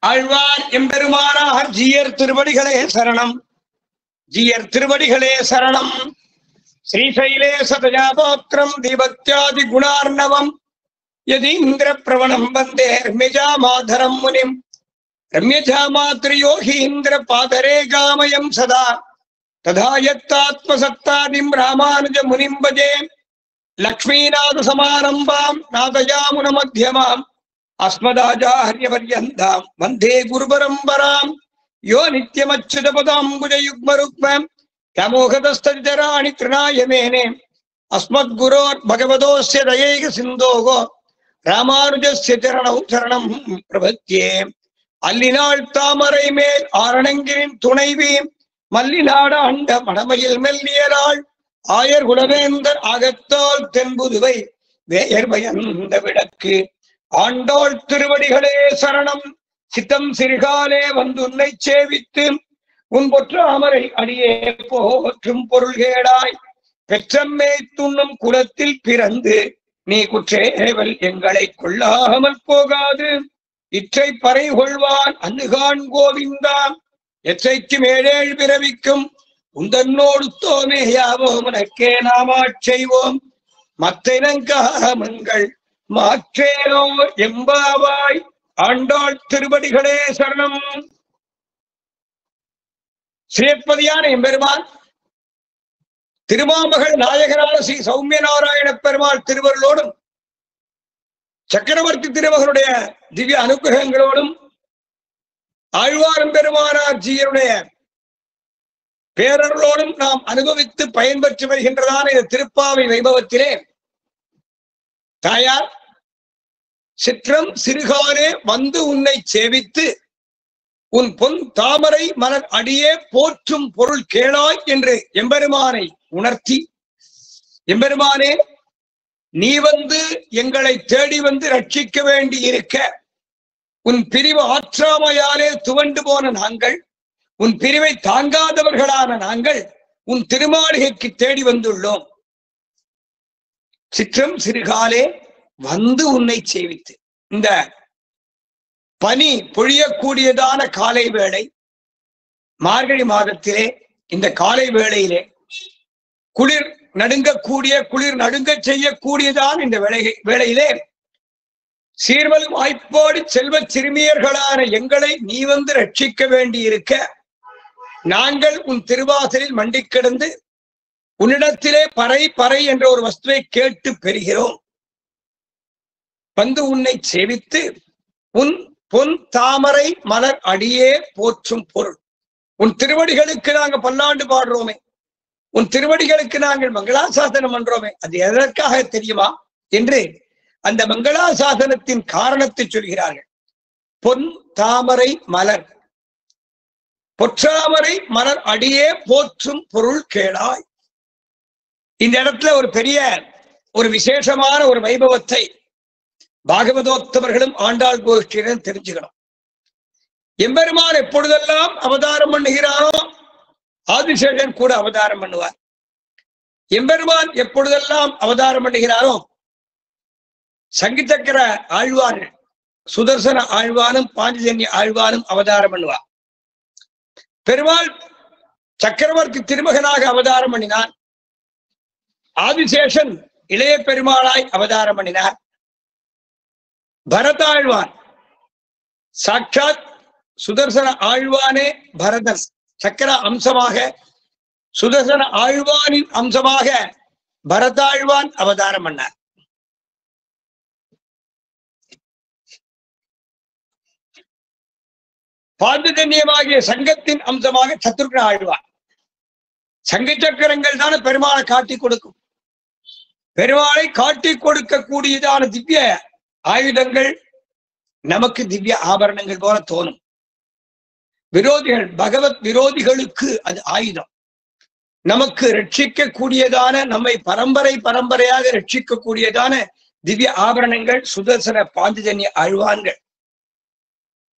ஆழ்வார் எம்பெருமானார் ஜீயர் திருவடிகளே சரணம். ஜீயர் திருவடிகளே சரணம். ஸ்ரீசைலேச தயாபோக்ரம் தீபத்யாதி குணார்ணவம் யதீந்திர பிரவணம் வந்தே ரம்யஜாமாதரம் முனிம் ரம்யஜாமாத்ரியோகீந்திர பாதரே காமயம் சதா ததாயத்தாத்மசத்தாதிம் ராமானுஜ முனிம் பஜே. லக்ஷ்மீநாத சமாரம்பாம் நாதயாமுன மத்தியமாம் அஸ்மதாச்சார்யபர்யந்தாம் வந்தே குரு பரம்பராம். யோ நித்யமச்சுதபதாம்புஜயுக்மருக்மம் யமோகதஸ்தராணி த்ரிநாயமேனே அஸ்மத்குரோர் பகவதோஸ்ய தயைக சிந்தோகோ ராமானுஜஸ்ய சரணௌ சரணம் பிரபத்யே. அல்லினாள் தாமரை மேல் ஆரணங்கிரின் துணைவி மல்லிநாட அண்ட மடமையில் மெல்லியராள் ஆயர் குலவேந்தர் ஆகத்தால் தென்புதுவை வேயர் பயந்த விளக்கு ஆண்டோள் திருவடிகளே சரணம். சித்தம் சிறுகாலே வந்து உன்னை சேவித்து உன் பொற்றாமரை அடியே போற்றும் பொருள்கேடாய் பெற்றம்மே துண்ணும் குலத்தில் பிறந்து நீ குற்றேவல் எங்களை கொள்ளாமல் போகாது. இற்றை பறை கொள்வான் அன்னுகான் கோவிந்தான் எற்றைக்கு மேலேழ் பிறவிக்கும் உந்தன்னோடு தோமேயாவோம் உனக்கே நாமாச் செய்வோம் மத்தினங்காமங்கள் மாற்றேனோ எம்பாவாய். ஆண்டாள் திருவடிகளே சரணம். ஸ்ரீபதியான எம்பெருமான் திருமாமகள் நாயகரான ஸ்ரீ சௌமிய நாராயண பெருமாள் திருவருளோடும் சக்கரவர்த்தி திருமகனுடைய திவ்ய அனுகிரகங்களோடும் ஆழ்வாரும் பெருமானார் ஜீயருடைய பேரருளோடும் நாம் அனுபவித்து பயன்பெற்று வருகின்றதான இந்த திருப்பாவை வைபவத்திலே தாயார் சிற்றம் சிறுகாலே வந்து உன்னை சேவித்து உன் பொன் தாமரை மலர் அடியே போற்றும் பொருள் கேளாய் என்று எம்பெருமானை உணர்த்தி, எம்பெருமானே நீ வந்து எங்களை தேடி வந்து ரட்சிக்க வேண்டி இருக்க உன் பிரிவு ஆற்றாமையாலே துவண்டு போன நாங்கள், உன் பிரிவை தாங்காதவர்களான நாங்கள் உன் திருமாளிகைக்கு தேடி வந்துள்ளோம். சிற்றம் சிறுகாலே வந்து உன்னை சேவித்து, இந்த பனி பொழியக்கூடியதான காலை வேளை, மார்கழி மாதத்திலே இந்த காலை வேளையிலே குளிர் நடுங்கக்கூடிய குளிர் நடுங்க செய்யக்கூடியதான இந்த வேளையிலே சீர்மலும் வாய்ப்போடு செல்வ சிறுமியர்களான எங்களை நீ வந்து ரட்சிக்க வேண்டி இருக்க நாங்கள் உன் திருவாசலில் மண்டி கிடந்து உன்னிடத்திலே பறை பறை என்ற ஒரு வஸ்துவை கேட்டு பெறுகிறோம். வந்து உன்னை சேவித்து உன் பொன் தாமரை மலர் அடியே போற்றும் பொருள், உன் திருவடிகளுக்கு நாங்கள் பல்லாண்டு பாடுறோமே, உன் திருவடிகளுக்கு நாங்கள் மங்களாசாசனம் பண்றோமே, அது எதற்காக தெரியுமா என்று அந்த மங்களாசாசனத்தின் காரணத்தை சொல்கிறார்கள். பொன் தாமரை மலர், பொற்றாமரை மலர் அடியே போற்றும் பொருள் கேளாய். இந்த இடத்துல ஒரு பெரிய ஒரு விசேஷமான ஒரு வைபவத்தை பாகவதோத்தவர்களும் ஆண்டாள் கோஷ்டியிலும் தெரிஞ்சுக்கணும். எம்பெருமான் எப்பொழுதெல்லாம் அவதாரம் பண்ணுகிறானோ ஆதிசேஷன் கூட அவதாரம் பண்ணுவார். எம்பெருமான் எப்பொழுதெல்லாம் அவதாரம் பண்ணுகிறானோ சங்கிச்சக்கர ஆழ்வான் சுதர்சன ஆழ்வானும் பாஞ்சஜன்ய ஆழ்வானும் அவதாரம் பண்ணுவார். பெருமாள் சக்கரவர்த்தி திருமகனாக அவதாரம் பண்ணினார். ஆதிசேஷன் இளைய பெருமாளாய் அவதாரம் பண்ணினார். பரதாழ்வான் சாட்சாத் சுதர்சன ஆழ்வானே பரதன் சக்கர அம்சமாக, சுதர்சன ஆழ்வானின் அம்சமாக பரதாழ்வான் அவதாரம் பண்ணார். பாஞ்சஜன்யமாகிய சங்கத்தின் அம்சமாக சத்ருக்ன ஆழ்வான். சங்க சக்கரங்கள் தானே பெருமாளை காட்டி கொடுக்கும். பெருமாளை காட்டி கொடுக்கக்கூடியதான திவ்ய ஆயுதங்கள் நமக்கு திவ்ய ஆபரணங்கள் போல தோணும். விரோதிகள், பகவத் விரோதிகளுக்கு அது ஆயுதம். நமக்கு ரட்சிக்க கூடியதான, நம்மை பரம்பரையாக ரட்சிக்க கூடியதான திவ்ய ஆபரணங்கள் சுதர்சன பாஞ்சஜன்ய ஆழ்வான்கள்.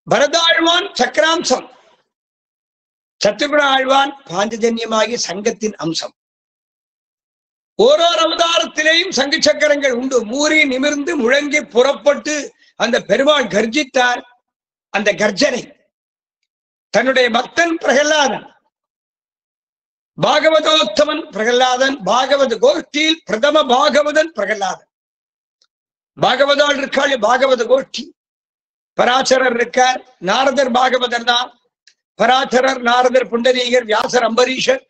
பரதாழ்வான் சக்கராம்சம், சத்ருகுண ஆழ்வான் பாஞ்சஜன்யமாகிய சங்கத்தின் அம்சம். ஓரோர் அவதாரத்திலேயும் சங்கு சக்கரங்கள் உண்டு. மூறி நிமிர்ந்து முழங்கி புறப்பட்டு அந்த பெருமாள் கர்ஜித்தார். அந்த கர்ஜனை தன்னுடைய பக்தன் பிரகலாதன், பாகவதோத்தமன் பிரகலாதன், பாகவத கோஷ்டியில் பிரதம பாகவதன் பிரகலாதன். பாகவதால் இருக்காள் பாகவத கோஷ்டி. பராசரர் இருக்கார், நாரதர் பாகவதர் தான். பராசரர், நாரதர், புண்டரீகர், வியாசர், அம்பரீஷர்,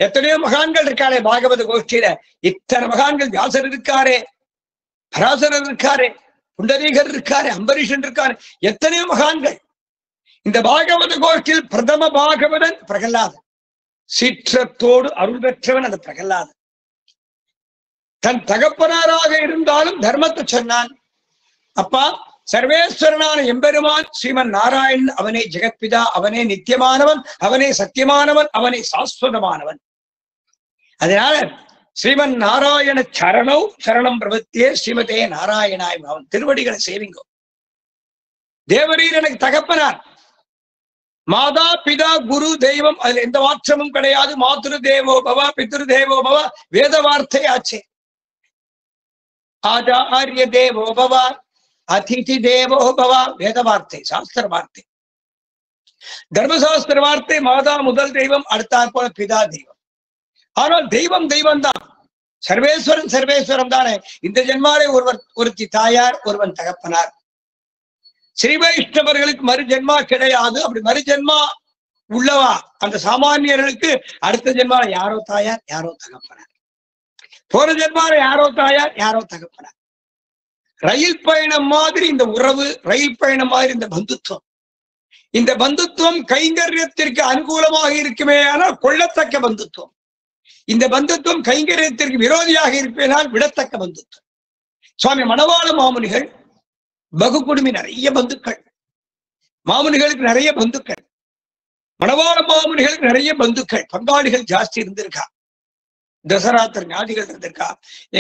எத்தனையோ மகான்கள் இருக்காரே பாகவத கோஷ்டியில. இத்தனை மகான்கள், வியாசர் இருக்காரே, பராசரர் இருக்காரே, புண்டரீகர் இருக்காரு, அம்பரீஷன் இருக்காரு, எத்தனையோ மகான்கள். இந்த பாகவத கோஷ்டியில் பிரதம பாகவதன் பிரகலாதன். சீற்றத்தோடு அருள் பெற்றவன் அந்த பிரகலாதன். தன் தகப்பனாராக இருந்தாலும் தர்மத்தை சொன்னான். அப்பா, சர்வேஸ்வரனான எம்பெருமான் ஸ்ரீமன் நாராயணன், அவனே ஜெகத்பிதா, அவனே நித்தியமானவன், அவனே சத்தியமானவன், அவனே சாஸ்வதமானவன். அதனால ஸ்ரீமன் நாராயண சரணம் சரணம் பிரபத்தியே ஸ்ரீமதே நாராயணாய். அவன் திருவடிகளை சேவிங்கோ. தேவரீர் எனக்கு தகப்பனார், மாதா பிதா குரு தெய்வம், அதுல எந்த மாற்றமும் கிடையாது. மாதுரு தேவோ பவ பித்ரு தேவோ பவ வேத வார்த்தை ஆச்சே. ஆச்சாரிய தேவோ பவ அதிதி தேவோ பவ வேத வார்த்தை, சாஸ்திர வார்த்தை, தர்மசாஸ்திர வார்த்தை. மாதா முதல் தெய்வம், அடுத்தாற் போல பிதா தெய்வம். ஆனால் தெய்வம் தெய்வம் தான், சர்வேஸ்வரன் சர்வேஸ்வரம் தானே. இந்த ஜென்மாவை ஒருத்தி தாயார், ஒருவன் தகப்பனார். ஸ்ரீ வைஷ்ணவர்களுக்கு மறு ஜென்மா கிடையாது. அப்படி மறு ஜென்மா உள்ளவா அந்த சாமானியர்களுக்கு அடுத்த ஜென்மால யாரோ தாயார், யாரோ தகப்பனார். போன ஜென்மால யாரோ தாயார், யாரோ தகப்பனார். ரயில் பயணம் மாதிரி இந்த உறவு, ரயில் பயணம் மாதிரி இந்த பந்துத்துவம். இந்த பந்துத்துவம் கைங்கரியத்திற்கு அனுகூலமாக இருக்குமே ஆனால் கொள்ளத்தக்க பந்துத்துவம். இந்த பந்துத்துவம் கைங்கரியத்திற்கு விரோதியாக இருப்பேனால் விடத்தக்க பந்துத்துவம். சுவாமி மணவாள மாமுனிகள் பகு குடுமி, நிறைய பந்துக்கள். மாமுனிகளுக்கு நிறைய பந்துக்கள், மணவாள மாமுனிகளுக்கு நிறைய பந்துக்கள், பங்காளிகள் ஜாஸ்தி இருந்திருக்கா. தசராத்திர ஞாதிகள் இருந்திருக்கா.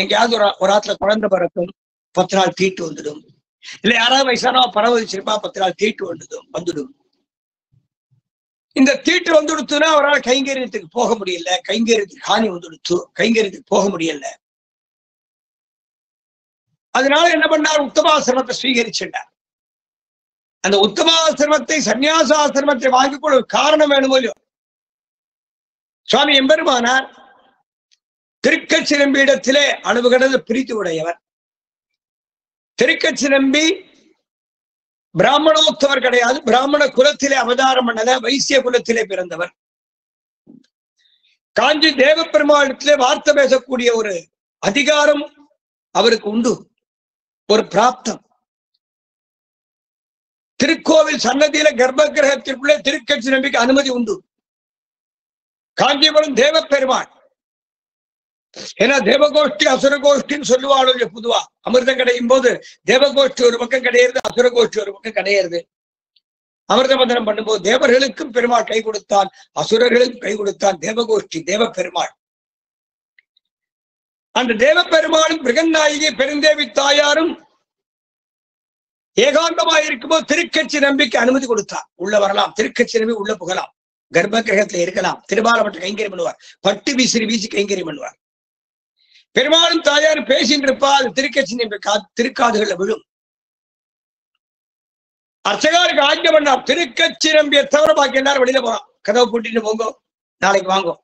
எங்கேயாவது ஒரு ஆத்துல குழந்தை பிறக்கும், 10 நாள் தீட்டு வந்துடும். இல்ல யாராவது வயசானா பரவதிச்சிருப்பா, 10 நாள் தீட்டு வந்துடும். இந்த தீட்டு வந்துடுத்துனா அவரால் கைங்கரியத்துக்கு போக முடியல, கைங்கரியத்துக்கு ஹானி வந்துடுத்து, கைங்கரியத்துக்கு போக முடியல. அதனால என்ன பண்ணார், உத்தமாசிரமத்தை ஸ்வீகரிச்சுட்டார். அந்த உத்தமாசிரமத்தை, சன்னியாசாசிரமத்தை வாங்கிக் கொள்ள ஒரு காரணம் வேணுமோ இல்லையோ. சுவாமி எம்பெருமானார் திருக்கச்சிரம்பியிடத்திலே அளவு கடந்து பிரித்து உடையவர். திருக்கச்சிரம்பி பிராமணோத்தவர் கிடையாது, பிராமண குலத்திலே அவதாரம் பண்ணல, வைசிய குலத்திலே பிறந்தவர். காஞ்சி தேவ பெருமாளத்திலே வார்த்தை பேசக்கூடிய ஒரு அதிகாரம் அவருக்கு உண்டு, ஒரு பிராப்தம். திருக்கோவில் சன்னதியில கர்ப்ப கிரகத்திற்குள்ளே திருக்கச்சிரம்பிக்கு அனுமதி உண்டு. காஞ்சிபுரம் தேவ பெருமாள், ஏன்னா தேவகோஷ்டி அசுரகோஷ்டின்னு சொல்லுவாள் பொதுவா. அமிர்தம் கிடையும் போது தேவகோஷ்டி ஒரு பக்கம் கிடையாது, அசுரகோஷ்டி ஒரு பக்கம் கிடையாது. அமிர்தமந்தனம் பண்ணும்போது தேவர்களுக்கும் பெருமாள் கை கொடுத்தான், அசுரர்களுக்கும் கை கொடுத்தான். தேவகோஷ்டி தேவ பெருமாள். அந்த தேவ பெருமாளும் பிருகநாயகி பெருந்தேவி தாயாரும் ஏகாந்தமாக இருக்கும்போது திருக்கட்சி நம்பிக்கை அனுமதி கொடுத்தார். உள்ள வரலாம், திருக்கட்சி நம்பி உள்ள புகலாம், கர்ப்ப கிரகத்துல இருக்கலாம். திருபாலப்பட்ட கைங்கரியம் பண்ணுவார், பட்டு வீசி வீசி கைங்கரியம் பண்ணுவார். பெருமாளும் தாயாரும் பேசிட்டு இருப்பா, அது திருக்கட்சி நம்பி திருக்காதுகள்ல விழும். அர்ச்சகாருக்கு ஆஜ்ஞை பண்ணார், திருக்கட்சி நம்பியை தவிர பாக்கி எல்லாரும் வெளியில போறான், கதவை பூட்டிட்டு போங்கோ, நாளைக்கு வாங்கோ.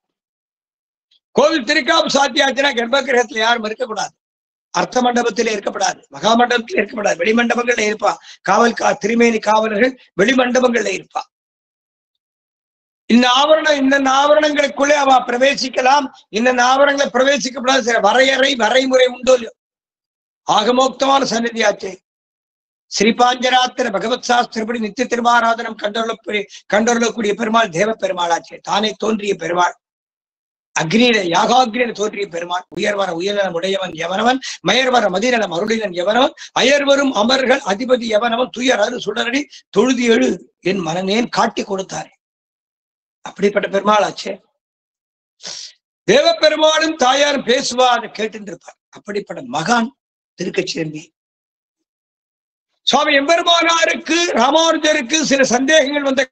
கோவில் திருக்காப்பு சாத்தியாச்சுன்னா கர்ப்ப கிரகத்துல யாரும் இருக்கக்கூடாது, அர்த்த மண்டபத்திலே இருக்கப்படாது, மகா மண்டபத்திலே இருக்கப்படாது, வெளிமண்டபங்கள்ல இருப்பா. திருமேனி காவலர்கள் வெளிமண்டபங்கள்ல இருப்பா. இந்த ஆவரணங்களுக்குள்ளே அவ பிரவேசிக்கலாம், இந்த ஆவரணங்களை பிரவேசிக்கப்படாது. சில வரைமுறை உண்டோ இல்லையோ. ஆகமோக்தமான சன்னதியாச்சே. ஸ்ரீபாஞ்சராத்திர பகவத் சாஸ்திரப்படி நித்திய திருவாராதனம் கண்டொருளக்கூடிய பெருமாள் தேவ பெருமாளாச்சே. தானே தோன்றிய பெருமாள், அக்னியில யாகாக்னியில தோன்றிய பெருமாள். உயர்வர உயர்நலம் உடையவன் எவனவன், மயர்வர மதிநலம் அருளினன் எவனவன், அயர்வரும் அமர்கள் அதிபதி எவனவன், துயர் அரு சுடரடி தொழுதி எழு என் மனநேன் காட்டி கொடுத்தாரே. அப்படிப்பட்ட பெருமாள் ஆச்சே. தேவ பெருமாளும் தாயாரும் பேசுவா, அதை கேட்டு இருப்பார். அப்படிப்பட்ட மகான் திருக்கச்சிரம்பி. சுவாமி எம்பெருமானாருக்கு ராமானுஜருக்கு சில சந்தேகங்கள் வந்த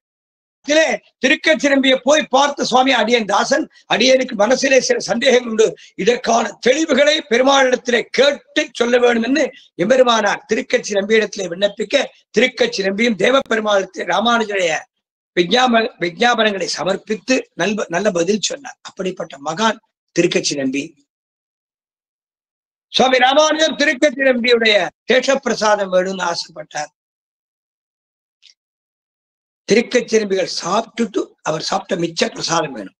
திருக்கச்சிரம்பியை போய் பார்த்து சுவாமி அடியன் தாசன், அடியனுக்கு மனசிலே சில சந்தேகம் உண்டு, இதற்கான தெளிவுகளை பெருமாளிடத்திலே கேட்டு சொல்ல வேண்டும் என்று எம்பெருமானார் திருக்கச்சிரம்பியிடத்திலே விண்ணப்பிக்க திருக்கச்சிரம்பியும் தேவ பெருமாளத்தில் ராமானுஜருடைய விஞ்ஞாபனங்களை சமர்ப்பித்து நல்ல பதில் சொன்னார். அப்படிப்பட்ட மகான் திருக்கச்சிரம்பி. சுவாமி ராமானுஜர் திருக்கச்சிரம்பியுடைய சேஷப்பிரசாதம் வேணும்னு ஆசைப்பட்டார். திருக்கச்சிரம்பிகள் சாப்பிட்டுட்டு அவர் சாப்பிட்ட மிச்ச பிரசாதம் வேணும்.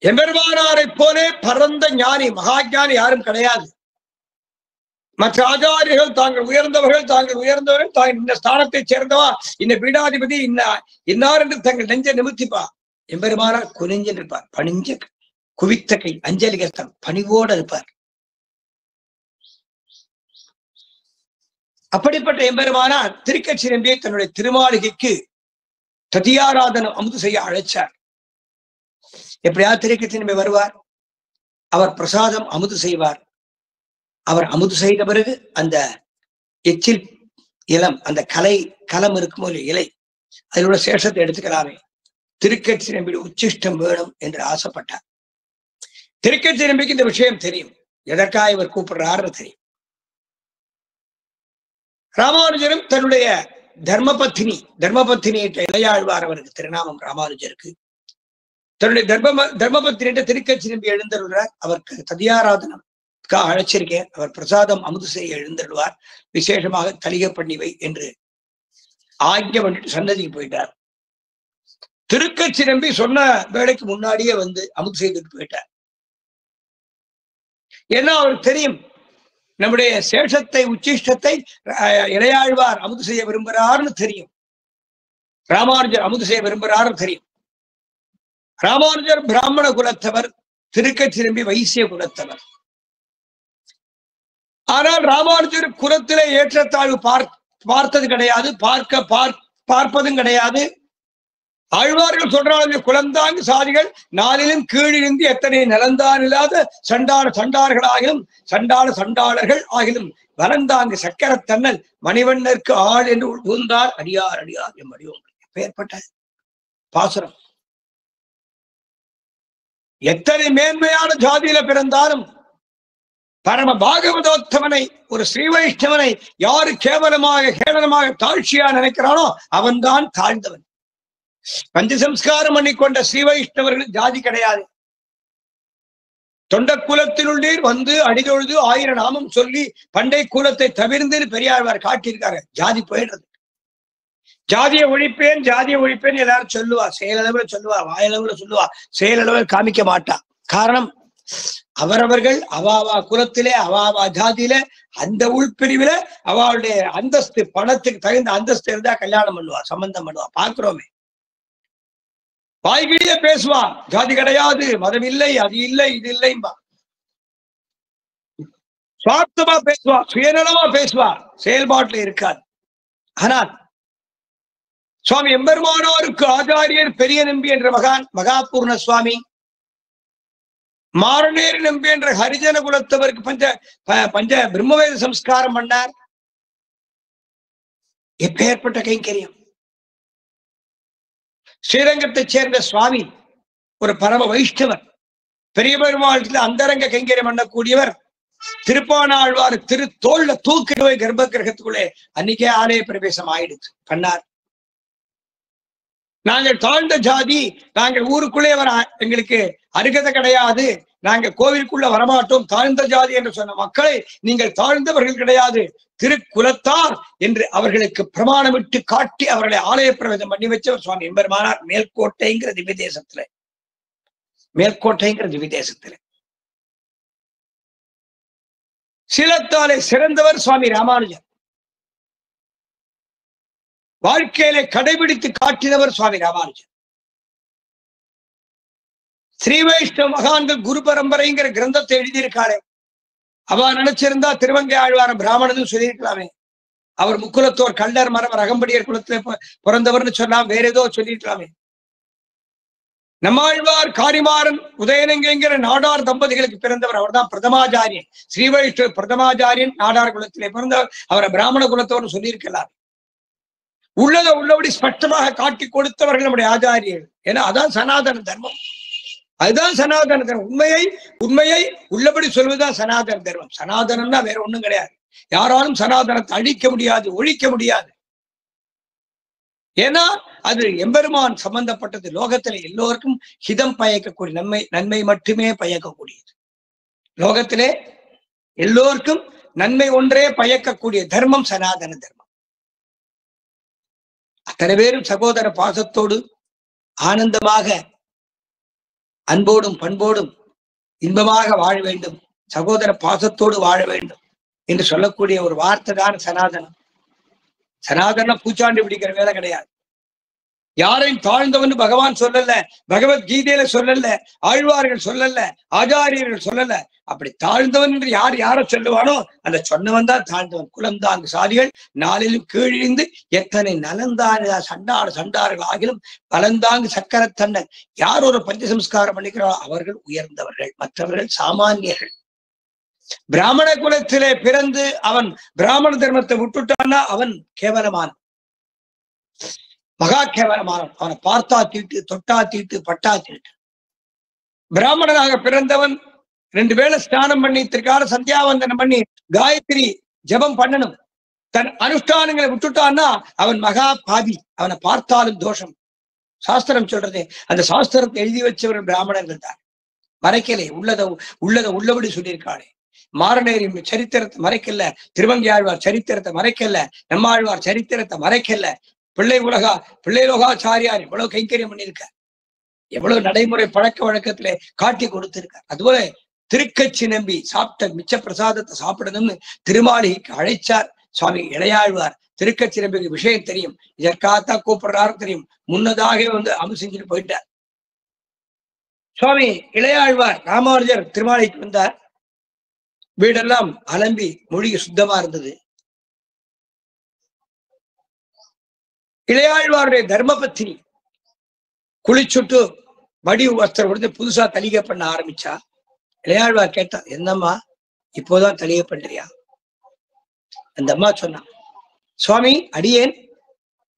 எம்பெருமானாரை போலே பரந்த ஞானி மகா ஞானி யாரும் கிடையாது. மற்ற ஆச்சாரியர்கள் தாங்கள் உயர்ந்தவர்கள் தாங்கள் இந்த ஸ்தானத்தை சேர்ந்தவா, இந்த பீடாதிபதி இன்னார் என்று தங்கள் நெஞ்ச நிமித்திப்பா. எம்பெருமானார் குனிஞ்சு இருப்பார், பணிஞ்ச குவித்த கை, அஞ்சலி கர்த்தம், பணிவோடு இருப்பார். அப்படிப்பட்ட எம்பெருமானார் திருக்கச்சிரம்பியை தன்னுடைய திருமாளிகைக்கு ததியாராதனம் அமுது செய்ய அழைச்சார். எப்படியாவது திருக்கச்சிரம்பி வருவார், அவர் பிரசாதம் அமுது செய்வார். அவர் அமுது செய்த பிறகு அந்த எச்சில் இளம் அந்த களம் இருக்குமோ இலை, அதில் உள்ள சேஷத்தை எடுத்துக்கலாமே. திருக்கச்சிரம்பி உச்சிஷ்டம் வேணும் என்று ஆசைப்பட்டார். திருக்கச்சிரம்பிக்கு இந்த விஷயம் தெரியும், எதற்காக இவர் கூப்பிடுறாருன்னு தெரியும். ராமானுஜரும் தன்னுடைய தர்மபத்தினி இளையாழ்வார், அவருக்கு திருநாமம் ராமானுஜருக்கு, தன்னுடைய தர்மபத்தினிட்ட திருக்கச்சிரம்பி எழுந்தருள்ளார். அவருக்கு ததியாராதனம் அழைச்சிருக்கேன், அவர் பிரசாதம் அமுது செய்ய எழுந்தருள்வார், விசேஷமாக தலிகை பண்ணிவை என்று ஆக்ஞை பண்ணிட்டு சன்னதிக்கு போயிட்டார். திருக்கச்சிரம்பி சொன்ன வேளைக்கு முன்னாடியே வந்து அமுது செய்துட்டு போயிட்டார். ஏன்னா அவருக்கு தெரியும், நம்முடைய சேஷத்தை உச்சிஷ்டத்தை இளையாழ்வார் அமுது செய்ய விரும்புகிறார்னு தெரியும், ராமானுஜர் அமுது செய்ய விரும்புகிறார்னு தெரியும். ராமானுஜர் பிராமண குலத்தவர், திருக்கச்சிரம்பி வைசிய குலத்தவர். ஆனால் ராமானுஜர் குலத்திலே ஏற்றத்தாழ்வு பார்த்தது கிடையாது, பார்ப்பதும் கிடையாது. ஆழ்வார்கள் சொல்றாங்க, குலந்தாங்கு சாதிகள் நாளிலும் கீழிருந்து எத்தனை நலந்தான் இல்லாத சண்டாளர்கள் ஆகிலும் வலந்தாங்கு சக்கரத்தன்னல் மணிவண்ணருக்கு ஆள் என்று புகுந்தார் அடியார் எம்மடியோம். பெயர்பட்ட பாசுரம். எத்தனை மேன்மையான ஜாதியில பிறந்தாலும் பரம பாகவதோத்தமனை, ஒரு ஸ்ரீ வைஷ்ணவனை யாரு கேவலமாக தாழ்ச்சியா நினைக்கிறானோ அவன்தான் தாழ்ந்தவன். பஞ்சசம்ஸ்காரம் பண்ணிக்கொண்ட ஸ்ரீ வைஷ்ணவர்கள் ஜாதி கிடையாது. தொண்ட குலத்தினுள்ளீர் வந்து அடிதொழுது 1000 நாமம் சொல்லி பண்டை குலத்தை தவிர்ந்து பெரியாழ்வார் காட்டியிருக்காரு. ஜாதி போயிடுறது. ஜாதியை ஒழிப்பேன் எல்லாரும் சொல்லுவா, செயலளவுல சொல்லுவா, வாயளவுல சொல்லுவா, செயலளவில் காமிக்க மாட்டா. காரணம், அவரவர்கள் அவாவா குலத்திலே அவாவா ஜாதியில அந்த உள்பிரிவில அவளுடைய அந்தஸ்து, பணத்துக்கு தகுந்த அந்தஸ்து இருந்தா கல்யாணம் பண்ணுவா, சம்பந்தம் பண்ணுவா. பாக்குறோமே, வாய்கிழிய பேசுவா, ஜாதி கிடையாது, மதம் இல்லை, அது இல்லை, இது இல்லைம்பா. சுவார்த்தமா பேசுவா, சுயநலமா பேசுவா, செயல்பாட்டுல இருக்காது. ஆனால் சுவாமி எம்பெருமானோருக்கு ஆச்சாரியர் பெரிய நம்பி என்ற மகாபூர்ண சுவாமி, மாரணேர் நம்பி என்ற ஹரிஜன குலத்தவருக்கு பஞ்ச பிரம்மவேத சம்ஸ்காரம் பண்ணார். எப்பேற்பட்ட கைங்கரியம்! ஸ்ரீரங்கத்தை சேர்ந்த சுவாமி ஒரு பரம வைஷ்ணவர், பெரிய பெருமாளத்தில் அந்தரங்க கைங்கரியம் பண்ணக்கூடியவர். திருப்பானாழ்வார் தோல்ல தூக்கிட்டு போய் கர்ப்ப கிரகத்துக்குள்ளே அன்னைக்கே ஆலய பிரவேசம் ஆயிடுச்சு பண்ணார். நாங்கள் தாழ்ந்த ஜாதி, நாங்கள் ஊருக்குள்ளே வர எங்களுக்கு அருகதை கிடையாது, நாங்க கோவிலுக்குள்ள வரமாட்டோம், தாழ்ந்த ஜாதி என்று சொன்ன மக்களை நீங்கள் தாழ்ந்தவர்கள் கிடையாது, திருக்குலத்தார் என்று அவர்களுக்கு பிரமாணமிட்டு காட்டி அவர்களை ஆலய பிரவேசம் பண்ணி வச்சவர் சுவாமி எம்பெருமானார். மேல்கோட்டைங்கிற திவ்யதேசத்துல சிலத்தாலே சிறந்தவர் சுவாமி ராமானுஜர். வாழ்க்கையில கடைபிடித்து காட்டினவர் சுவாமி ராமானுஜர். ஸ்ரீ வைஷ்ணவ மகான்கள் குரு பரம்பரைங்கிற கிரந்தத்தை எழுதியிருக்காளே, அவ நினைச்சிருந்தா திருவங்கை ஆழ்வார பிராமணன் சொல்லியிருக்கலாமே. அவர் முக்குலத்தோர் கள்ளர் மரவர் அகம்படியர் குலத்திலே பிறந்தவர்னு சொல்லாம், வேற ஏதோ சொல்லியிருக்கலாமே. நம்மாழ்வார் காரிமாறன் உதயனங்கிற நாடார் தம்பதிகளுக்கு பிறந்தவர், அவர் தான் பிரதமாச்சாரியன். ஸ்ரீ வைஷ்ணவ பிரதமாச்சாரியன் நாடார் குலத்திலே பிறந்தவர், அவரை பிராமண குலத்தோர்னு சொல்லியிருக்கலாம். உள்ளதை உள்ளபடி ஸ்பஷ்டமாக காட்டி கொடுத்தவர்கள் நம்முடைய ஆச்சாரியர்கள். ஏன்னா அதான் சனாதன தர்மம். அதுதான் சனாதன தர்மம். உண்மையை உள்ளபடி சொல்வதுதான் சனாதன தர்மம். சனாதனம்னா வேற ஒண்ணும் கிடையாது. யாராலும் சனாதனத்தை அழிக்க முடியாது, ஒழிக்க முடியாது. ஏன்னா அது எம்பெருமான் சம்பந்தப்பட்டது. லோகத்திலே எல்லோருக்கும் ஹிதம் பயக்கக்கூடிய நன்மை மட்டுமே பயக்கக்கூடியது. லோகத்திலே எல்லோருக்கும் நன்மை ஒன்றே பயக்கக்கூடிய தர்மம் சனாதன தர்மம். அத்தனை பேரும் சகோதர பாசத்தோடு ஆனந்தமாக அன்போடும் பண்போடும் இன்பமாக வாழ வேண்டும், சகோதர பாசத்தோடு வாழ வேண்டும் என்று சொல்லக்கூடிய ஒரு வார்த்தை தான் சனாதனம். சனாதன பூச்சாண்டி பிடிக்கிற வேலை கிடையாது. யாரையும் தாழ்ந்தவன் பகவான் சொல்லல, பகவத்கீதையில சொல்லல, ஆழ்வார்கள் சொல்லல, ஆச்சாரியர்கள் சொல்லல. அப்படி தாழ்ந்தவன் என்று யாரை சொல்லுவானோ அந்த சொன்னவன் தான் தாழ்ந்தவன். குலம்தாங்கு சாதிகள் நாளிலும் கீழிருந்து எத்தனை நலந்தான சண்டார்கள் ஆகிலும் பலந்தாங்கு சக்கரத்தண்ணன். யார் ஒரு பஞ்சசம்ஸ்காரம் பண்ணிக்கிறாரோ அவர்கள் உயர்ந்தவர்கள், மற்றவர்கள் சாமானியர்கள். பிராமண குலத்திலே பிறந்து அவன் பிராமண தர்மத்தை விட்டுட்டான்னா அவன் கேவலமான, மகா கேவலமானவன். அவனை பார்த்தா தீட்டு, தொட்டா தீட்டு, பட்டா தீட்டு. பிராமணனாக பிறந்தவன் 2 வேளை ஸ்நானம் பண்ணி திருக்கால சந்தியாவந்தனம் பண்ணி காயத்ரி ஜபம் பண்ணணும். தன் அனுஷ்டானங்களை விட்டுட்டான்னா அவன் மகா பாவி. அவனை பார்த்தாலும் தோஷம். சாஸ்திரம் சொல்றதே, அந்த சாஸ்திரத்தை எழுதி வச்சவர்கள் பிராமணர்கள் தான். மறைக்கலை, உள்ளத உள்ளபடி சொல்லியிருக்காளே. மாரநேரி சரித்திரத்தை மறைக்கல, திருவங்கியாழ்வார் சரித்திரத்தை மறைக்கல, நம்மாழ்வார் சரித்திரத்தை மறைக்கல. பிள்ளைலோகாச்சாரியார் எவ்வளவு கைங்கரியம் பண்ணியிருக்க, எவ்வளவு நடைமுறை பழக்க வழக்கத்திலே காட்டி கொடுத்திருக்கார். அதுபோல திருக்கச்சி நம்பி சாப்பிட்ட மிச்ச பிரசாதத்தை சாப்பிடணும்னு திருமாளிகைக்கு அழைச்சார் சுவாமி இளையாழ்வார். திருக்கச்சி நம்பிக்கு விஷயம் தெரியும், இதற்காகத்தான் கூப்பிடுறாரு தெரியும். முன்னதாக அமல் செஞ்சுட்டு போயிட்டார். சுவாமி இளையாழ்வார் ராமானுஜர் திருமாளிகைக்கு வந்தார். வீடெல்லாம் அலம்பி மொழிக சுத்தமா இருந்தது. இளையாழ்வாருடைய தர்மபத்தினி குளிச்சுட்டு வடி வஸ்திரம் கொடுத்து புதுசா தலிகை பண்ண ஆரம்பிச்சா. இளையாழ்வார் கேட்டா, என்னம்மா இப்போதான் தலிகை பண்றியா? அந்த அம்மா சொன்னா, சுவாமி அடியேன்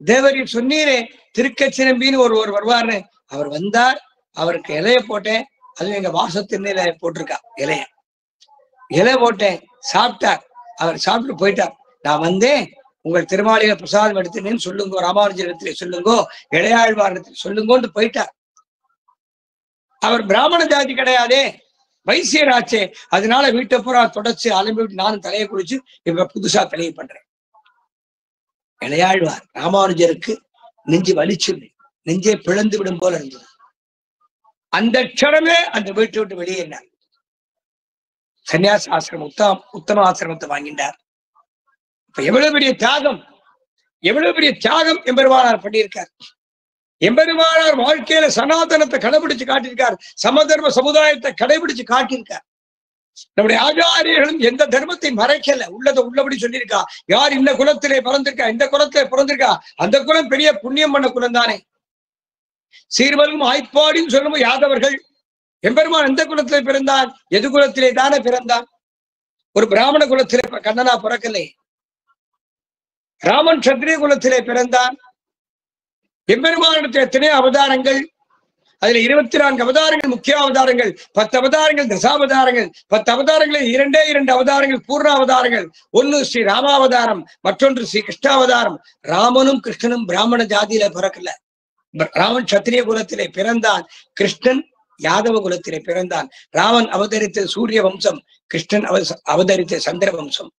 தேவரில் சொன்னீரே திருக்கச்சி நம்பின்னு ஒருவர் வருவார்னு, அவர் வந்தார், அவருக்கு இலைய போட்டேன். அதுவும் எங்க வாசத்திண்ணையில போட்டிருக்கா இலை போட்டேன், சாப்பிட்டார். அவர் சாப்பிட்டு போயிட்டார். நான் வந்தேன், உங்கள் திருமாளிகை பிரசாதம் எடுத்துனேன்னு சொல்லுங்கோ, ராமானுஜர் இடத்துல சொல்லுங்கோ, இளையாழ்வார் இடத்துல சொல்லுங்கோன்னு போயிட்டார். அவர் பிராமண ஜாதி கிடையாதே, வைசியராச்சே. அதனால வீட்டை பூரா தொடச்சு அலம்பி விட்டு நானும் தலையை குளிச்சு இப்ப புதுசா தலையை பண்றேன். இளையாழ்வார் ராமானுஜருக்கு நெஞ்சு வலிச்சுது, நெஞ்சே பிளந்து விடும் போல இருந்தது. அந்த க்ஷணமே அந்த வீட்டை விட்டு வெளியேறினார். சன்னியாச ஆசிரமம், உத்தம ஆசிரமத்தை வாங்கிட்டார். இப்ப எவ்வளவு பெரிய தியாகம் எம்பெருமானார் பண்ணியிருக்கார். எம்பெருமானார் வாழ்க்கையில சனாதனத்தை கடைபிடிச்சு காட்டியிருக்கார், சமதர்ம சமுதாயத்தை கடைபிடிச்சு காட்டியிருக்கார். நம்முடைய ஆச்சாரியர்களும் எந்த தர்மத்தை மறைக்கல, உள்ளதை உள்ளபடி சொல்லியிருக்கா. யார் இந்த குலத்திலே பிறந்திருக்கா, இந்த குலத்திலே பிறந்திருக்கா, அந்த குலம் பெரிய புண்ணியம் பண்ண குலம் தானே. சீர்வலும் ஆய்ப்பாடின்னு சொல்லும் யாதவர்கள். எம்பெருமான் எந்த குலத்திலே பிறந்தான்? எது குலத்திலே தானே பிறந்தான். ஒரு பிராமண குலத்திலே கண்ணனா பிறக்கலை. ராமன் சத்திரிய குலத்திலே பிறந்தான். எம்பெருமானிடத்தில் எத்தனை அவதாரங்கள், அதுல 24 அவதாரங்கள் முக்கிய அவதாரங்கள், 10 அவதாரங்கள் தசாவதாரங்கள், 10 அவதாரங்களில் 2 அவதாரங்கள் பூர்ண அவதாரங்கள். ஒன்னு ஸ்ரீ ராமாவதாரம், மற்றொன்று ஸ்ரீ கிருஷ்ணாவதாரம். ராமனும் கிருஷ்ணனும் பிராமண ஜாதியில பிறக்கல. ராமன் சத்திரிய குலத்திலே பிறந்தான், கிருஷ்ணன் யாதவ குலத்திலே பிறந்தான். ராமன் அவதரித்த சூரிய வம்சம், கிருஷ்ணன் அவதரித்த சந்திர வம்சம்.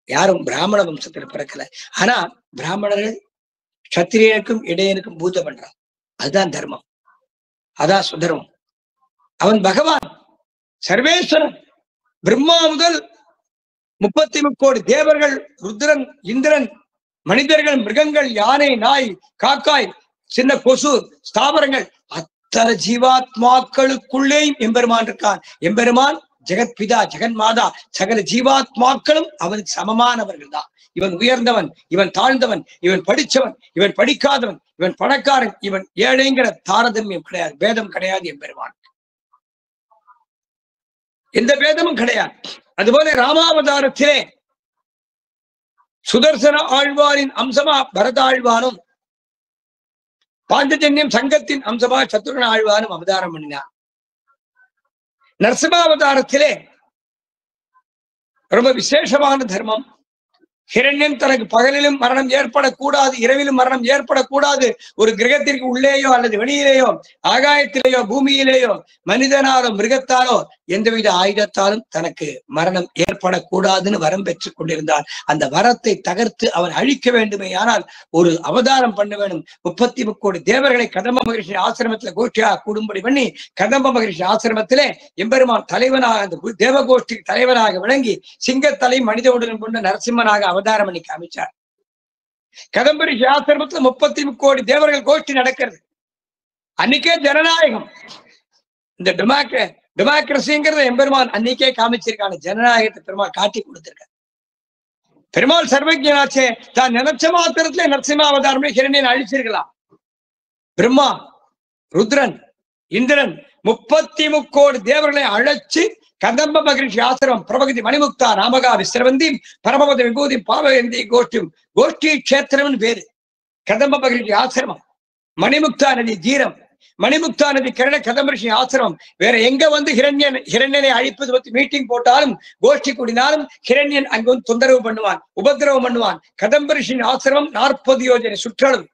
யாரும் பிராமண வம்சத்தில் பிறக்கல. ஆனா பிராமணர்கள் சத்திரியனுக்கும் இடையனுக்கும் பூஜை பண்றான். அதுதான் தர்மம், அதான் சுதர்மம். அவன் பகவான் சர்வேஸ்வரன். பிரம்மா முதல் 33 கோடி தேவர்கள், ருத்ரன், இந்திரன், மனிதர்கள், மிருகங்கள், யானை, நாய், காக்காய், சின்ன கொசு, ஸ்தாபரங்கள், அத்தனை ஜீவாத்மாக்களுக்குள்ளேயும் எம்பெருமான் இருக்கான். எம்பெருமான் ஜெகத்பிதா, ஜெகன் மாதா, சகல ஜீவாத்மாக்களும் அவனுக்கு சமமானவர்கள் தான். இவன் உயர்ந்தவன், இவன் தாழ்ந்தவன், இவன் படிச்சவன், இவன் படிக்காதவன், இவன் பணக்காரன், இவன் ஏழைங்கிற தாரதமியம் கிடையாது, பேதம் கிடையாது. எம்பெருமான் எந்த பேதமும் கிடையாது. அதுபோல ராமாவதாரத்திலே சுதர்சன ஆழ்வாரின் அம்சமா பரத ஆழ்வானும், பாஞ்சஜன்யம் சங்கத்தின் அம்சமா சத்துருன ஆழ்வானும் அவதாரம் பண்ணினார். நரசிம்மாவதாரத்திலே ரொம்ப விசேஷமான தர்மம். ஹிரண்யன் தனக்கு பகலிலும் மரணம் ஏற்படக்கூடாது, இரவிலும் மரணம் ஏற்படக்கூடாது. ஒரு கிரகத்திற்கு உள்ளேயோ அல்லது வெளியிலேயோ, ஆகாயத்திலேயோ பூமியிலேயோ, மனிதனாலோ மிருகத்தாலோ எந்தவித ஆயுதத்தாலும் தனக்கு மரணம் ஏற்படக்கூடாதுன்னு வரம் பெற்றுக் கொண்டிருந்தார். அந்த வரத்தை தகர்த்து அவன் அழிக்க வேண்டுமே, ஆனால் ஒரு அவதாரம் பண்ண வேண்டும். 33 கோடி தேவர்களை கதம்ப மகிழ்ச்சி ஆசிரமத்துல கோஷ்டியாக கூடும்படி பண்ணி, கதம்ப மகிழ்ச்சி ஆசிரமத்திலே எம்பெருமான் தலைவனாக, அந்த தேவகோஷ்டி தலைவனாக விளங்கி சிங்கத்தலை மனித உடலும் கொண்ட நரசிம்மனாக அவதாரம் பண்ணி காமிச்சார். கதம்பரி ஆசிரமத்துல 33 கோடி தேவர்கள் கோஷ்டி நடக்கிறது. அன்னைக்கே ஜனநாயகம். இந்த டெமோக்ரஸிங்கிறத எம்பெருமான் அன்னைக்கே காமிச்சிருக்கான. ஜனநாயகத்தை பெருமாள் காட்டி கொடுத்திருக்க. பெருமாள் சர்வஜனாச்சே, தான் நினைச்ச மாத்திரத்துல நரசிம்ம அவதாரம் ஹிரண்யன் அழிச்சிருக்கலாம். பிரம்மா, ருத்ரன், இந்திரன் 33 கோடி தேவர்களை அழைச்சு கதம்ப மகிழ்ச்சி ஆசிரமம் பிரபகதி மணிமுக்தா ராமகா விஸ்ரவந்தி பரமபத விபூதி பாவந்தி கோஷ்டியும் கோஷ்டி கஷேத்திரம் பேரு. கதம்ப மகிழ்ச்சி ஆசிரமம், மணிமுக்தா நதி தீரம், மணிமுக்தா நதி கரண கதம்பரிஷி ஆசிரமம். வேற எங்க வந்து ஹிரண்யனை அழிப்பது பத்தி மீட்டிங் போட்டாலும் கோஷ்டி கூடினாலும் ஹிரண்யன் அங்க வந்து தொந்தரவு பண்ணுவான், உபதிரவம் பண்ணுவான். கதம்பரிஷின் ஆசிரமம் 40 யோஜனை சுற்றளவு,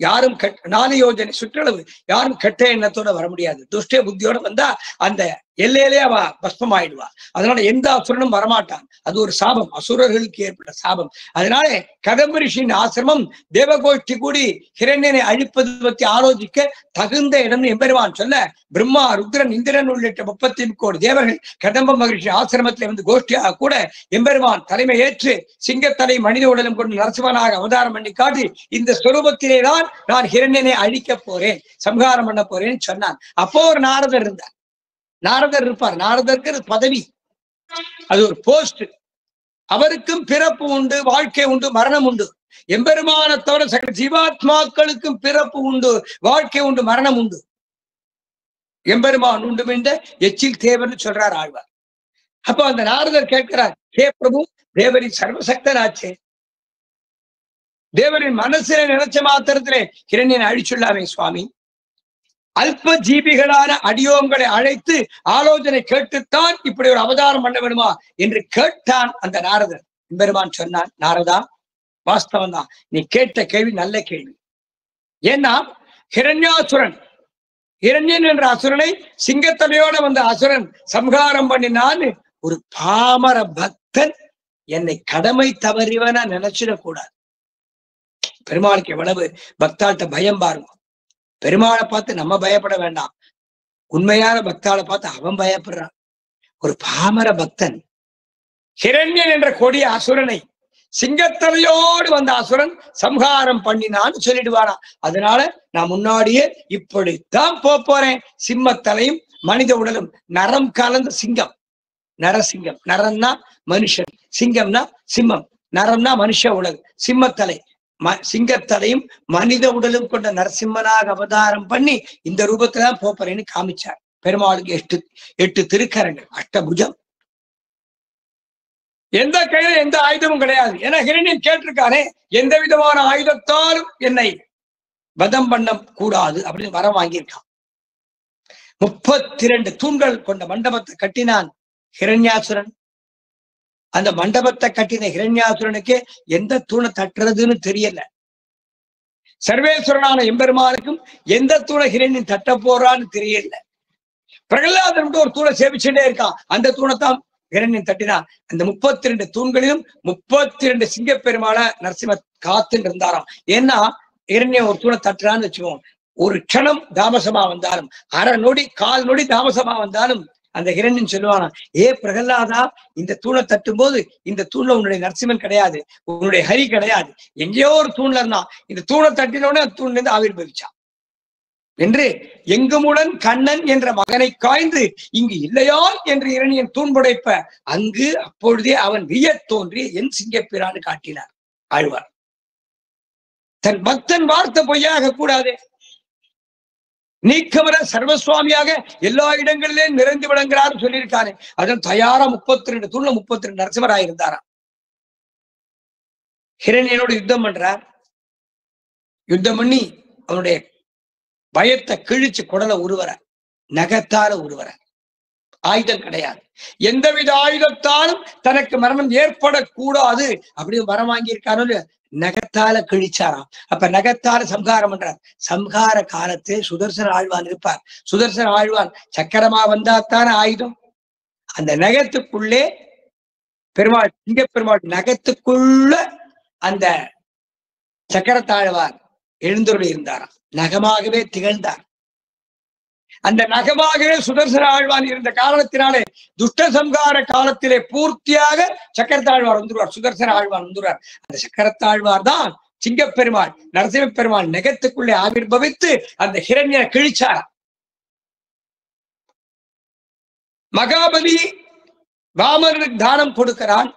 யாரும் 4 யோஜனை சுற்றளவு, யாரும் கெட்ட எண்ணத்தோட வர முடியாது. துஷ்ட புத்தியோட வந்தா அந்த எல்லையிலே அவ பஸ்பம் ஆயிடுவா. அதனால எந்த அசுரனும் வரமாட்டான். அது ஒரு சாபம், அசுரர்களுக்கு ஏற்பட்ட சாபம். அதனால கதம்பரிஷின் ஆசிரமம் தேவகோஷ்டி கூடி ஹிரண்யனை அழிப்பது பற்றி ஆலோசிக்க தகுந்த இடம்னு எம்பெருமான் சொல்ல, பிரம்மா, ருத்ரன், இந்திரன் உள்ளிட்ட 33 கோடி தேவர்கள் கதம்ப மகிழ்ச்சி ஆசிரமத்திலே வந்து கோஷ்டியாக கூட எம்பெருமான் தலைமை ஏற்று சிங்கத்தலை மனித உடலும் கொண்டு நரசிம்மனாக அவதாரம் பண்ணி காட்டி, இந்த ஸ்வரூபத்திலே தான் நான் ஹிரண்யனை அழிக்க போறேன், சம்ஹாரம் பண்ண போறேன்னு சொன்னான். அப்போ ஒரு நாரதர் இருந்தார். நாரதர் இருப்பார். நாரதருக்கு பதவி, அது ஒரு போஸ்ட். அவருக்கும் பிறப்பு உண்டு, வாழ்க்கை உண்டு, மரணம் உண்டு. எம்பெருமான தவிர சகல ஜீவாத்மாக்களுக்கும் பிறப்பு உண்டு, வாழ்க்கை உண்டு, மரணம் உண்டு. எம்பெருமான் உண்டு என்ற எச்சில் தேவர்னு சொல்றார் ஆழ்வார். அப்போ அந்த நாரதர் கேட்கிறார், ஹே பிரபு, தேவரின் சர்வசக்தனாச்சே, தேவரின் மனசில நினைச்ச மாத்திரத்திலே ஹிரண்யனை அழிச்சுள்ளாமே சுவாமி, அல்ப ஜீபிகளான அடியோங்களை அழைத்து ஆலோசனை கேட்டுத்தான் இப்படி ஒரு அவதாரம் பண்ண வேணுமா என்று கேட்டான் அந்த நாரதர். பெருமான் சொன்னான், நாரதா, வாஸ்தவம் தான், நீ கேட்ட கேள்வி நல்ல கேள்வி. ஏன்னா ஹிரண்யாசுரன், ஹிரண்யன் என்ற அசுரனை சிங்கத்தலையோட வந்த அசுரன் சம்ஹாரம் பண்ணினான்னு ஒரு பாமர பக்தன் என்னை கடமை தவறிவனா நினைச்சிடக்கூடாது. பெருமாளுக்கு எவ்வளவு பக்தாள்கிட்ட பயம் பாருங்க. பெருமாளை பார்த்து நம்ம பயப்பட வேண்டாம், உண்மையான பக்தாளை பார்த்து அவன் பயப்படுறான். ஒரு பாமர பக்தன் ஹிரண்யன் என்ற கொடிய அசுரனை சிங்கத்தலையோடு வந்த அசுரன் சம்ஹாரம் பண்ணினான்னு சொல்லிடுவானா. அதனால நான் முன்னாடியே இப்படித்தான் போறேன். சிம்மத்தலையும் மனித உடலும் நரம் கலந்த சிங்கம், நரசிங்கம். நரம்னா மனுஷன், சிங்கம்னா சிம்மம், நரம்னா மனுஷ உடல், சிம்மத்தலை சிங்கத்தலையும் மனித உடலும் கொண்ட நரசிம்மனாக அவதாரம் பண்ணி இந்த ரூபத்தில்தான் போறேன்னு காமிச்சார். பெருமாளுக்கு 8 திருக்கரங்கள், அஷ்டபுஜம். எந்த கையில எந்த ஆயுதமும் கிடையாது. ஏன்னா ஹிரண்யன் கேட்டிருக்கானே, எந்த விதமான ஆயுதத்தாலும் என்னை வதம் பண்ண கூடாது அப்படின்னு வரம் வாங்கியிருக்கான். 32 தூண்கள் கொண்ட மண்டபத்தை கட்டினான் ஹிரண்யாசுரன். அந்த மண்டபத்தை கட்டின ஹிரண்யாசுரனுக்கு எந்த தூணை தட்டுறதுன்னு தெரியல. சர்வேஸ்வரனான எம்பெருமானுக்கும் எந்த தூணை ஹிரண்யன் தட்ட போறான்னு தெரியல. பிரகலாதன் ஒரு தூணை சேவிச்சுட்டே இருக்கான். அந்த தூணைத்தான் ஹிரண்யன் தட்டினான். அந்த 32 தூண்களிலும் 32 சிங்கப்பெருமாள நரசிம்ம காத்துன்னு இருந்தாராம். ஏன்னா ஹிரண்யன் ஒரு தூணை தட்டுறான்னு வச்சுக்கோம், ஒரு க்ஷணம் தாமசமா வந்தாலும், அரை நொடி, 1/4 நொடி தாமசமா வந்தாலும் அந்த ஹிரண்யன் சொல்லுவானா, ஏ பிரகலாதா, இந்த தூணை தட்டும் போது இந்த தூண்ல உன்னுடைய நரசிம்மன் கிடையாது, உன்னுடைய ஹரி கிடையாது, எங்கேயோ ஒரு தூண்ல இருந்தான். இந்த தூணை தட்டினோடனே அந்த தூண்ல இருந்து ஆவிர்பவிச்சான் என்று எங்குமுடன் கண்ணன் என்ற மகனை காய்ந்து இங்கு இல்லையா என்று ஹிரண்யன் தூண்புடைப்ப அங்கு அப்பொழுதே அவன் வியத் தோன்றி என் சிங்கப்பிரான்னு காட்டினார் ஆழ்வார். தன் பக்தன் வார்த்தை பொய்யாக கூடாதே. நீக்கமர சர்வசுவாமியாக எல்லா இடங்களிலே நிறைந்து விளங்குறாரு சொல்லியிருக்காரு. அதன் தயாரா 32 தூண்ல 32 நரசிம்மராக இருந்தாராம். ஹிரண்யனோடு யுத்தம் பண்றார். யுத்தம் பண்ணி அவனுடைய பயத்தை கிழிச்சு குடலை உருவற, நகத்தால உருவற. ஆயுதம் கிடையாது. எந்தவித ஆயுதத்தாலும் தனக்கு மரணம் ஏற்படக்கூடாது அப்படின்னு வரம் வாங்கியிருக்காரு. நகத்தால கிழிச்சாராம். அப்ப நகத்தால சம்ஹாரம் பண்றார். சம்ஹார காலத்தில் சுதர்சன ஆழ்வான் இருப்பார். சுதர்சன ஆழ்வான் சக்கரமா வந்தாத்தான ஆயுதம். அந்த நகத்துக்குள்ளே பெருமாள், சிங்க பெருமாள் நகத்துக்குள்ள அந்த சக்கரத்தாழ்வார் எழுந்தருளி இருந்தாராம். நகமாகவே திகழ்ந்தார். அந்த நகமாகவே சுதர்சன ஆழ்வான் இருந்த காரணத்தினாலே துஷ்ட சம்ஹார காலத்திலே பூர்த்தியாக சக்கரத்தாழ்வார் வந்துருவார். சுதர்சன ஆழ்வான் வந்துருவார். அந்த சக்கரத்தாழ்வார் தான் சிங்க பெருமாள், நரசிம்ம பெருமாள் நகத்துக்குள்ளே ஆவிர்பவித்து அந்த ஹிரண்யனை கிழிச்சார். மகாபலி வாமனனுக்கு தானம் கொடுக்கிறான்.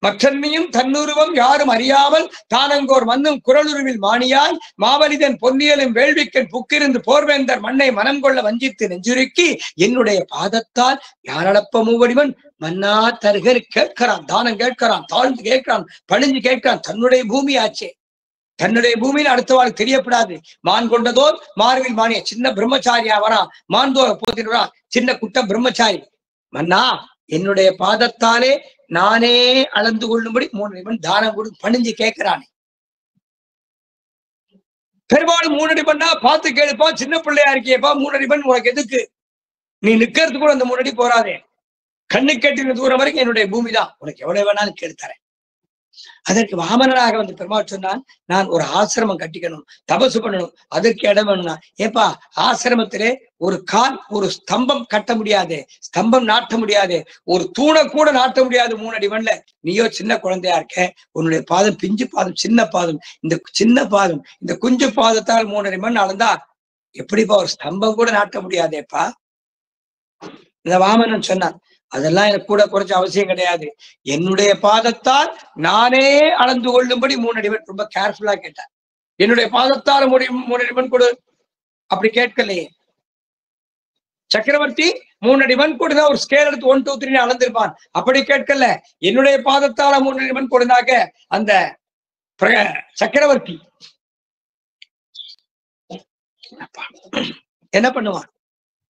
மற்றன்மையும் தன்னுருவம் யாரும் அறியாமல் தானங்கோர் மண்ணும் குரலுருவில் மாணியாய் மாவலிதன் பொன்னியலும் வேள்விக்கன் புக்கிருந்து போர்வேந்தர் மண்ணை மனம் கொள்ள வஞ்சித்து நெஞ்சுருக்கி என்னுடைய பாதத்தால் யாரளப்ப மூவடிவன் மன்னா தருகர் கேட்கிறான். தானம் கேட்கிறான், தாழ்ந்து கேட்கிறான், பணிஞ்சு கேட்கிறான். தன்னுடைய பூமி ஆச்சே, தன்னுடைய பூமியில் அடுத்தவாள் தெரியப்படாது. மான் கொண்டதோர் மார்பில் மானிய சின்ன பிரம்மச்சாரியா வரான். மான்தோர போதிடுறான், சின்ன குட்ட பிரம்மச்சாரி. மன்னா என்னுடைய பாதத்தாலே நானே அளந்து கொள்ளும்படி 3 அடி மண் தானம் கொடு பணிஞ்சு கேட்கிறானே. பெரும்பாலும் 3 அடி மண்ணா பார்த்து கேளுப்பா, சின்ன பிள்ளையா இருக்கியப்பா, 3 அடி மண் உனக்கு எதுக்கு? நீ நிக்கிறது கூட அந்த 3 அடி போறாதே, கண்ணு கட்டின தூரம் வரைக்கும் என்னுடைய பூமி தான், உனக்கு எவ்வளவு வேணாலும் கேட்டுத்தரேன். அதற்கு வாமனனாக வந்து பெருமாள் சொன்னான், நான் ஒரு ஆசிரமம் கட்டிக்கணும், தபசு பண்ணணும், அதற்கு இடம் வேணும்னா. ஏப்பா ஆசிரமத்திலே ஒரு கால், ஒரு ஸ்தம்பம் கட்ட முடியாது, ஸ்தம்பம் நாட்ட முடியாது, ஒரு தூணை கூட நாட்ட முடியாது 3 அடி மண்ல. நீயோ சின்ன குழந்தையா இருக்க, உன்னுடைய பாதம் பிஞ்சு பாதம், சின்ன பாதம், இந்த சின்ன பாதம், இந்த குஞ்சு பாதத்தால் 3 அடி மண் அளந்தா எப்படிப்பா ஒரு ஸ்தம்பம் கூட நாட்ட முடியாதேப்பா. இந்த வாமனன் சொன்னான், அதெல்லாம் எனக்கு கூட குறைச்ச அவசியம் கிடையாது. என்னுடைய பாதத்தால் நானே அளந்து கொள்ளும்படி 3 அடி மண். ரொம்ப கேர்ஃபுல்லா கேட்டார். என்னுடைய பாதத்தால் 3 அடி மண் கொடு. அப்படி கேட்கலையே. சக்கரவர்த்தி 3 அடி மண் கொடுத்தா ஒரு ஸ்கேல் எடுத்து 1 2 3 அளந்திருப்பான். அப்படி கேட்கல. என்னுடைய பாதத்தால 3 அடி மண் கொடுனாக்க அந்த சக்கரவர்த்தி என்ன பண்ணுவான்?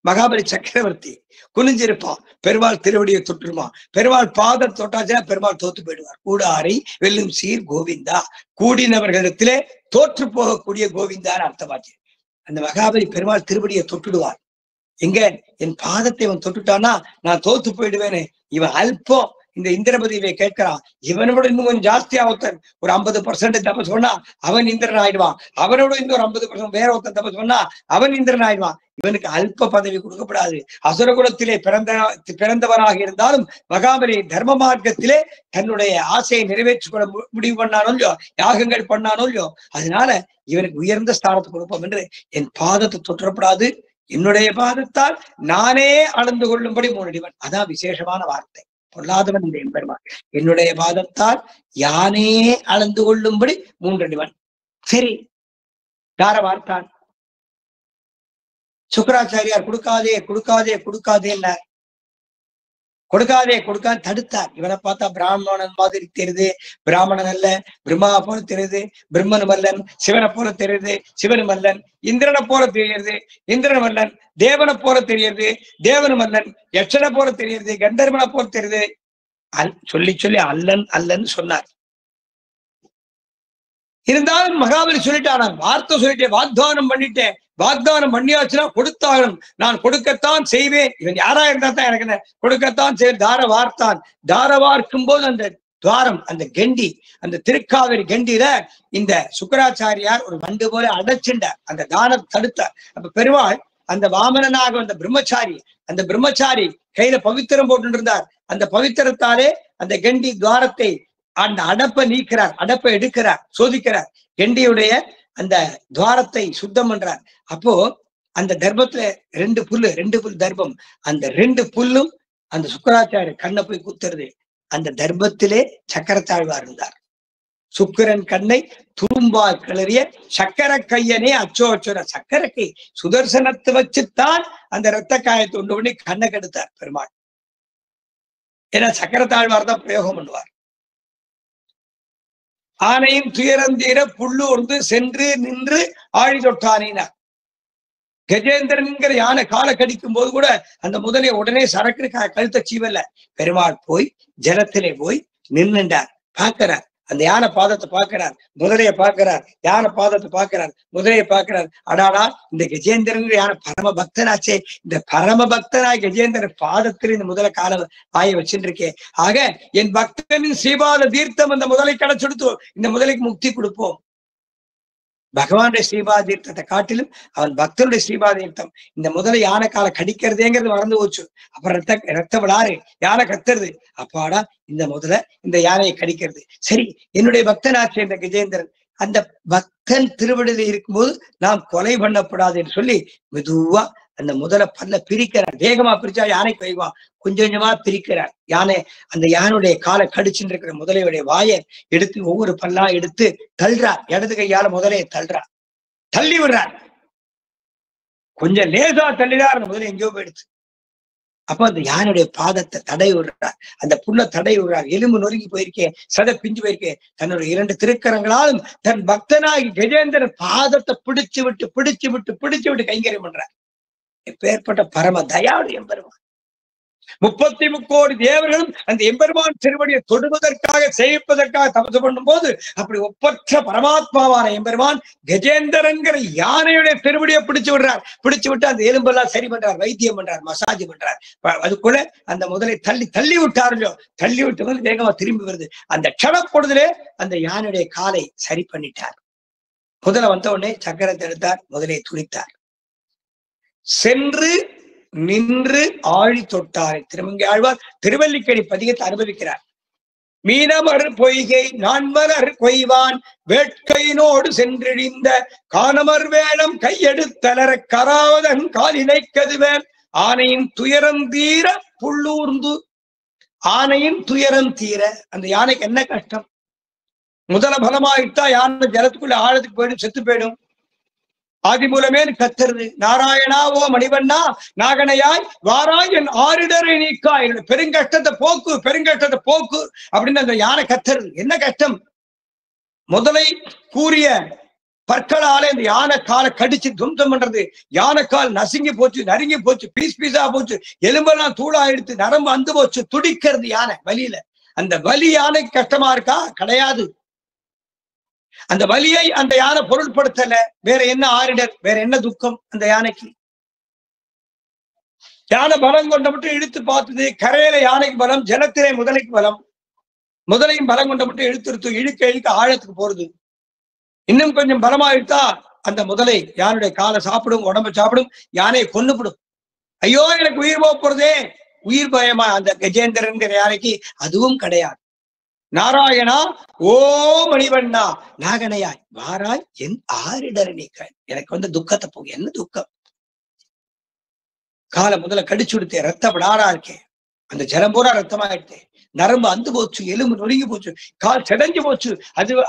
மகாபலி சக்கரவர்த்தி குனிஞ்சிருப்பான், பெருமாள் திருவடியை தொட்டுருவான். பெருமாள் பாதம் தொட்டாச்சுன்னா பெருமாள் தோத்து போயிடுவார். கூடாரை வெல்லும் சீர் கோவிந்தா, கூடினவர்களிடத்திலே தோற்று போகக்கூடிய கோவிந்தான்னு அர்த்தமாச்சு. அந்த மகாபலி பெருமாள் திருவடியை தொட்டுடுவார். எங்க என் பாதத்தை இவன் தொட்டுட்டானா நான் தோத்து போயிடுவேன்னு இவன் அல்பம். இந்த இந்திரபதியை கேட்கிறான். இவனோட இன்னும் கொஞ்சம் ஜாஸ்தியா ஒருத்தன் ஒரு 50% தபஸ் சொன்னா அவன் இந்திரன் ஆயிடுவான். அவனோட இன்னும் ஒரு 50% வேற ஒருத்தன் தபஸ் சொன்னா அவன் இந்திரன் ஆயிடுவான். இவனுக்கு அல்ப பதவி கொடுக்கப்படாது. அசுரகுலத்திலே பிறந்தவனாக இருந்தாலும் மகாபலி தர்ம மார்க்கத்திலே தன்னுடைய ஆசையை நிறைவேற்றிக் கொள்ள முடிவு பண்ணானோ இல்லையோ, யாகங்கள் பண்ணானோ இல்லையோ, அதனால இவனுக்கு உயர்ந்த ஸ்தானத்தை கொடுப்போம் என்று என் பாதத்தை தொற்றப்படாது, என்னுடைய பாதத்தால் நானே அளந்து கொள்ளும்படி 3 அடி மண். அதான் விசேஷமான வார்த்தை. பொல்லாதவன் இந்த எம்பெருமான். என்னுடைய பாதத்தால் யானே அளந்து கொள்ளும்படி 3 அடி மண். சரி, யார வார்த்தான்? சுக்கராச்சாரியார் கொடுக்காதே கொடுக்காதே கொடுக்காதே என்ன கொடுக்காதே கொடுக்காது தடுத்தார். இவனை பார்த்தா பிராமணன் மாதிரி தெரியுது, பிராமணன் அல்ல, பிரம்மா போல தெரியுது, பிரம்மனும் அல்லன், சிவனை போல தெரியுது, சிவனும் அல்லன், இந்திரனை போல தெரியுது, இந்திரனும் அல்லன், தேவனை போல தெரியுது, தேவனும் அல்லன், யட்சனை போல தெரியுது, கந்தர்வனை போல தெரியுது. சொல்லி சொல்லி அல்லன் அல்லன்னு சொன்னார். இருந்தாலும் மகாபலி சொல்லிட்டான், வார்த்தை சொல்லிட்டேன், வாக்தானம் பண்ணிட்டேன், வாக்தானம் பண்ணியாச்சுன்னா கொடுத்தாகணும், நான் கொடுக்கத்தான் செய்வேன். இவன் யாரா இருந்தா தான் எனக்கு என்ன, கொடுக்கத்தான் செய்வேன். தார வார்த்தான். தார வார்க்கும் போது அந்த துவாரம், அந்த கண்டி, அந்த திருக்காவிரி கண்டியில இந்த சுக்கராச்சாரியார் ஒரு வண்டு போல அடைச்சுண்டார், அந்த தானம் தடுத்தார். அப்ப பெருமாள் அந்த வாமனனாக வந்த பிரம்மச்சாரி, அந்த பிரம்மச்சாரி கையில பவித்திரம் போட்டு இருந்தார். அந்த பவித்திரத்தாலே அந்த கண்டி துவாரத்தை, அந்த அடப்பை நீக்கிறார், அடப்பை எடுக்கிறார், சோதிக்கிறார், கண்டியுடைய அந்த துவாரத்தை சுத்தம் பண்றார். அப்போ அந்த தர்மத்துல 2 புல் தர்மம், அந்த 2 புல்லும் அந்த சுக்கராச்சாரிய கண்ணை போய் குத்துறது. அந்த தர்மத்திலே சக்கரத்தாழ்வார் இருந்தார். சுக்கிரன் கண்ணை துரும்பால் கிளறிய சக்கர கையனே அச்சோ அச்சோர. சக்கரக்கை சுதர்சனத்தை வச்சுத்தான் அந்த இரத்த காயத்தை உண்டு பண்ணி கண்ணை கெடுத்தார் பெருமாள். ஏன்னா சக்கரத்தாழ்வார் தான் பிரயோகம் பண்ணுவார். ஆனையும் துயரந்தீர புல்லூர்ந்து சென்று நின்று ஆழி தொட்டானினார். கஜேந்திரன்கிற யானை காலை கடிக்கும் போது கூட அந்த முதலை உடனே சரக்கு கழுத்தை சீவல்ல. பெருமாள் போய் ஜலத்திலே போய் நின்னுண்டார். பார்க்கிறார், அந்த யானை பாதத்தை பார்க்கிறார், முதலையை பார்க்கிறார், யானை பாதத்தை பார்க்கிறார், முதலையை பார்க்கிறார். அடாடா, இந்த கஜேந்திரன் யானை பரம பக்தனாச்சே, இந்த பரம பக்தனாய் கஜேந்திரன் பாதத்தில் இந்த முதலை கால ஆய வச்சுட்டு இருக்கேன். ஆக என் பக்தனின் ஸ்ரீபாத தீர்த்தம் அந்த முதலை கிடைச்செடுத்து இந்த முதலைக்கு முக்தி கொடுப்போம். பகவானுடைய ஸ்ரீபாத தீர்த்தத்தை காட்டிலும் அவன் பக்தனுடைய ஸ்ரீபாத தீர்த்தம். இந்த முதலை யானை காலை கடிக்கிறதேங்கிறது மறந்து போச்சு. அப்புறம் ரத்த விடாரு, யானை கத்துறது. அப்பாடா, இந்த முதலை இந்த யானையை கடிக்கிறது. சரி, என்னுடைய பக்தனாச்சு இந்த கஜேந்திரன், அந்த பக்தன் திருவிடையில இருக்கும்போது நாம் கொலை பண்ணப்படாது என்று சொல்லி மெதுவா அந்த முதலை பல்ல பிரிக்கிறார். வேகமா பிரிச்சா யானைக்கு வைவா, கொஞ்சம் கொஞ்சமா பிரிக்கிறார். யானை அந்த யானுடைய காலை கடிச்சுட்டு இருக்கிற முதலையுடைய வாயை எடுத்து ஒவ்வொரு பல்லா எடுத்து தள்ளுறார். இடது கையால முதலையை தள்ளுறார், தள்ளி விடுறார். கொஞ்சம் லேசா தள்ளிடார், அந்த முதலை எங்கேயோ போயிடுச்சு. அப்ப அந்த யானுடைய பாதத்தை தடை விடுறார், அந்த புண்ணை தடை விடுறார். எலும்பு நொறுங்கி போயிருக்கேன், சதை பிஞ்சு போயிருக்கேன். தன்னுடைய 2 திருக்கரங்களாலும் தன் பக்தனாகி கஜேந்திரன் பாதத்தை பிடிச்சு விட்டு கைங்கரியம் பண்றார். எப்பேற்பட்ட பரம தயாவுடைய எம்பெருமான். 33 கோடி தேவர்களும் அந்த எம்பெருமான் திருவடியை தொடுவதற்காக சேவிப்பதற்காக தபசு பண்ணும் போது அப்படி ஒப்பற்ற பரமாத்மாவான எம்பெருமான் கஜேந்திரன்கிற யானையுடைய திருவடியை பிடிச்சு விட்டு அந்த எலும்பெல்லாம் சரி பண்றார், வைத்தியம் பண்றார், மசாஜ் பண்றார். அதுக்குள்ள அந்த முதலை தள்ளி விட்டாரோ, தள்ளி விட்டு வந்து வேகமா திரும்பி வருது. அந்த க்ஷணப்பொழுதிலே அந்த யானையுடைய காலை சரி பண்ணிட்டார். முதல்ல வந்த உடனே சக்கரத்தை எடுத்தார், முதலை துணித்தார். சென்று நின்று ஆழி தொட்டாரை திருமங்கை ஆழ்வார் திருவல்லிக்கணி பதிகத்தை அனுபவிக்கிறார். மீனமர் பொய்கை நான்மலர் கொய்வான் வேட்கையினோடு சென்றிழிந்த காணமர் வேளம் கையெடுத்தலர கராவதன் காலினை கதுவேன் ஆனையின் துயரம் தீர புள்ளூர்ந்து. ஆனையின் துயரம் தீர, அந்த யானைக்கு என்ன கஷ்டம்? முதல பலமாயிட்டா யானை ஜலத்துக்குள்ள ஆழத்துக்கு போயிடும், செத்து போயிடும். ஆதி மூலமே கத்துறது, நாராயணா ஓ மணிவண்ணா நாகனையாய் வாராய் என் ஆரிடரை நீக்கா, என்னோட பெருங்கஷ்டத்தை போக்கு அப்படின்னு அந்த யானை கத்துறது. என்ன கஷ்டம்? முதலை கூறிய பற்களாலே இந்த யானை காலை கடிச்சு தும்சம் பண்றது. யானை கால் நசுங்கி போச்சு, நறுங்கி போச்சு, பீஸா போச்சு, எலும்பெல்லாம் தூளா எடுத்து நரம்பு அந்து போச்சு, துடிக்கிறது யானை வலியில. அந்த வலி யானைக்கு கஷ்டமா இருக்கா? கிடையாது. அந்த வலியை அந்த யானை பொருட்படுத்தல. வேற என்ன ஆரிடர், வேற என்ன துக்கம் அந்த யானைக்கு? யானை பலம் கொண்ட மட்டும் இழுத்து பார்த்தது. கரையில யானைக்கு பலம், ஜலத்திலே முதலைக்கு பலம். முதலையும் பலம் கொண்ட மட்டும் இழுத்து இழுக்க ஆழத்துக்கு போறது. இன்னும் கொஞ்சம் பலமாயிட்டா அந்த முதலை யானுடைய காலை சாப்பிடும், உடம்ப சாப்பிடும், யானையை கொன்னுபிடும். ஐயோ, எனக்கு உயிர் போறதே, உயிர் பயமா அந்த கஜேந்திரன்கிற யானைக்கு? அதுவும் கிடையாது. நாராயணா ஓ மணிவண்ணா நாகனையாய் வாராய் என் ஆரிடரை நீக்க, எனக்கு வந்து துக்கத்தை போக. என்ன துக்கம்? காலை முதல்ல கடிச்சு விடுத்தேன், ரத்த விடாரா இருக்கேன், அந்த ஜலம் பூரா ரத்தமாயிட்டேன், நரம்பு அந்து போச்சு, எலும்பு நொறுங்கி போச்சு, கால் செதஞ்சு போச்சு.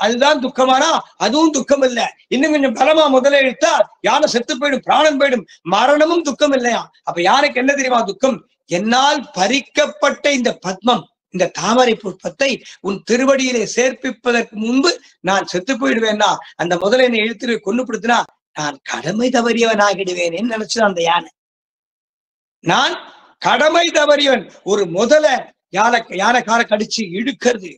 அதுதான் துக்கமானா? அதுவும் துக்கம் இல்ல. இன்னும் கொஞ்சம் பலமா முதல்ல எடுத்தா யானை செத்து போயிடும், பிராணம் போயிடும். மரணமும் துக்கம் இல்லையா? அப்ப யாருக்கு என்ன தெரியுமா துக்கம்? என்னால் பறிக்கப்பட்ட இந்த பத்மம், இந்த தாமரை புஷ்பத்தை உன் திருவடியிலே சேர்ப்பிப்பதற்கு முன்பு நான் செத்து போயிடுவேன்னா, அந்த முதலை என்னை இழுத்து கொன்னுப்படுத்தினா நான் கடமை தவறியவன் ஆகிடுவேன் நினைச்சுதான் அந்த யானை. நான் கடமை தவறியவன். ஒரு முதலை யானை காலை கடிச்சு இழுக்கிறது.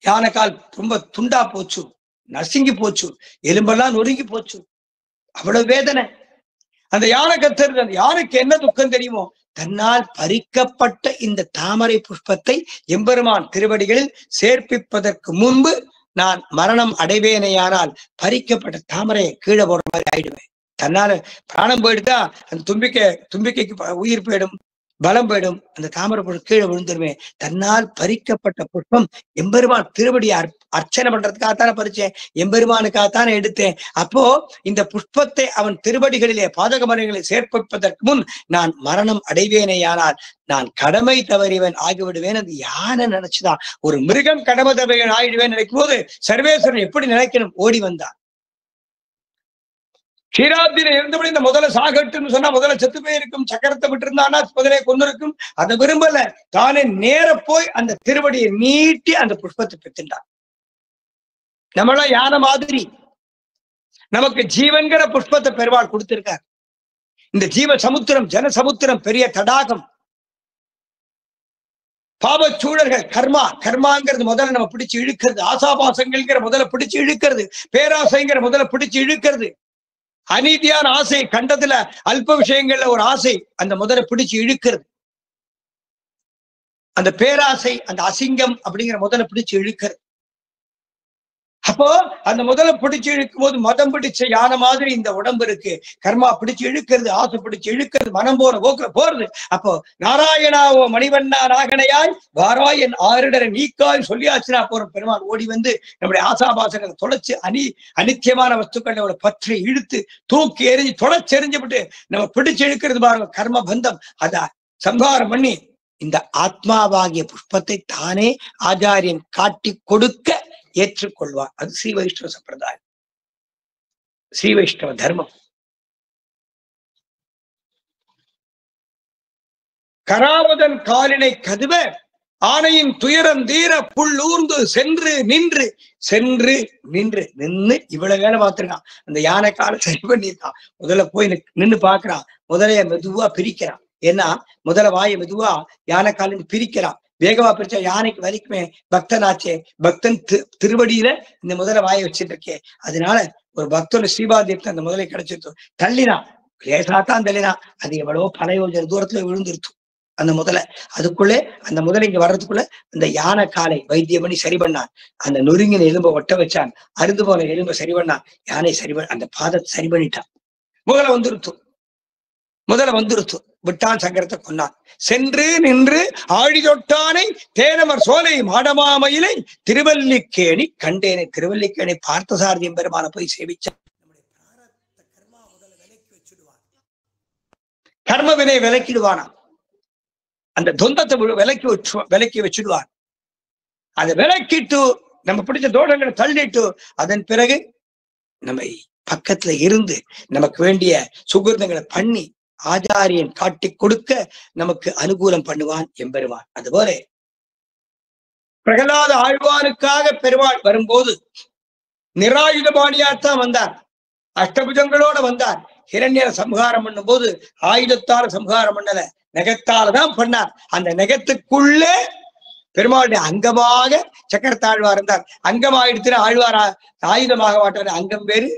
யானை கால் ரொம்ப துண்டா போச்சு, நசுங்கி போச்சு, எலும்பெல்லாம் நொறுங்கி போச்சு. அவ்வளவு வேதனை. அந்த யானை கத்துறது. அந்த யானைக்கு என்ன துக்கம் தெரியுமோ? தன்னால் பறிக்கப்பட்ட இந்த தாமரை புஷ்பத்தை எம்பெருமான் திருவடிகளில் சேர்ப்பிப்பதற்கு முன்பு நான் மரணம் அடைவேனேயானால் பறிக்கப்பட்ட தாமரையை கீழே போடுற மாதிரி ஆயிடுவேன். தன்னால பிராணம் போயிடுதா அந்த தும்பிக்கைக்கு உயிர் போயிடும், பலம் போயிடும், அந்த தாமரை புஷ்பம் கீழே விழுந்துருவேன். தன்னால் பறிக்கப்பட்ட புஷ்பம் எம்பெருமான் திருவடியை அர்ச்சனை பண்றதுக்காகத்தானே பறிச்சேன், எம்பெருமானுக்காகத்தானே எடுத்தேன். அப்போ இந்த புஷ்பத்தை அவன் திருவடிகளிலே பாதகமனைகளை சேர்ப்பிப்பதற்கு முன் நான் மரணம் அடைவேனேயானால் நான் கடமை தவறிவன் ஆகிவிடுவேன். அது யானை நினைச்சுதான். ஒரு மிருகம் கடமை தவறிவன் ஆகிடுவேன் நினைக்கும் போது சர்வேஸ்வரன் எப்படி நினைக்கணும்? ஓடி வந்தான். க்ஷீராப்தியில இருந்தபடி இந்த முதல்ல சாகட்டுன்னு சொன்னா முதல்ல செத்து போயிருக்கும், சக்கரத்தை விட்டு இருந்தானா முதலே கொண்டு இருக்கும். அதை விரும்பல. தானே நேர போய் அந்த திருவடியை நீட்டி அந்த புஷ்பத்தை பெற்றுண்டான். நம்மள யானை மாதிரி நமக்கு ஜீவன்கிற புஷ்பத்தை பெருமாள் கொடுத்திருக்கார். இந்த ஜீவ சமுத்திரம், ஜன சமுத்திரம், பெரிய தடாகம். பாவச்சூழல்கள் கர்மா, கர்மாங்கிறது முதல்ல நம்ம பிடிச்சு இழுக்கிறது, ஆசாபாசங்கள்ங்கிற முதல்ல பிடிச்சு இழுக்கிறது, பேராசைங்கிற முதல்ல பிடிச்சு இழுக்கிறது, அநீதியான ஆசை, கண்டத்துல அல்ப விஷயங்கள்ல ஒரு ஆசை, அந்த முதல்ல பிடிச்சு இழுக்கிறது, அந்த பேராசை, அந்த அசிங்கம் அப்படிங்கிற முதல்ல பிடிச்சு இழுக்கிறது. அப்போ அந்த முதல்ல பிடிச்சு இழுக்கும் போது மதம் பிடிச்ச யானை மாதிரி இந்த உடம்பு இருக்கு. கர்மா பிடிச்சு இழுக்கிறது, ஆசை பிடிச்சு இழுக்கிறது, மனம் போற போக்குல போறது. அப்போ நாராயணாவோ மணிவண்ணா நாகனையாய் வாராய் என் ஆரிடரை நீக்காய் சொல்லியாச்சுனா போறோம். பெருமாள் ஓடி வந்து நம்முடைய ஆசாபாசங்களை தொலைச்சு அனித்தியமான வஸ்துக்களோட பற்றை இழுத்து தூக்கி எரிஞ்சு தொலைச்செறிஞ்சு விட்டு நம்ம பிடிச்சு இழுக்கிறது பாருங்க, கர்ம பந்தம். அத சம்ஹாரம் பண்ணி இந்த ஆத்மாவாகிய புஷ்பத்தை தானே ஆச்சாரியன் காட்டி கொடுக்க ஏற்றுக்கொள்வார். அது ஸ்ரீ வைஷ்ணவ சம்பிரதாயம், ஸ்ரீ வைஷ்ணவ தர்மம். கராவதன் காலினை கதுவ ஆனையின் துயரம் தீர புள்ளூர்ந்து சென்று நின்று நின்று இவ்வளவு வேலை பார்த்திருக்கான். அந்த யானை காலை சரி பண்ணியிருக்கான். முதல்ல போய் நின்று பாக்குறான். முதலைய மெதுவா பிரிக்கிறான். ஏன்னா முதல்ல வாயை மெதுவா யானை காலின் பிரிக்கிறான். வேகமா பிரிச்சா யானைக்கு வலிக்குமே, பக்தனாச்சே, பக்தன் திருவடியில இந்த முதல்ல வாயை வச்சுட்டு இருக்கே. அதனால ஒரு பக்தோட ஸ்ரீபாதீர்த்த அந்த முதலை கிடைச்சிருத்து. தள்ளினான், லேசாத்தான் தள்ளினான். அது எவ்வளவோ பல யோஜனை தூரத்துல விழுந்துருத்து அந்த முதலை. அதுக்குள்ளே அந்த முதலை இங்க வர்றதுக்குள்ள அந்த யானை காலை வைத்தியம் பண்ணி சரி பண்ணான். அந்த நொறுங்கின எலும்பை ஒட்ட வச்சான். அருந்து போன எலும்பை சரி பண்ணான். யானை சரி அந்த பாதத்தை சரி பண்ணிட்டான். முதல்ல வந்துருத்து விட்டான், சங்கரத்தை கொன்னான். சென்று நின்று ஆழிதொட்டானை தேனமர் சோலை மாடமாமயிலை திருவல்லிக்கேணி கண்டேனை. திருவல்லிக்கேணி பார்த்தசாரதியம் பெருமான போய் சேவிச்சான். கர்ம வினை விலக்கிடுவானா, அந்த தொந்தத்தை விலக்கி வச்சுடுவான். அதை விலக்கிட்டு நம்ம பிடிச்ச தோஷங்களை தள்ளிட்டு அதன் பிறகு நம்ம பக்கத்துல இருந்து நமக்கு வேண்டிய சுகிருதங்களை பண்ணி ஆச்சாரியன் காட்டி கொடுக்க நமக்கு அனுகூலம் பண்ணுவான் எம்பெருமான். அதுபோல பிரகலாத ஆழ்வானுக்காக பெருமாள் வரும்போது நிராயுதபாணியாத்தான் வந்தார், அஷ்டபுஜங்களோட வந்தார். ஹிரண்யரை சம்ஹாரம் பண்ணும் போது ஆயுதத்தால சம்ஹாரம் பண்ணல, நெகத்தாலதான் பண்ணார். அந்த நெகத்துக்குள்ளே பெருமாளுடைய அங்கமாக சக்கரத்தாழ்வார் இருந்தார். அங்கம் ஆயிடுத்துனா ஆழ்வார் ஆயுதமாக மாட்டார். அங்கம் வேறு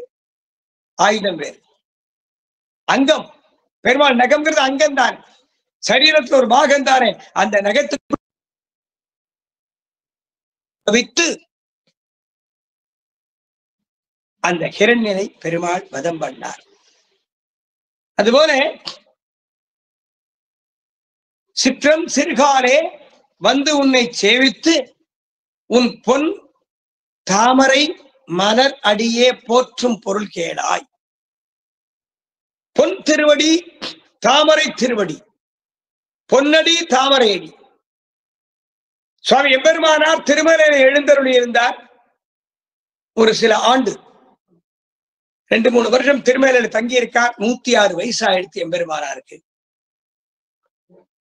ஆயுதம் வேறு. அங்கம் பெருமாள் நகம்ங்கிறது அங்கம் தான், சரீரத்துல ஒரு பாகம் தானே. அந்த நகத்துக்கு வித்து அந்த ஹிரண்யனை பெருமாள் வதம் பண்ணார். அதுபோல சிற்றம் சிறுகாலே வந்து உன்னை சேவித்து உன் பொன் தாமரை மலர் அடியே போற்றும் பொருள் கேளாய். பொன் திருவடி, தாமரை திருவடி, பொன்னடி தாமரை அடி. சுவாமி எம்பெருமானார் திருமலையில எழுந்தருளி இருந்தார். ஒரு சில ஆண்டு 2-3 வருஷம் திருமலையில தங்கி இருக்கார். 106 வயசாயிடுத்து எம்பெருமானாருக்கு.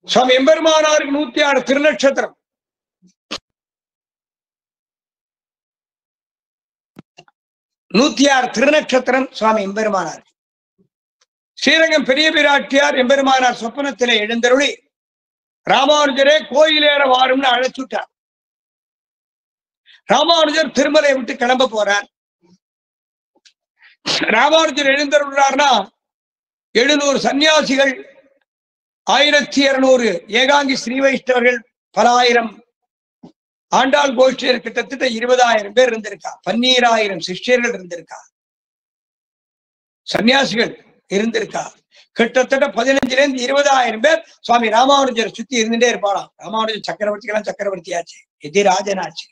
சுவாமி எம்பெருமானாருக்கு 106 திருநட்சத்திரம். 106 திருநட்சத்திரம் சுவாமி எம்பெருமானாருக்கு. ஸ்ரீரங்கம் பெரிய பிராட்டியார் எம்பெருமானார் சொப்பனத்திலே எழுந்தருளி ராமானுஜரே கோயிலேற வாரும்னு அழைச்சுட்டார். ராமானுஜர் திருமலை விட்டு கிளம்ப போறார். ராமானுஜர் எழுந்தருள்ளார்னா 700 சன்னியாசிகள், 1200 ஏகாங்கி ஸ்ரீ வைஷ்ணவர்கள், பல ஆயிரம் ஆண்டாள் கோஷ்டியர், கிட்டத்தட்ட 20,000 பேர் இருந்திருக்கா. 12,000 சிஷ்யர்கள் இருந்திருக்கா, சன்னியாசிகள் இருந்திருக்கா. கிட்டத்தட்ட 15,000 இருந்து 20,000 பேர் சுவாமி ராமானுஜர் சுத்தி இருந்துட்டே இருப்பாளாம். ராமானுஜர் சக்கரவர்த்திக்கெல்லாம் சக்கரவர்த்தியாச்சு, எதிராஜனாச்சு.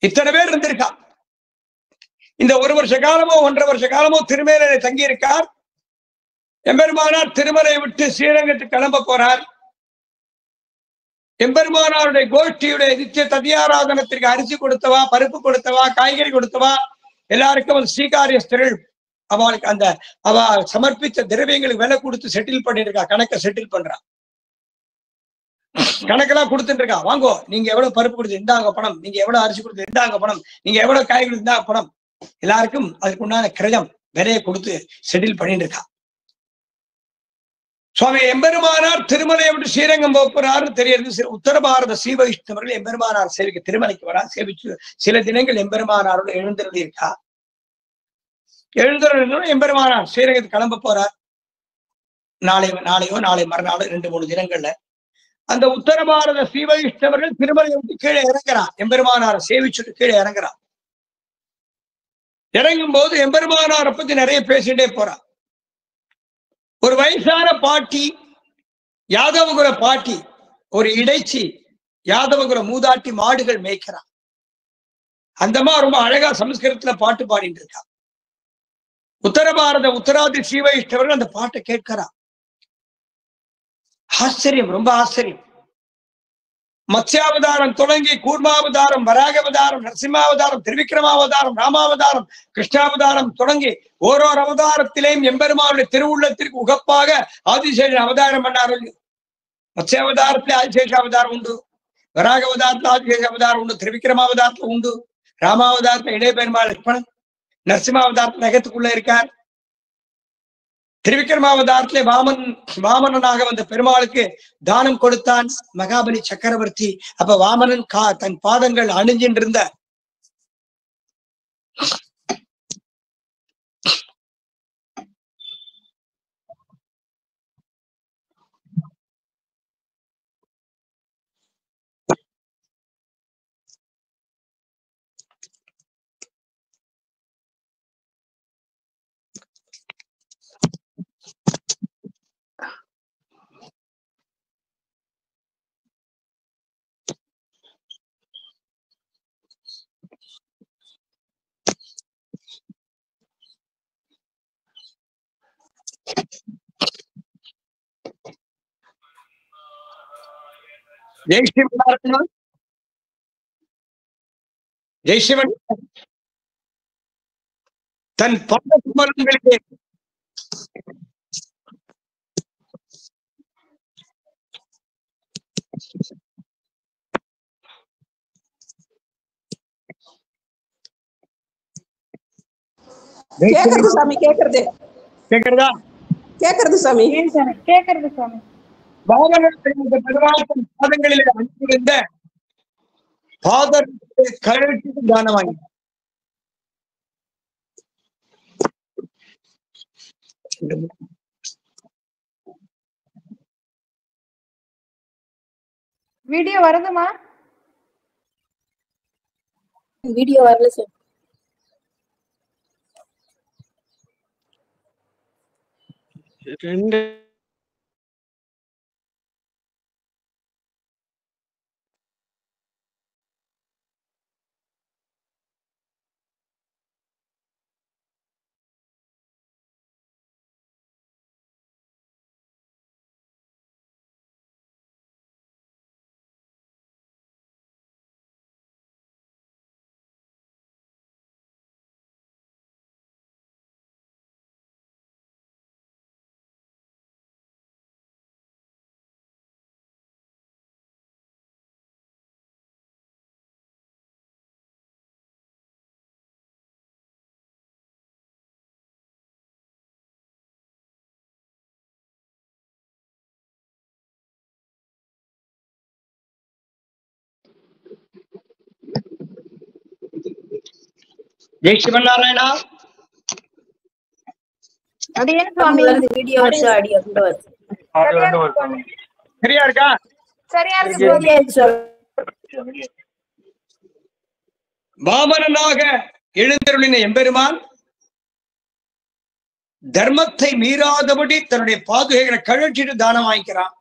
இத்தனை பேர் இருந்திருக்கா. இந்த 1 வருஷ காலமோ 1.5 வருஷ காலமோ திருமலையில தங்கி இருக்கார். எம்பெருமானார் திருமலை விட்டு ஸ்ரீரங்கத்துக்கு கிளம்ப போறார். எம்பெருமானாருடைய கோஷ்டியுடைய நித்திய ததியாராதனத்திற்கு அரிசி கொடுத்தவா, பருப்பு கொடுத்தவா, காய்கறி கொடுத்தவா, எல்லாருக்கும் ஸ்ரீகாரியஸ்தர்கள் அவளுக்கு அந்த அவ சமர்ப்பித்த திரவியங்களுக்கு விலை கொடுத்து செட்டில் பண்ணிருக்கா, கணக்கை செட்டில் பண்றா. கணக்கெல்லாம் கொடுத்துட்டு இருக்கா. வாங்கோ, நீங்க எவ்வளவு பருப்பு கொடுத்து இந்தாங்க பணம், நீங்க எவ்வளவு அரிசி கொடுத்து இந்தாங்க பணம், நீங்க எவ்வளவு காய் கொடுத்து இந்தாங்க பணம். எல்லாருக்கும் அதுக்கு உண்டான கிரயம் விலையை கொடுத்து செட்டில் பண்ணிட்டு இருக்கா. சுவாமி எம்பெருமானார் திருமலையை விட்டு ஸ்ரீரங்கம் போறாருன்னு தெரியுது. உத்தர பாரத ஸ்ரீ வைஷ்ணவர்கள் எம்பெருமானார் சேவைக்கு திருமலைக்கு வரா. சேவிச்சு சில தினங்கள் எம்பெருமானாரோட எழுந்திருந்தி இருக்கா. எழுந்திருந்தோம் எம்பெருமானார் ஸ்ரீரங்கத்துக்கு கிளம்ப போறார். நாளையோ நாளை மறுநாளோ 2-3 தினங்கள்ல அந்த உத்தர பாரத ஸ்ரீ வைஷ்ணவர்கள் திருமலையை விட்டு கீழே இறங்குறான். எம்பெருமானாரை சேவிச்சுட்டு கீழே இறங்குறான். இறங்கும் போது எம்பெருமானாரை பத்தி நிறைய பேசிட்டே போறான். ஒரு வயசான பாட்டி, யாதவகுல பாட்டி, ஒரு இடைச்சி யாதவகுல மூதாட்டி மாடுகள் மேய்க்கிறான். அந்தமா ரொம்ப அழகா சமஸ்கிருதத்துல பாட்டு பாடிட்டு இருக்கா. உத்தர பாரத உத்தராதி ஸ்ரீ வைஷ்ணவர்கள் அந்த பாட்டை கேட்கிறான். ஆச்சரியம், ரொம்ப ஆச்சரியம். மத்ஸ்யாவதாரம் தொடங்கி கூர்மாவதாரம், வராகவதாரம், நரசிம்மாவதாரம், திருவிக்ரமாவதாரம், ராமாவதாரம், கிருஷ்ணாவதாரம் தொடங்கி ஓரோரு அவதாரத்திலேயும் எம்பெருமானுடைய திருவுள்ளத்திற்கு உகப்பாக ஆதிசேஷன் அவதாரம் பண்ணார்கள். மத்ஸ்யாவதாரத்திலே ஆதிசேஷ அவதாரம் உண்டு, வராகவதாரத்துல ஆதிசேஷ அவதாரம் உண்டு, திருவிக்ரமாவதாரத்துல உண்டு, ராமாவதாரத்துல இளைய பெருமாள் லட்சுமணன், நரசிம்மாவதாரத்துல நகத்துக்குள்ள இருக்கார். திருவிக்ரமாவதாரத்திலே வாமனனாக வந்த பெருமாளுக்கு தானம் கொடுத்தான் மகாபலி சக்கரவர்த்தி. அப்ப வாமனன் தன் பாதங்கள் அணிஞ்சின்னு இருந்த ஜெய்சிவன் தன் பாத குமரன்களிலே கேக்குறது சாமி, கேக்குறது கேக்குறதா? கேக்குறது சாமி, கேக்குறது சாமி. பெருமாள் பாதங்களிலே அணிந்திருந்த பாதத்தை கழற்றி தானம் வாங்கி வீடியோ வருதுமா? வீடியோ வரல சார். ஜெய் சிவன் நாராயணா. அடியே சுவாமி, வீடியோ வருது, ஆடியோ வருது. சரியா இருக்கா? சரியா இருக்கு. வாமனனாக எழுந்தருளின எம்பெருமான் தர்மத்தை மீறாதபடி தன்னுடைய பாதுகைகளை கழற்றிட்டு தானம் வாங்கிக்கிறான்.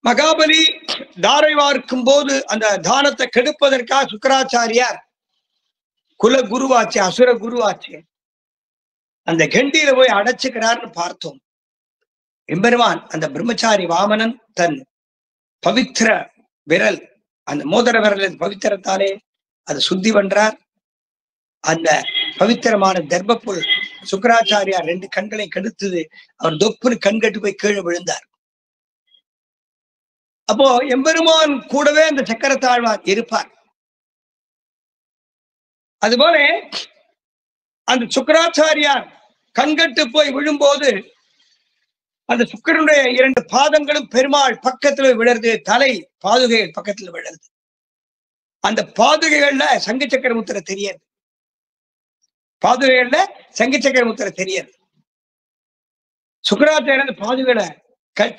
மகாபலி தாரை வார்க்கும் போது அந்த தானத்தை கெடுப்பதற்காக சுக்கராச்சாரியார் குல குருவாச்சு, அசுர குருவாச்சு, அந்த கண்டியில போய் அடைச்சுக்கிறார்னு பார்த்தோம். எம்பெருமான் அந்த பிரம்மச்சாரி வாமனன் தன் பவித்திர விரல், அந்த மோதிர விரல் பவித்திரத்தாலே அது சுத்தி பண்றார். அந்த பவித்திரமான தர்மப்புல் சுக்கராச்சாரியார் 2 கண்களை கெடுத்தது. அவர் தொப்புன்னு கண் கட்டு போய் கீழே விழுந்தார். அப்போ எம்பெருமான் கூடவே அந்த சக்கரத்தாழ்வார் இருப்பார். அதுபோல அந்த சுக்கராச்சாரியார் கண்கட்டு போய் விழும்போது அந்த சுக்கரனுடைய 2 பாதங்களும் பெருமாள் பக்கத்துல விழருது, தலை பாதுகைகள் பக்கத்துல விழருது. அந்த பாதுகைகள்ல சங்கு சக்கர முத்திரை தெரியாது, பாதுகைகள்ல சங்கு சக்கர முத்திரை தெரியாது. சுக்கராச்சாரியர் பாதுகைகளை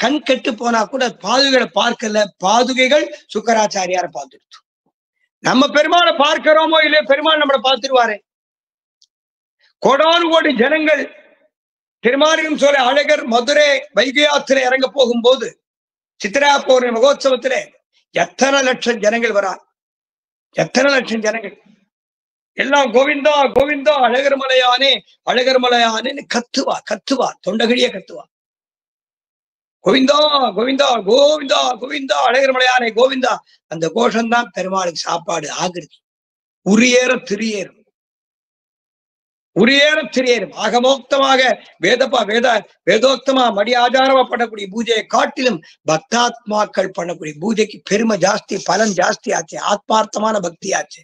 கண் கெட்டு போனா கூட பாதுகைகளை பார்க்கல, பாதுகைகள் சுக்கராச்சாரியாரை பார்த்துருச்சு. நம்ம பெருமாளை பார்க்கிறோமோ இல்லையோ, பெருமாள் நம்மளை பார்த்துருவாரு. கோடானு கோடி ஜனங்கள் திருமாலியம் சோலை அழகர் மதுரை வைகையாத்திரை இறங்க போகும்போது சித்ரா பௌர்ணமி மகோத்சவத்தில எத்தனை லட்சம் ஜனங்கள் வரார், எத்தனை லட்சம் ஜனங்கள் எல்லாம் கோவிந்தா கோவிந்தா அழகர் மலையானே அழகர் மலையானேன்னு கத்துவா தொண்டகிழிய கத்துவா. கோவிந்தா கோவிந்தா கோவிந்தா கோவிந்தா அழகர் மலையானே கோவிந்தா. அந்த கோஷம்தான் பெருமாளுக்கு சாப்பாடு ஆகிருதி. உரியேற திரியேறும் ஆகமோக்தமாக வேதோக்தமா மடி ஆச்சாரமா பண்ணக்கூடிய பூஜையை காட்டிலும் பக்தாத்மாக்கள் பண்ணக்கூடிய பூஜைக்கு பெருமை ஜாஸ்தி, பலன் ஜாஸ்தி ஆச்சு. ஆத்மார்த்தமான பக்தி ஆச்சு,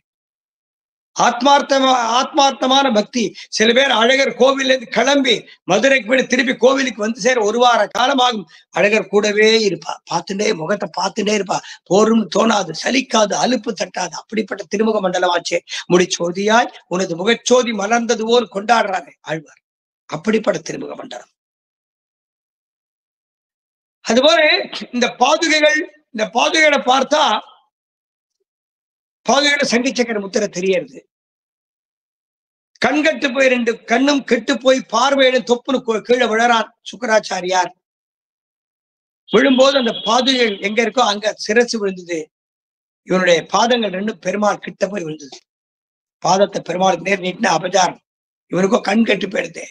ஆத்மார்த்தமான பக்தி. சில பேர் அழகர் கோவிலிருந்து கிளம்பி மதுரைக்கு போய் திருப்பி கோவிலுக்கு வந்து சேர 1 வார காலமாகும். அழகர் கூடவே இருப்பா, பார்த்துட்டே முகத்தை பார்த்துட்டே இருப்பா. போரும் தோணாது, சலிக்காது, அலுப்பு தட்டாது. அப்படிப்பட்ட திருமுக மண்டலமாச்சே. முடிச்சோதியாய் உனது முகச்சோதி மலர்ந்தது போல் கொண்டாடுறாரு ஆழ்வார். அப்படிப்பட்ட திருமுக மண்டலம். அதுபோல இந்த பாதுகைகளை பார்த்தா பாதுகையோட சங்கு சக்கர முத்திரை தெரியறது. கண்கட்டு போய் 2 கண்ணும் கெட்டு போய் பார்வையில தொப்புன்னு கீழே விழறான் சுக்கராச்சாரியார். விழும்போது அந்த பாதுகைகள் எங்க இருக்கோ அங்க சிரசு விழுந்தது. இவனுடைய பாதங்கள் 2 பெருமாள் கிட்ட போய் விழுந்தது. பாதத்தை பெருமாளுக்கு நேர் நீட்டின அபச்சாரம். இவனுக்கோ கண் கட்டு போயிடுது.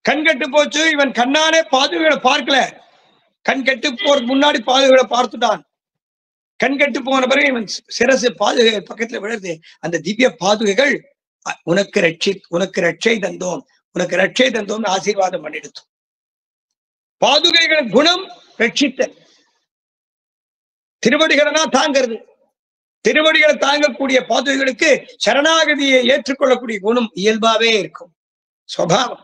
கண் கட்டு போச்சு. இவன் கண்ணானே பாதுகைகளை பார்க்கல. கண் கட்டு போறதுக்கு முன்னாடி பாதுகைகளை பார்த்துட்டான். கண் கட்டு போன பிறகு இவன் சிரசு பாதுகை பக்கத்துல விழுது. அந்த திவ்ய பாதுகைகள் உனக்கு ரட்சை தந்தோம் ஆசீர்வாதம் பண்ணிடுத்தோம். பாதுகைகள் குணம் ரட்சித்தல். திருவடிகளா தாங்கிறது. திருவடிகளை தாங்கக்கூடிய பாதுகைகளுக்கு சரணாகதியை ஏற்றுக்கொள்ளக்கூடிய குணம் இயல்பாவே இருக்கும், சுபாவம்.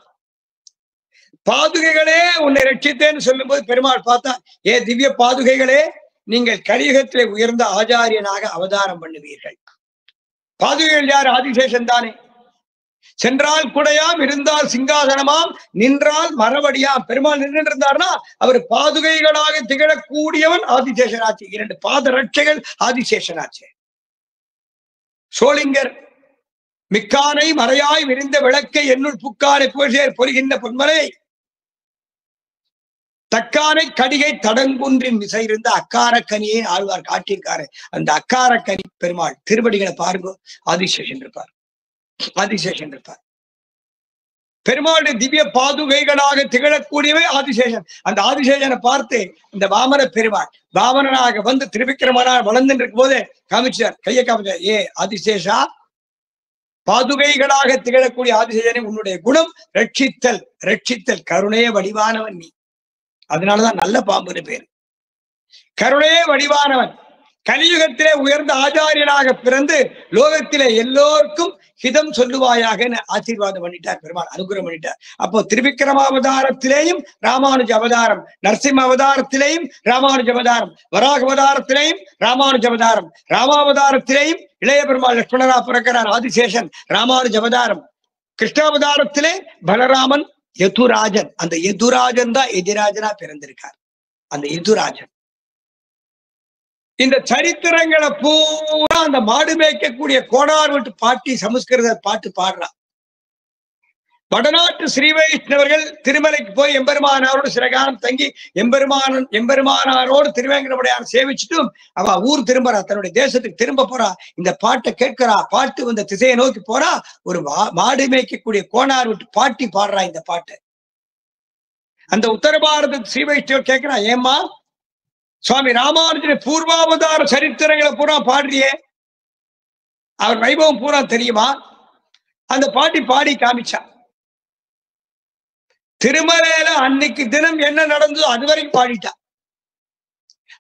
பாதுகைகளே உன்னை ரட்சித்தேன்னு சொல்லும் போது பெருமாள் பார்த்தா, ஏ திவ்ய பாதுகைகளே, நீங்கள் கலியுகத்திலே உயர்ந்த ஆச்சாரியனாக அவதாரம் பண்ணுவீர்கள். பாதுகைகள் யார்? ஆதிசேஷன் தானே. சென்றால் குடையாம், இருந்தால் சிங்காசனமாம், நின்றால் மரவடியாம். பெருமாள் நின்று இருந்தார்னா அவர் பாதுகைகளாக திகழக்கூடியவன் ஆதிசேஷனாச்சு. 2 பாத ரட்சைகள் ஆதிசேஷனாச்சு. சோளிங்கர் மிக்கானை மறையாய் விரிந்த விளக்கை என்னுள் புக்கானை புகழ்சேர் பொறுகின்ற பொன்மலை தக்காரை கடிகை தடங்குன்றின் மிசை இருந்த அக்காரக்கனியை ஆழ்வார் காட்டியிருக்காரு. அந்த அக்காரக்கனி பெருமாள் திருவடிகளை பாருங்க, ஆதிசேஷன் இருப்பார். பெருமாளுடைய திவ்ய பாதுகைகளாக திகழக்கூடியவை ஆதிசேஷன். அந்த ஆதிசேஷனை பார்த்து இந்த வாமன பெருமாள் வாமனனாக வந்து திருவிக்கிரமனாக வளர்ந்து இருக்கும் போதே காமிச்சார், கையை காமிச்சார். ஏ ஆதிசேஷா, பாதுகைகளாக திகழக்கூடிய ஆதிசேஷனை உன்னுடைய குணம் ரட்சித்தல். கருணைய வடிவானவன் நீ. அதனாலதான் நல்ல பாம்புன்னு பேரு. கருணையே வடிவானவன். கலியுகத்திலே உயர்ந்த ஆச்சாரியனாக பிறந்து லோகத்திலே எல்லோருக்கும் ஹிதம் சொல்லுவாயாக ஆசீர்வாதம் பண்ணிட்டார் பெருமாள், அனுகிரகம் பண்ணிட்டார். அப்போ திருவிக்கிரமாவதாரத்திலேயும் ராமானுஜ அவதாரம், நரசிம்ம அவதாரத்திலேயும் ராமானுஜ அவதாரம், வராக அவதாரத்திலேயும் ராமானுஜ அவதாரம், ராமாவதாரத்திலேயும் இளைய பெருமாள் லட்சுமணரா பிறக்கிறார் ஆதிசேஷன், ராமானுஜ அவதாரம். கிருஷ்ணாவதாரத்திலே பலராமன் யதுராஜன். அந்த யதுராஜன் தான் எதிராஜனா பிறந்திருக்கார். அந்த யதுராஜன் இந்த சரித்திரங்களை பூரா அந்த மாடு மேய்க்கக்கூடிய கோடார் வீட்டு பாட்டி சமஸ்கிருத பாட்டு பாடுறான். வடநாட்டு ஸ்ரீ வைஷ்ணவர்கள் திருமலைக்கு போய் எம்பெருமானாரோடு சில காலம் தங்கி எம்பெருமானாரோடு திருவேங்கடமுடையார் சேவிச்சுட்டும் அவ ஊர் திரும்புறா, தன்னுடைய தேசத்துக்கு திரும்ப போறா. இந்த பாட்டை கேட்கிறா. பாட்டு இந்த திசையை நோக்கி போறா. ஒரு மாடு மேய்க்கக்கூடிய கோணார் விட்டு பாட்டி பாடுறா இந்த பாட்டை. அந்த உத்தர பாரத ஸ்ரீ வைஷ்ணவர் கேட்கிறா, ஏம்மா சுவாமி ராமானுஜன் பூர்வாவதார சரித்திரங்களை பூரா பாடுறியே, அவர் வைபவம் பூரா தெரியுமா? அந்த பாட்டி பாடி காமிச்சா. திருமலையில அன்னைக்கு தினம் என்ன நடந்ததோ அது வரைக்கும் பாடிட்டா.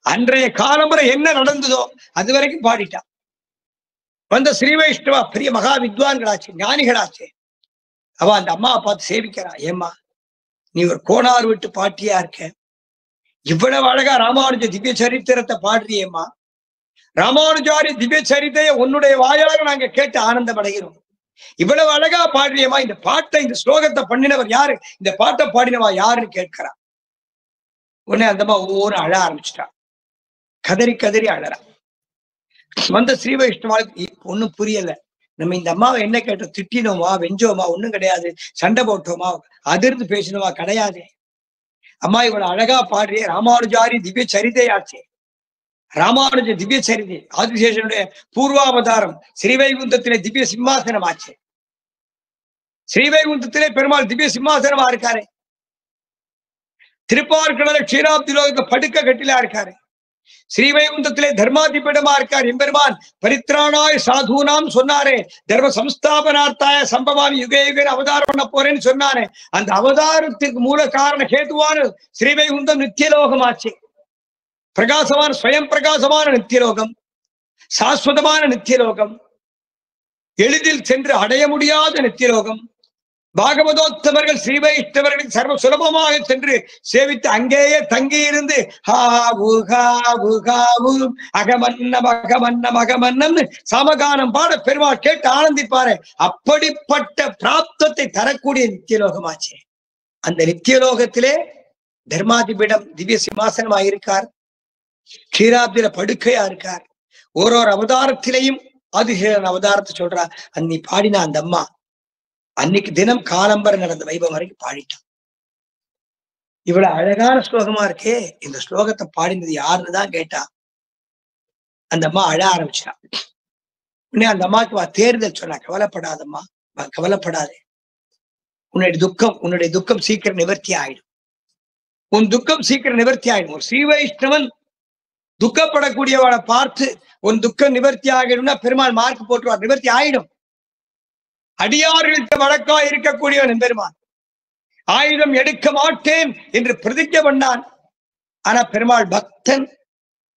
அன்றைய காலமுறை என்ன நடந்ததோ அது வரைக்கும் பாடிட்டான். வந்த ஸ்ரீ வைஷ்ணவா பெரிய மகா வித்வான்களாச்சு, ஞானிகளாச்சு. அவ அந்த அம்மாவை பார்த்து சேவிக்கிறா. ஏம்மா, நீ ஒரு கோனார் விட்டு பாட்டியா இருக்க, இவ்வளவு அழகா ராமானுஜ திவ்ய சரித்திரத்தை பாடுறியேம்மா. ராமானுஜாரி திவ்ய சரித்தைய உன்னுடைய வாயாக நாங்க கேட்டு ஆனந்தம் அடைகிறோம். இவ்வளவு அழகா பாடுறியம்மா, இந்த பாட்டை, இந்த ஸ்லோகத்தை பண்ணினவர் யாரு, இந்த பாட்டை பாடினவா யாருன்னு கேட்கிறா. உடனே அந்தம்மா ஒவ்வொரு அழ ஆரம்பிச்சுட்டா. கதறி கதறி அழறா. வந்த ஸ்ரீ வைஷ்ணவாளுக்கு ஒண்ணும் புரியல. நம்ம இந்த அம்மாவை என்ன கேட்டோம், திட்டினோமா, வெஞ்சோமா, ஒண்ணும் கிடையாது, சண்டை போட்டோமா, அதிர்ந்து பேசினோமா, கிடையாது. அம்மா இவ்வளவு அழகா பாடுறிய, ராமானுஜாரி திவ்ய சரிதையாச்சு. ராமானுஜ திவ்ய சரிதை, ஆதிசேஷனுடைய பூர்வாவதாரம், ஸ்ரீவைகுந்தத்திலே திவ்ய சிம்மாசனம் ஆச்சு. ஸ்ரீவைகுந்தத்திலே பெருமாள் திவ்ய சிம்மாசனமா இருக்காரு. திருப்பார்கடல க்ஷீராப்தி லோகத்துல படுக்க கட்டிலா இருக்காரு. ஸ்ரீவைகுந்தத்திலே தர்மாதிபீடமா இருக்கார் எம்பெருமான். பரித்ராணாய் சாதுனாம் சொன்னாரே, தர்ம சம்ஸ்தாபனார்த்தாய சம்பவாமி யுகே யுகே அவதாரம் பண்ண போறேன்னு சொன்னாரே, அந்த அவதாரத்திற்கு மூல காரண ஹேதுவான ஸ்ரீவைகுந்தம் நித்தியலோகமாச்சு. பிரகாசமான, ஸ்வயம் பிரகாசமான நித்தியலோகம், சாஸ்வதமான நித்தியலோகம், எளிதில் சென்று அடைய முடியாத நித்தியலோகம். பாகவதோத்தமர்கள் ஸ்ரீ வைஷ்ணவர்கள் சர்வ சுலபமாக சென்று சேவித்து அங்கேயே தங்கியிருந்து அகமன்னம் அகமன்னம் அகமன்னம் சமகானம் பாட பெருமாள் கேட்டு ஆனந்திப்பாரு. அப்படிப்பட்ட பிராப்தத்தை தரக்கூடிய நித்தியலோகமாச்சு. அந்த நித்தியலோகத்திலே தர்மாதிபீடம் திவ்ய சிம்மாசனமா இருக்கார். க்ஷீராப்தியில படுக்கையா இருக்கார். ஒரு அவதாரத்திலையும் ஆதிசேஷன் அவதாரத்தை சொல்றா. அன்னி பாடினா அந்த அம்மா அன்னைக்கு தினம் காலம்பர நடந்த வைபவம் வரைக்கும் பாடிட்டான். இவ்வளவு அழகான ஸ்லோகமா இருக்கே, இந்த ஸ்லோகத்தை பாடினது யாருன்னு தான் கேட்டா. அந்த அம்மா அழ ஆரம்பிச்சா. உடனே அந்த அம்மாவுக்கு தேர்தல் சொன்னா, கவலைப்படாதம்மா, கவலைப்படாதே, உன்னுடைய துக்கம் சீக்கிரம் நிவர்த்தி ஆயிடும். உன் துக்கம் சீக்கிரம் நிவர்த்தி ஆயிடும். ஒரு ஸ்ரீ வைஷ்ணவன் துக்கப்படக்கூடியவளை பார்த்து உன் துக்கம் நிவர்த்தி ஆகிடும்னா பெருமாள் மார்க் போட்டுருவார், நிவர்த்தி ஆயிடும். அடியார்களுக்கு வழக்கா இருக்கக்கூடியவன் எம்பெருமான். ஆயுதம் எடுக்க மாட்டேன் என்று பிரதிஜை பண்ணான். ஆனா பெருமாள் பக்தன்,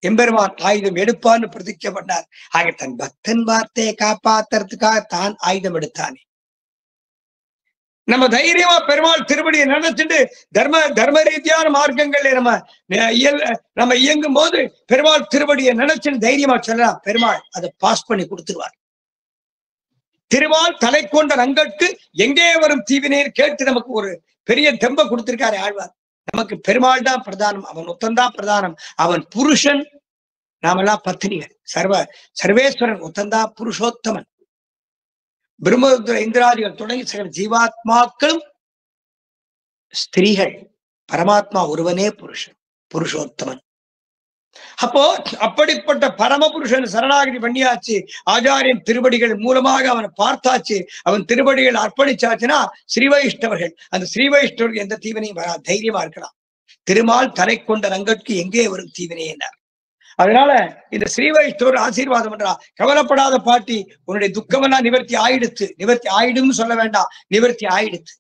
எம்பெருமான் ஆயுதம் எடுப்பான்னு பிரதிஜை பண்ணார். ஆக தன் பக்தன் வார்த்தையை காப்பாத்துறதுக்காக தான் ஆயுதம் எடுத்தானே. நம்ம தைரியமா பெருமாள் திருவடியை நினைச்சுட்டு தர்ம ரீதியான மார்க்கங்கள்ல நம்ம இயங்கும் போது பெருமாள் திருவடியை நினைச்சுட்டு தைரியமா சொல்லலாம். பெருமாள் அதை பாஸ் பண்ணி கொடுத்துருவார். திருமால் தலை கொண்ட நங்கட்கு எங்கே வரும் தீவினைன்னு கேட்டு நமக்கு ஒரு பெரிய தெம்ப கொடுத்திருக்காரு ஆழ்வார். நமக்கு பெருமாள் தான் பிரதானம், அவன் ஒத்தந்தான் பிரதானம், அவன் புருஷன், நாமெல்லாம் பத்தினிகள். சர்வேஸ்வரன் ஒத்தந்தான் புருஷோத்தமன். பிரம்மருத்ர இந்திராதிகள் தொடங்கி சகல ஜீவாத்மாக்களும் ஸ்திரீகள். பரமாத்மா ஒருவனே புருஷன், புருஷோத்தமன். அப்போ அப்படிப்பட்ட பரமபுருஷன் சரணாகதி பண்ணியாச்சு. ஆச்சாரியன் திருவடிகள் மூலமாக அவனை பார்த்தாச்சு, அவன் திருவடிகள் அர்ப்பணிச்சாச்சுன்னா ஸ்ரீ வைஷ்ணவர்கள், அந்த ஸ்ரீ வைஷ்ணவர்கள் எந்த தீவினையும் வரா, தைரியமா இருக்கலாம். திருமால் தலை கொண்ட ரங்கட்கு எங்கே வரும் தீவினை என்றார். அதனால இந்த ஸ்ரீ வைஷ்ணவர் ஆசீர்வாதம் பண்றா. கவலைப்படாத பாட்டி, உன்னுடைய துக்கமெல்லாம் நிவர்த்தி ஆயிடுத்து. நிவர்த்தி ஆயிடும்னு சொல்ல வேண்டாம், நிவர்த்தி ஆயிடுத்து.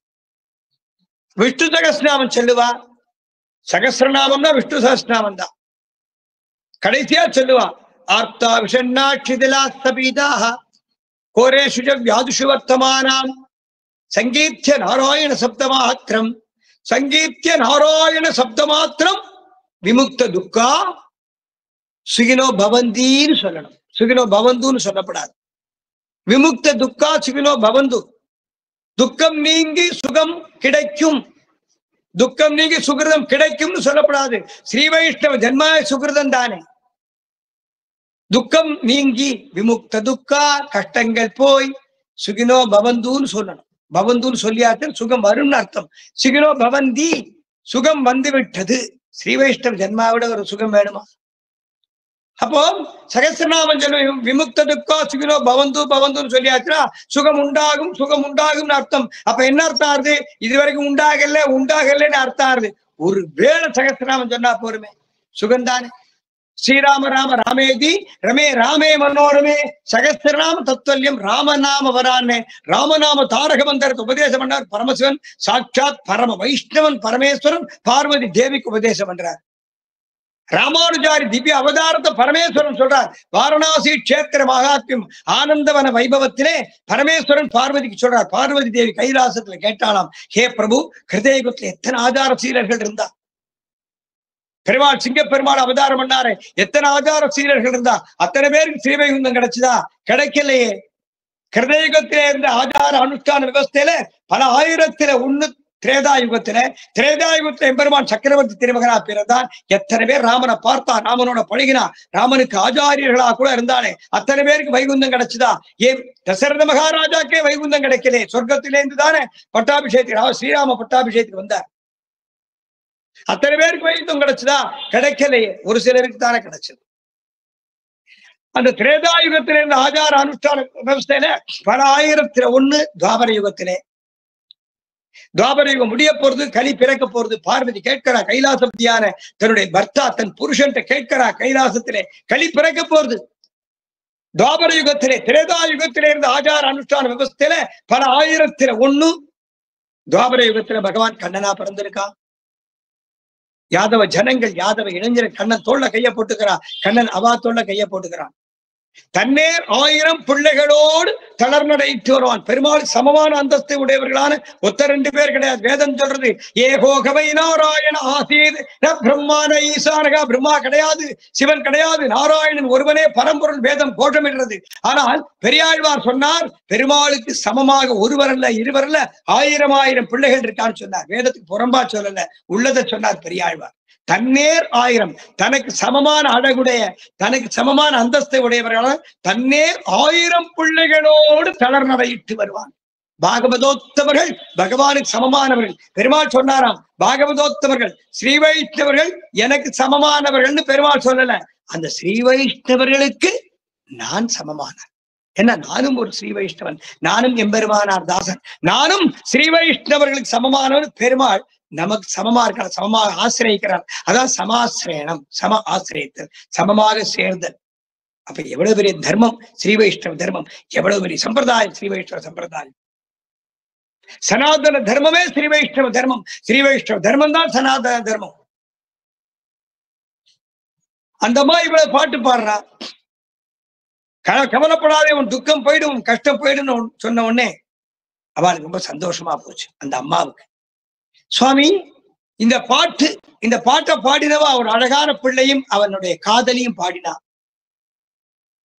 விஷ்ணு சகஸ்ரநாமம் சொல்லுவா. சகஸ்ரநாமம்னா விஷ்ணு சகஸ்ரநாமம் தான். கடைசியா சொல்லுவா, ஆர்த்தா விஷண்ணாட்சிதிலாஸ்தபீதாக கோரேஷு வியாதுஷு வர்த்தமானாம் சங்கீத்திய நாராயண சப்தமாத்திரம், சங்கீத்திய நாராயண சப்தமாத்திரம் விமுக்த துக்கா சுகினோ பவந்தின்னு சொல்லணும். சுகினோ பவந்துன்னு சொல்லப்படாது. விமுக்த துக்கா சுகினோ பவந்து. துக்கம் நீங்கி சுகம் கிடைக்கும், துக்கம் நீங்கி சுகிருதம் கிடைக்கும்னு சொல்லப்படாது. ஸ்ரீ வைஷ்ணவ ஜன்மாய சுகிருதம் தானே. துக்கம் நீங்கி விமுக்த துக்கா, கஷ்டங்கள் போய் சுகினோ பவந்துன்னு சொல்லணும். பவந்துன்னு சொல்லியாச்சு சுகம் வரும்னு அர்த்தம். சுகினோ பவந்தி, சுகம் வந்து விட்டது. ஸ்ரீ வைஷ்ணவ ஜன்மாவிட ஒரு சுகம் வேணுமா? அப்போ சகஸ்ரநாமம் சொல்லும் விமுக்த துக்கா சுகினோ பவந்து பவந்துன்னு சொல்லியாச்சுன்னா சுகம் உண்டாகும், சுகம் உண்டாகும்னு அர்த்தம். அப்ப என்ன அர்த்தம் ஆறுது? இது வரைக்கும் உண்டாகலன்னு அர்த்தம் ஆறுது. ஒரு வேளை சகஸ்ரநாமம் சொன்னா போருமே, சுகந்தானே. ஸ்ரீராம ராம ராமேதி ரமே ராமே மனோரமே சகஸ்ரநாம தத்துவல்யம் ராமநாம வரானே. ராமநாம தாரக மந்திரத்தை உபதேசம் பண்ணார் பரமசிவன். சாட்சாத் பரம வைஷ்ணவன் பரமேஸ்வரன் பார்வதி தேவிக்கு உபதேசம் பண்றார். ராமானுஜாரி திவ்ய அவதாரத்தை பரமேஸ்வரன் சொல்றார். வாரணாசி கஷேத்திர மகாத்மியம் ஆனந்தவன வைபவத்திலே பரமேஸ்வரன் பார்வதிக்கு சொல்றார். பார்வதி தேவி கைலாசத்துல கேட்டாலாம், ஹே பிரபு, ஹிருதயகுத்துல எத்தனை ஆச்சார சீலர்கள் இருந்தா? பெருமாள் சிங்க பெருமாள் அவதாரம் பண்ணாரு, எத்தனை ஆச்சார சீலர்கள் இருந்தா? அத்தனை பேருக்கு ஸ்ரீவைகுந்தம் கிடைச்சுதா? கிடைக்கலையே. ஹிருதயகுத்திலே இருந்த ஆச்சார அனுஷ்டான விவஸ்தையில பல ஆயிரத்தில ஒண்ணு திரேதாயுகத்துல எம்பெருமான் சக்கரவர்த்தி திருமகனா பிறந்தான். எத்தனை பேர் ராமனை பார்த்தா, ராமனோட பழகினா, ராமனுக்கு ஆச்சாரியர்களா கூட இருந்தானே, அத்தனை பேருக்கு வைகுந்தம் கிடைச்சுதா? ஏன் தசரத மகாராஜாக்கே வைகுந்தம் கிடைக்கலே? சொர்க்கத்திலேருந்து தானே பட்டாபிஷேகத்துக்கு ஸ்ரீராம பட்டாபிஷேகத்துக்கு வந்தார். அத்தனை பேருக்கு வைகுந்தம் கிடைச்சுதா? கிடைக்கலையே. ஒரு சிலருக்கு தானே கிடைச்சது. அந்த திரேதாயுகத்திலே இருந்த ஆச்சார அனுஷ்டான விவஸ்தையில பல ஆயிரத்தில ஒண்ணு துவாபர யுகத்திலே. துவாபர யுகம் முடிய போறது, கலி பிறக்க போறது. பார்வதி கேட்கிறா, கைலாசபதியான தன்னுடைய பர்த்தா தன் புருஷன் கேட்கிறா, கைலாசத்திலே கலி பிறக்க போறது. துவாபர யுகத்திலே திரேதா யுகத்திலே இருந்த ஆச்சார அனுஷ்டான விவஸ்தையில பல ஆயிரத்தில ஒண்ணு துவாபர யுகத்தில பகவான் கண்ணனா பிறந்திருக்கான். யாதவ ஜனங்கள், யாதவ இளைஞர் கண்ணன் தோல்ல கைய போட்டுக்கிறான், கண்ணன் அவா தோல்ல கைய போட்டுக்கிறான். தன்னேர் 1000 பிள்ளைகளோடு தளர்நடைத்து வருவான். பெருமாள் சமமான அந்தஸ்தை உடையவர்களான ஒத்த 2 பேர் கிடையாது. வேதம் சொல்றது, ஏகோகவை நாராயண ஆசீத் பிரம்மான ஈசானகா. பிரம்மா கிடையாது, சிவன் கிடையாது, நாராயணன் ஒருவனே பரம்பொருள். வேதம் கோஷமிடுறது. ஆனால் பெரியாழ்வார் சொன்னார், பெருமாளுக்கு சமமாக ஒருவரல்ல, இருவரல்ல, 1000 பிள்ளைகள் இருக்கான்னு சொன்னார். வேதத்துக்கு புறம்பா சொல்லல, உள்ளதை சொன்னார் பெரியாழ்வார். தன்னேர் 1000, தனக்கு சமமான அழகுடைய, தனக்கு சமமான அந்தஸ்தை உடையவர்களான தன்னேர் 1000 பிள்ளைகளோடு தளர்நடையிட்டு வருவான். பாகவதோத்தவர்கள் பகவானுக்கு சமமானவர்கள். பெருமாள் சொன்னாராம், பாகவதோத்தவர்கள் ஸ்ரீ வைஷ்ணவர்கள் எனக்கு சமமானவர்கள்னு பெருமாள் சொல்லல. அந்த ஸ்ரீ வைஷ்ணவர்களுக்கு நான் சமமான, என்ன நானும் ஒரு ஸ்ரீ வைஷ்ணவன், நானும் எம்பெருமானார் தாசன், நானும் ஸ்ரீ வைஷ்ணவர்களுக்கு சமமானவன். பெருமாள் நமக்கு சமமா இருக்கிறார், சமமாக ஆசிரியக்கிறார். அதான் சமாசிரயணம், சம ஆசிரியத்தல், சமமாக சேர்தல். அப்ப எவ்வளவு பெரிய தர்மம் ஸ்ரீ வைஷ்ணவ தர்மம், எவ்வளவு பெரிய சம்பிரதாயம் ஸ்ரீ வைஷ்ணவ சம்பிரதாயம். சனாதன தர்மமே ஸ்ரீ வைஷ்ணவ தர்மம், ஸ்ரீ வைஷ்ணவ தர்மம் தான் சனாதன தர்மம். அந்த அம்மா இவ்வளவு பாட்டு பாடுறா. கவலைப்படாதே, உன் துக்கம் போயிடும், உன் கஷ்டம் போயிடும் சொன்ன உடனே அவளுக்கு ரொம்ப சந்தோஷமா போச்சு அந்த அம்மாவுக்கு. சுவாமி, இந்த பாட்டை பாடினவா ஒரு அழகான பிள்ளையும் அவனுடைய காதலியும் பாடினா.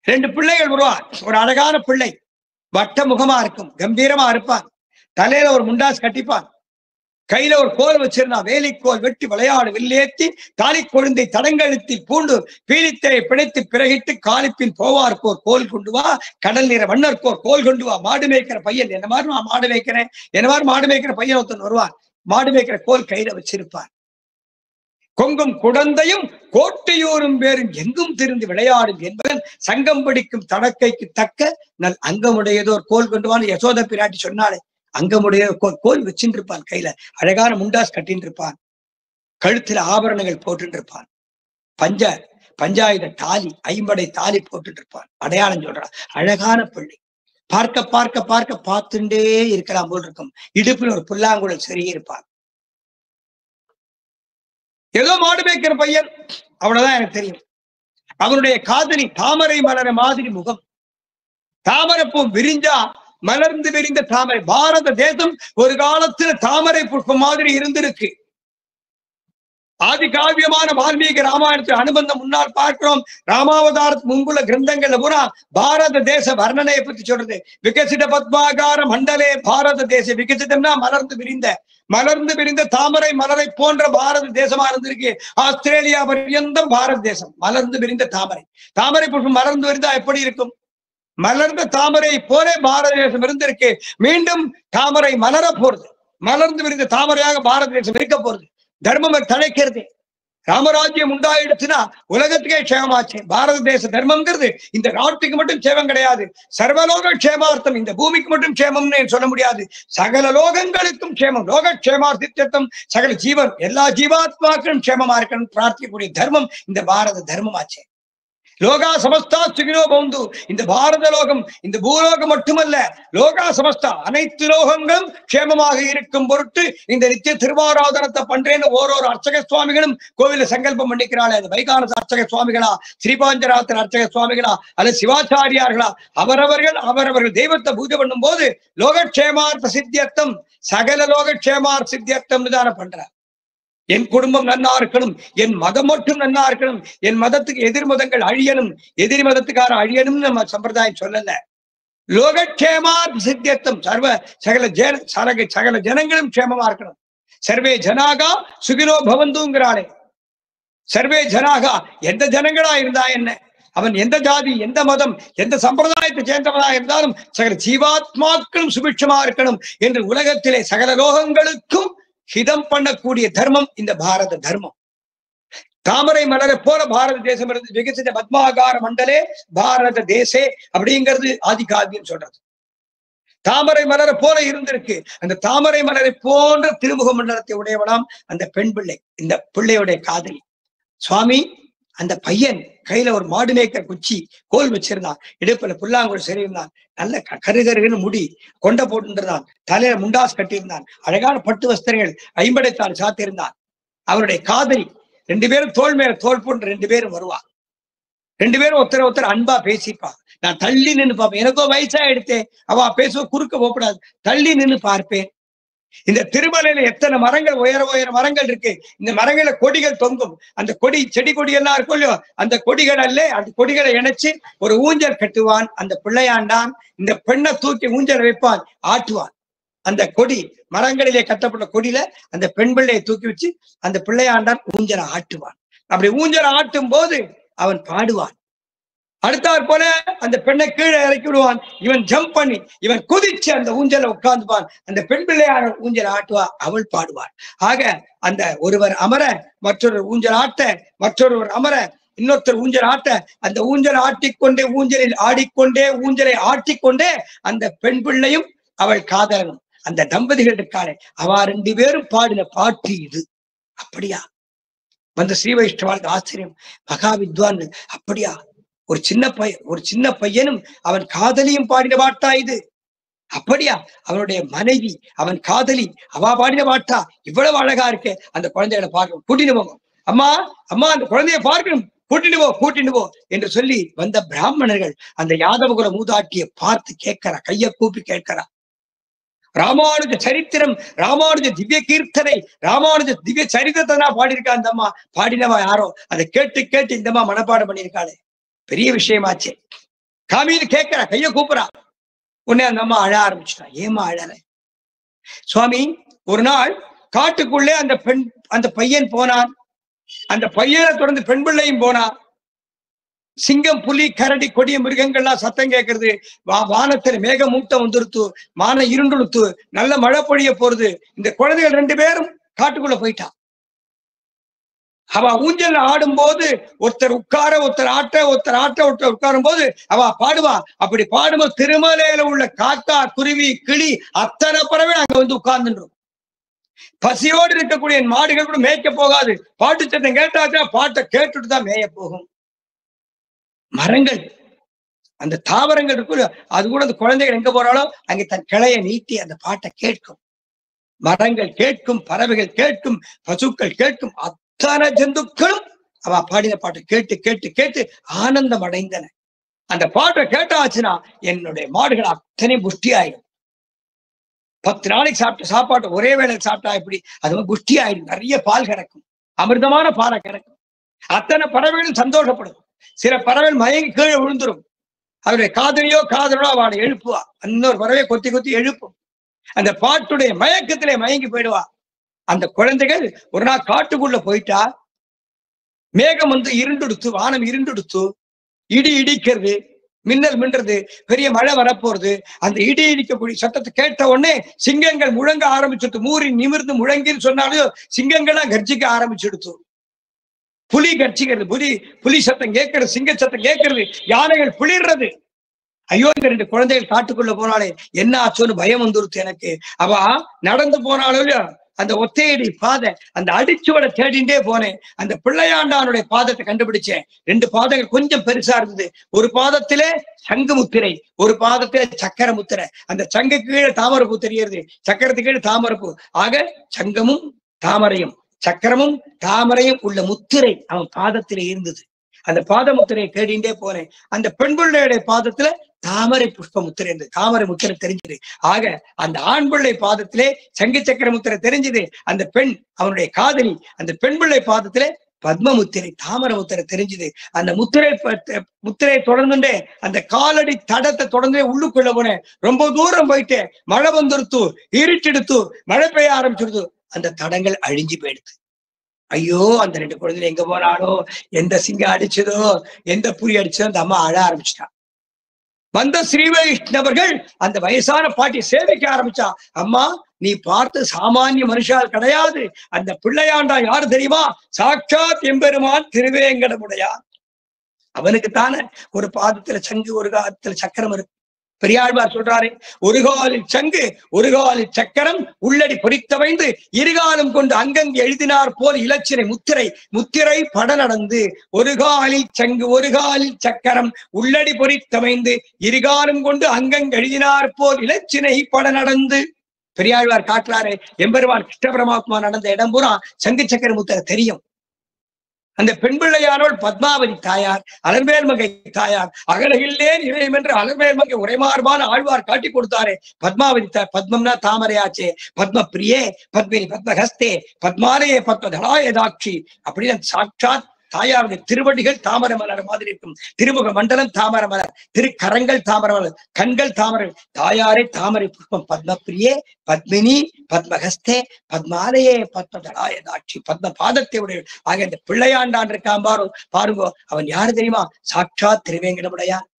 2 பிள்ளைகள் வருவார். ஒரு அழகான பிள்ளை, வட்ட முகமா இருக்கும், கம்பீரமா இருப்பான், தலையில ஒரு முண்டாஸ் கட்டிப்பான், கையில ஒரு கோல் வச்சிருந்தான், வேலிக்கோல் வெட்டி விளையாடு வில்லேத்தி தாலி கொழுந்தை தடங்கழுத்தில் பூண்டு பீலித்தையை பிணைத்து பிறகிட்டு காலிப்பின் போவார்க்கோர் கோல் கொண்டு வா, கடல் நிற வண்ணர்க்கோர் கோல் கொண்டு வா. மாடு மேய்க்கிற பையன், என்ன மாதிரி நான் மாடு மேய்க்கிறேன், என்ன மாதிரி மாடு மேய்க்கிற பையன் ஒருத்தன் வருவான், மாடு மேய்க்கிற கோல் கையில வச்சிருப்பான். கொங்கும் குடந்தையும் கோட்டையூரும் வேறும் எங்கும் திருந்து விளையாடும் என்பதன் சங்கம் பிடிக்கும் தடக்கைக்கு தக்க நல் அங்கமுடையதோர் கோல் கொண்டுவான்னு யசோத பிராட்டி சொன்னாலே. அங்கமுடைய கோல் வச்சுட்டு இருப்பான், கையில அழகான முண்டாஸ் கட்டின்னு இருப்பான், கழுத்துல ஆபரணங்கள் போட்டு இருப்பான், பஞ்சாயுத தாலி, 50 தாலி போட்டு இருப்பான். அடையாளம் சொல்றான். அழகான பிள்ளை, பார்க்க பார்க்க பார்க்க பார்த்துட்டே இருக்கலாம் போல் இருக்கும். இடுப்பில் ஒரு புல்லாங்குழல் செருகி இருப்பான். ஏதோ மாடு மேய்க்கிற பையன், அவ்வளவுதான் எனக்கு தெரியும். அவனுடைய காதலி தாமரை மலர மாதிரி முகம், தாமரைப்பூ விரிஞ்சா மலர்ந்து விரிந்த தாமரை. பாரத தேசம் ஒரு காலத்துல தாமரை புஷ்பம் மாதிரி இருந்திருக்கு. ஆதி காவியமான வால்மீகி ராமாயணத்தில் அனுபந்தம் முன்னால் பார்க்கிறோம். ராமாவதாரத்துக்கு முன்புள்ள கிரந்தங்கள்ல பூரா பாரத தேச வர்ணனையை பத்தி சொல்றது. விகசித பத்மாகார மண்டலே பாரத தேச. விகசிதம்னா மலர்ந்து விரிந்த தாமரை மலரை போன்ற பாரத தேசமா இருந்திருக்கு. ஆஸ்திரேலியா பர்யந்தம் பாரத தேசம் மலர்ந்து விரிந்த தாமரை புஷ்பம் மலர்ந்து விரிந்தா எப்படி இருக்கும்? மலர்ந்த தாமரை போல பாரத தேசம் இருந்திருக்கு. மீண்டும் தாமரை மலர போறது, மலர்ந்து விரிந்த தாமரையாக பாரத தேசம் இருக்க போறது. தர்மம் தழைக்கிறது. ராமராஜ்யம் உண்டாயிடுச்சுன்னா உலகத்துக்கே க்ஷேமமாச்சு. பாரத தேச தர்மம்ங்கிறது இந்த நாட்டுக்கு மட்டும் க்ஷேமம் கிடையாது, சர்வலோக க்ஷேமார்த்தம். இந்த பூமிக்கு மட்டும் க்ஷேமம்னு சொல்ல முடியாது, சகல லோகங்களுக்கும் க்ஷேமம். லோக க்ஷேமார்த்தித்தம், சகல ஜீவன், எல்லா ஜீவாத்மாக்களும் க்ஷேமமா இருக்கணும் பிரார்த்திக்கக்கூடிய தர்மம் இந்த பாரத தர்மமாச்சு. லோகா சமஸ்தா சுகினோ பவுந்து. இந்த பாரத லோகம், இந்த பூலோகம் மட்டுமல்ல, லோகா சமஸ்தா அனைத்து லோகங்களும் க்ஷேமமாக இருக்கும் பொருட்டு இந்த நித்திய திருவாராதனத்தை பண்றேன்னு ஓரோரு அர்ச்சக சுவாமிகளும் கோவில சங்கல்பம் பண்ணிக்கிறாள். அது வைகானச அர்ச்சக சுவாமிகளா, ஸ்ரீபாஞ்சராத்திர அர்ச்சக சுவாமிகளா, அல்லது சிவாச்சாரியார்களா, அவரவர்கள் தெய்வத்தை பூஜை பண்ணும் போது லோகக்ஷேமார்த்த சித்தியர்த்தம், சகல லோகக்ஷேமார்த்த சித்தியர்த்தம் தான பண்ற. என் குடும்பம் நன்னா இருக்கணும், என் மதம் மட்டும் நன்னா இருக்கணும், என் மதத்துக்கு எதிர் மதங்கள் அழியணும், எதிரி மதத்துக்கார அழியணும் நம்ம சம்பிரதாயம் சொல்லல. லோகக்ஷேமார்த்த சித்தியர்த்தம், சகல ஜனங்களும் க்ஷேமமா இருக்கணும். சர்வே ஜனாகா சுகினோ பவந்துங்கிறாளே. சர்வே ஜனாகா, எந்த ஜனங்களா இருந்தா என்ன, அவன் எந்த ஜாதி, எந்த மதம், எந்த சம்பிரதாயத்தை சேர்ந்தவனா இருந்தாலும் சகல ஜீவாத்மாக்களும் சுபிட்சமா இருக்கணும் என்று உலகத்திலே சகல லோகங்களுக்கும் ஹிதம் பண்ணக்கூடிய தர்மம் இந்த பாரத தர்மம். தாமரை மலரை போல பாரத தேசம் இருந்து விகசித பத்மாகார மண்டலே பாரத தேசே அப்படிங்கிறது ஆதிகாவியம் சொல்றது. தாமரை மலரை போல இருந்திருக்கு. அந்த தாமரை மலரை போன்ற திருமுக மண்டலத்தை உடையவனாம் அந்த பெண் பிள்ளை, இந்த பிள்ளையுடைய காதலி. சுவாமி அந்த பையன் கையில ஒரு மாடு மேய்க்கிற குச்சி கோல் வச்சிருந்தான், இடுப்புல புல்லாங்குழல் சரியிருந்தான், நல்ல கருகருன்னு முடி கொண்ட போட்டுருந்தான், தலையில முண்டாஸ் கட்டியிருந்தான், அழகான பட்டு வஸ்திரங்கள் 50 சாத்தியிருந்தான். அவருடைய காதலி 2 பேரும் தோல் மேல தோல் போட்டு 2 பேரும் வருவா. 2 பேரும் ஒருத்தர் அன்பா பேசிப்பா. நான் தள்ளி நின்று பார்ப்பேன், எனக்கோ வயசா எடுத்தே, அவ பேசுவ குறுக்க போகக்கூடாது, தள்ளி நின்று பார்ப்பேன். இந்த திருமலையில எத்தனை மரங்கள், உயர மரங்கள் இருக்கு. இந்த மரங்கள கொடிகள் தொங்கும். அந்த கொடி, செடி கொடி எல்லாம் இருக்கும் இல்லையோ, அந்த கொடிகள் அல்ல, அந்த கொடிகளை இணைச்சு ஒரு ஊஞ்சல் கட்டுவான் அந்த பிள்ளையாண்டான். இந்த பெண்ணை தூக்கி ஊஞ்சல் வைப்பான், ஆட்டுவான். அந்த கொடி, மரங்களிலே கட்டப்பட்ட கொடியில அந்த பெண் பிள்ளையை தூக்கி வச்சு அந்த பிள்ளையாண்டான் ஊஞ்சலை ஆட்டுவான். அப்படி ஊஞ்சலை ஆட்டும் போது அவன் பாடுவான். அடுத்தாற் போல அந்த பெண்ணை கீழே இறக்கி விடுவான். இவன் ஜம்ப் பண்ணி, இவன் குதிச்சு அந்த ஊஞ்சல உட்கார்ந்துப்பான். அந்த பெண் பிள்ளையான ஊஞ்சல் ஆட்டுவா, அவள் பாடுவாள். ஆக அந்த ஒருவர் அமர, மற்றொரு ஊஞ்சல் ஆட்ட, மற்றொருவர் அமர, இன்னொருத்தர் ஊஞ்சல் ஆட்ட, அந்த ஊஞ்சல் ஆட்டிக்கொண்டே, ஊஞ்சலில் ஆடிக்கொண்டே, ஊஞ்சலை ஆட்டிக்கொண்டே அந்த பெண் பிள்ளையும் அவள் காதலனும், அந்த தம்பதிகள் இருக்காளே, அவ 2 பேரும் பாடின பாட்டு இது. அப்படியா? வந்த ஸ்ரீ வைஷ்ணவாளுக்கு ஆச்சரியம். மகா வித்வான், அப்படியா? ஒரு சின்ன பையனும் அவன் காதலியும் பாடின பாட்டா இது? அப்படியா? அவனுடைய மனைவி, அவன் காதலி, அவ பாடின பாட்டா? இவ்வளவு அழகா இருக்கு. அந்த குழந்தைகளை பார்க்கணும், கூட்டிட்டு போங்க. அம்மா அந்த குழந்தைய பார்க்கணும், கூட்டிட்டு போ என்று சொல்லி வந்த பிராமணர்கள் அந்த யாதவகுல மூதாட்டியை பார்த்து கேட்கிறா, கைய கூப்பி கேட்கிறா. ராமானுஜ சரித்திரம், ராமானுஜ திவ்ய கீர்த்தனை, ராமானுஜ திவ்ய சரித்திரத்தை தான் பாடியிருக்கா அந்த அம்மா. பாடினவா யாரோ, அதை கேட்டு இந்த அம்மா மனப்பாடம் பண்ணியிருக்காளே, பெரிய விஷயமாச்சே. காமின்னு கேட்கிறா, கைய கூப்புறா. உடனே அந்த அம்மா அழ ஆரம்பிச்சுட்டா. ஏமா அழற? சுவாமி, ஒரு நாள் காட்டுக்குள்ளே அந்த பையன் போனான். அந்த பையனை தொடர்ந்து பெண் பிள்ளையும் போனா. சிங்கம், புலி, கரடி, கொடிய மிருகங்கள்லாம் சத்தம் கேட்கறது. வானத்துல மேக மூட்டம் வந்துருத்து, வானம் இருண்டுடுத்து, நல்ல மழை பொழிய போறது. இந்த குழந்தைகள் 2 பேரும் காட்டுக்குள்ள போயிட்டான். அவ ஊஞ்சல் ஆடும் போது ஒருத்தர் உட்கார, ஒருத்தர் ஆட்ட, உட்காரும் போது அவ பாடுவா. அப்படி பாடும்போது திருமலையில உள்ள காக்கா, குருவி, கிளி அத்தனை பறவை அங்க வந்து உட்கார்ந்துடும். பசியோடு இருக்கக்கூடிய மாடுகள் கூட மேய்க்க போகாது. பாட்டு சத்தம் கேட்டாச்சா பாட்டை கேட்டுட்டு தான் மேய போகும். மரங்கள், அந்த தாவரங்கள் இருக்கு, அது கூட அந்த குழந்தைகள் எங்க போறாலும் அங்கே தன் கிளைய நீட்டி அந்த பாட்டை கேட்கும். மரங்கள் கேட்கும், பறவைகள் கேட்கும், பசுக்கள் கேட்கும், அத்தனை ஜந்துக்களும் அவ பாடின பாட்டை கேட்டு ஆனந்தம் அடைந்தன. அந்த பாட்டை கேட்டாச்சுன்னா என்னுடைய மாடுகள் அத்தனை புஷ்டி ஆயிடும். 10 நாளைக்கு சாப்பிட்ட சாப்பாட்டை ஒரே வேளைக்கு சாப்பிட்டா எப்படி, அது புஷ்டி ஆயிடும். நிறைய பால் கிடைக்கும், அமிர்தமான பாலை கிடைக்கும். அத்தனை பறவைகளும் சந்தோஷப்படும். சில பறவைகள் மயங்கி கீழே விழுந்துரும். அவருடைய காதலியோ அவளை எழுப்புவா. இன்னொரு பறவையை கொத்தி எழுப்பும். அந்த பாட்டுடைய மயக்கத்திலே மயங்கி போயிடுவா. அந்த குழந்தைகள் ஒரு நாள் காட்டுக்குள்ள போயிட்டா. மேகம் வந்து இருண்டுடுத்து, வானம் இருண்டுடுத்து, இடி இடிக்கிறது, மின்னல் மின்றது, பெரிய மழை வரப்போறது. அந்த இடி இடிக்கக்கூடிய சத்தத்தை கேட்ட உடனே சிங்கங்கள் முழங்க ஆரம்பிச்சுட்டு, மூறி நிமிர்ந்து முழங்கின்னு சொன்னாலும் சிங்கங்கள்லாம் கர்ஜிக்க ஆரம்பிச்சுடுத்து. புலி கர்ச்சிக்கிறது, புலி சத்தம் கேட்கறது, சிங்க சத்தம் கேட்கறது, யானைகள் புளிர்றது. ஐயோ, இந்த 2 குழந்தைகள் காட்டுக்குள்ள போனாலே என்ன ஆச்சோன்னு பயம் வந்துருச்சு எனக்கு. அவ நடந்து போனாலும் அந்த ஒத்தையடி பாதை, அந்த அடிச்சுவட தேடிண்டே போனேன். அந்த பிள்ளையாண்டானுடைய பாதத்தை கண்டுபிடிச்சேன். 2 பாதங்கள் கொஞ்சம் பெருசா இருந்தது. ஒரு பாதத்திலே சங்கு முத்திரை, ஒரு பாதத்திலே சக்கர முத்திரை. அந்த சங்குக்கு கீழே தாமரைப்பூ தெரிகிறது, சக்கரத்துக்கு கீழே தாமரைப்பூ. ஆக சங்கமும் தாமரையும் சக்கரமும் தாமரையும் உள்ள முத்திரை அவன் பாதத்திலே இருந்தது. அந்த பாத முத்திரையை தேடிண்டே போனேன். அந்த பெண் பிள்ளையுடைய பாதத்துல தாமரை புஷ்ப முத்திரை இருந்தது, தாமரை முத்திரை தெரிஞ்சது. ஆக அந்த ஆண் பிள்ளை பாதத்திலே சங்கு சக்கர முத்திரை தெரிஞ்சது. அந்த பெண் அவனுடைய காதலி, அந்த பெண் பிள்ளை பாதத்திலே பத்ம முத்திரை தாமரை முத்திரை தெரிஞ்சது. அந்த முத்திரையை தொடர்ந்துட்டே அந்த காலடி தடத்தை தொடர்ந்தே உள்ளுக்குள்ள போனேன். ரொம்ப தூரம் போயிட்டு மழை வந்துருத்து, இருட்டெடுத்து, மழை பெய்ய ஆரம்பிச்சிடுது. அந்த தடங்கள் அழிஞ்சு போயிடுது. ஐயோ, அந்த 2 குழந்தைகள் எங்க போனாலோ, எந்த சிங்கம் அடிச்சதோ, எந்த புலி அடிச்சதோ, அந்த அம்மா அழ ஆரம்பிச்சிட்டா. வந்த ஸ்ரீ வைஷ்ணவர்கள் அந்த வயசான பாட்டி சேவிக்க ஆரம்பிச்சா. அம்மா, நீ பார்த்து சாமானிய மனுஷால் கிடையாது. அந்த பிள்ளையாண்டா யாரு தெரியுமா? சாட்சாத் எம்பெருமான் திருவேங்கடமுடையார். அவனுக்கு தானே ஒரு பாதத்துல சங்கு, ஒரு காலத்துல சக்கரம் இருக்கு. பெரியாழ்வார் சொல்றாரு, ஒரு காலில் சங்கு, ஒரு காலில் சக்கரம், உள்ளடி பொறித்தவைந்து, இருகாலம் கொண்டு அங்கங்கு எழுதினார் போல் இலச்சினை முத்திரை, முத்திரை பட நடந்து. ஒரு காலில் சங்கு, ஒரு காலில் சக்கரம், உள்ளடி பொறித்தமைந்து, இருகாலம் கொண்டு அங்கங்கு எழுதினார் போல் இலச்சினை பட நடந்து. பெரியாழ்வார் காட்டுறாரு, எம்பெருமான் கிருஷ்ண பரமாத்மா நடந்த இடம் பூரா சங்கு சக்கர முத்திரை தெரியும். அந்த பெண் பிள்ளையானோள் பத்மாவதி தாயார், அலர்மேல்மங்கை தாயார். அகலகில்லேன் இறையம் என்று அலர்மேல்மங்கை உரைமார்பான ஆழ்வார் காட்டி கொடுத்தாரே. பத்மாவதி பத்மம்னா தாமரையாச்சே. பத்ம பிரியே பத்மினி பத்மஹஸ்தே பத்மாலயே பத்மதளாயதாட்சி அப்படின்னு சாட்சாத் தாயாருடைய திருவடிகள் தாமரை மலர் மாதிரி இருக்கும். திருமுக மண்டலம் தாமரை மலர், திருக்கரங்கள் தாமரை மலர், கண்கள் தாமரை. தாயாரே தாமரை புஷ்பம். பத்மபிரியே பத்மினி பத்மஹஸ்தே பத்மாலயே பத்மதளாயதாட்சி. பத்ம பாதத்தை உடைய. ஆக இந்த பிள்ளையாண்டான் இருக்கான் பாருங்க, அவன் யாரு தெரியுமா? சாட்சாத் திருவேங்கடமுடையார்.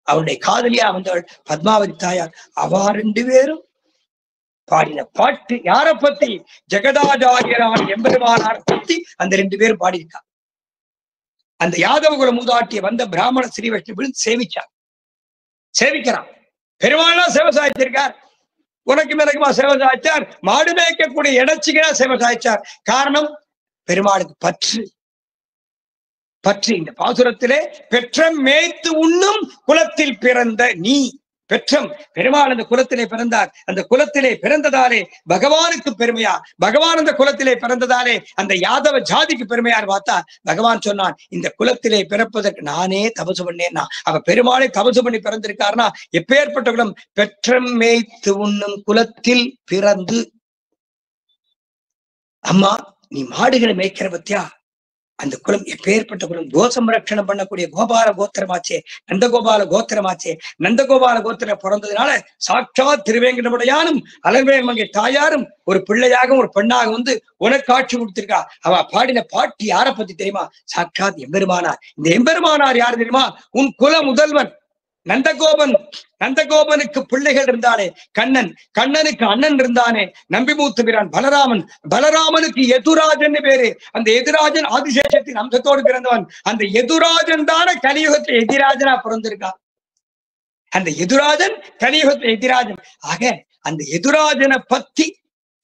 அவனுடைய காதலியா வந்தவள் பத்மாவதி தாயார். அவா 2 பேரும் பாடின பாட்டு யார பத்தி? ஜெகதாச்சாரியரான எம்பெருமானார் பத்தி அந்த 2 பேரும் பாடியிருக்கா. அந்த யாதவகுல மூதாட்டிய வந்த பிராமண ஸ்ரீ வைஷ்ணவ சேவிக்கிறான். பெருமாளா சேவை சாய்ச்சிருக்கார். உனக்கு மிளகுமா சேவை சாய்ச்சார். மாடு மேய்க்கக்கூடிய இடச்சிகளா சேவை சாய்ச்சார். காரணம், பெருமாளுக்கு பற்று. இந்த பாசுரத்திலே பெற்றம் மேய்த்து உண்ணும் குலத்தில் பிறந்த நீ. பெற்றம், பெருமாள் அந்த குலத்திலே பிறந்தார். அந்த குலத்திலே பிறந்ததாலே பகவானுக்கு பெருமையா? பகவான் அந்த குலத்திலே பிறந்ததாலே அந்த யாதவ ஜாதிக்கு பெருமையான்னு பார்த்தா பகவான் சொன்னான், இந்த குலத்திலே பிறப்பதற்கு நானே தபசு பண்ணேன்னா. அவ பெருமாளை தபசு பண்ணி பிறந்திருக்காருன்னா எப்பேற்பட்ட குலம்? பெற்றம் மேய்த்து உண்ணும் குலத்தில் பிறந்து. அம்மா, நீ மாடுகளை மேய்க்கிற பத்தியா? அந்த குலம் எப்பேற்பட்ட குலம்? கோசம்ரட்சணம் பண்ணக்கூடிய கோபால கோத்திரமாச்சே, நந்தகோபால கோத்திரமாச்சே. நந்தகோபால கோத்திரம் பிறந்ததுனால சாட்சாத் திருவேங்கடமுடையானும் அலர்மேல்மங்கை தாயாரும் ஒரு பிள்ளையாக ஒரு பெண்ணாக வந்து உனக்கு காட்சி கொடுத்திருக்கா. அவ பாடின பாட்டு யார பத்தி தெரியுமா? சாட்சாத் எம்பெருமானார். இந்த எம்பெருமானார் யாரு தெரியுமா? உன் குல முதல்வன் நந்தகோபன். நந்தகோபனுக்கு பிள்ளைகள் இருந்தானே கண்ணன், கண்ணனுக்கு அண்ணன் இருந்தானே நம்பிமூத்து பிரான் பலராமன். பலராமனுக்கு எதுராஜன் பேரு. அந்த எதிராஜன் ஆதிசேஷத்தின் அம்சத்தோடு பிறந்தவன். அந்த எதுராஜன் தானே கலியுகத்துல எதிராஜனா பிறந்திருக்கான். அந்த எதுராஜன் கலியுகத்துல எதிராஜன். ஆக அந்த எதுராஜனை பத்தி,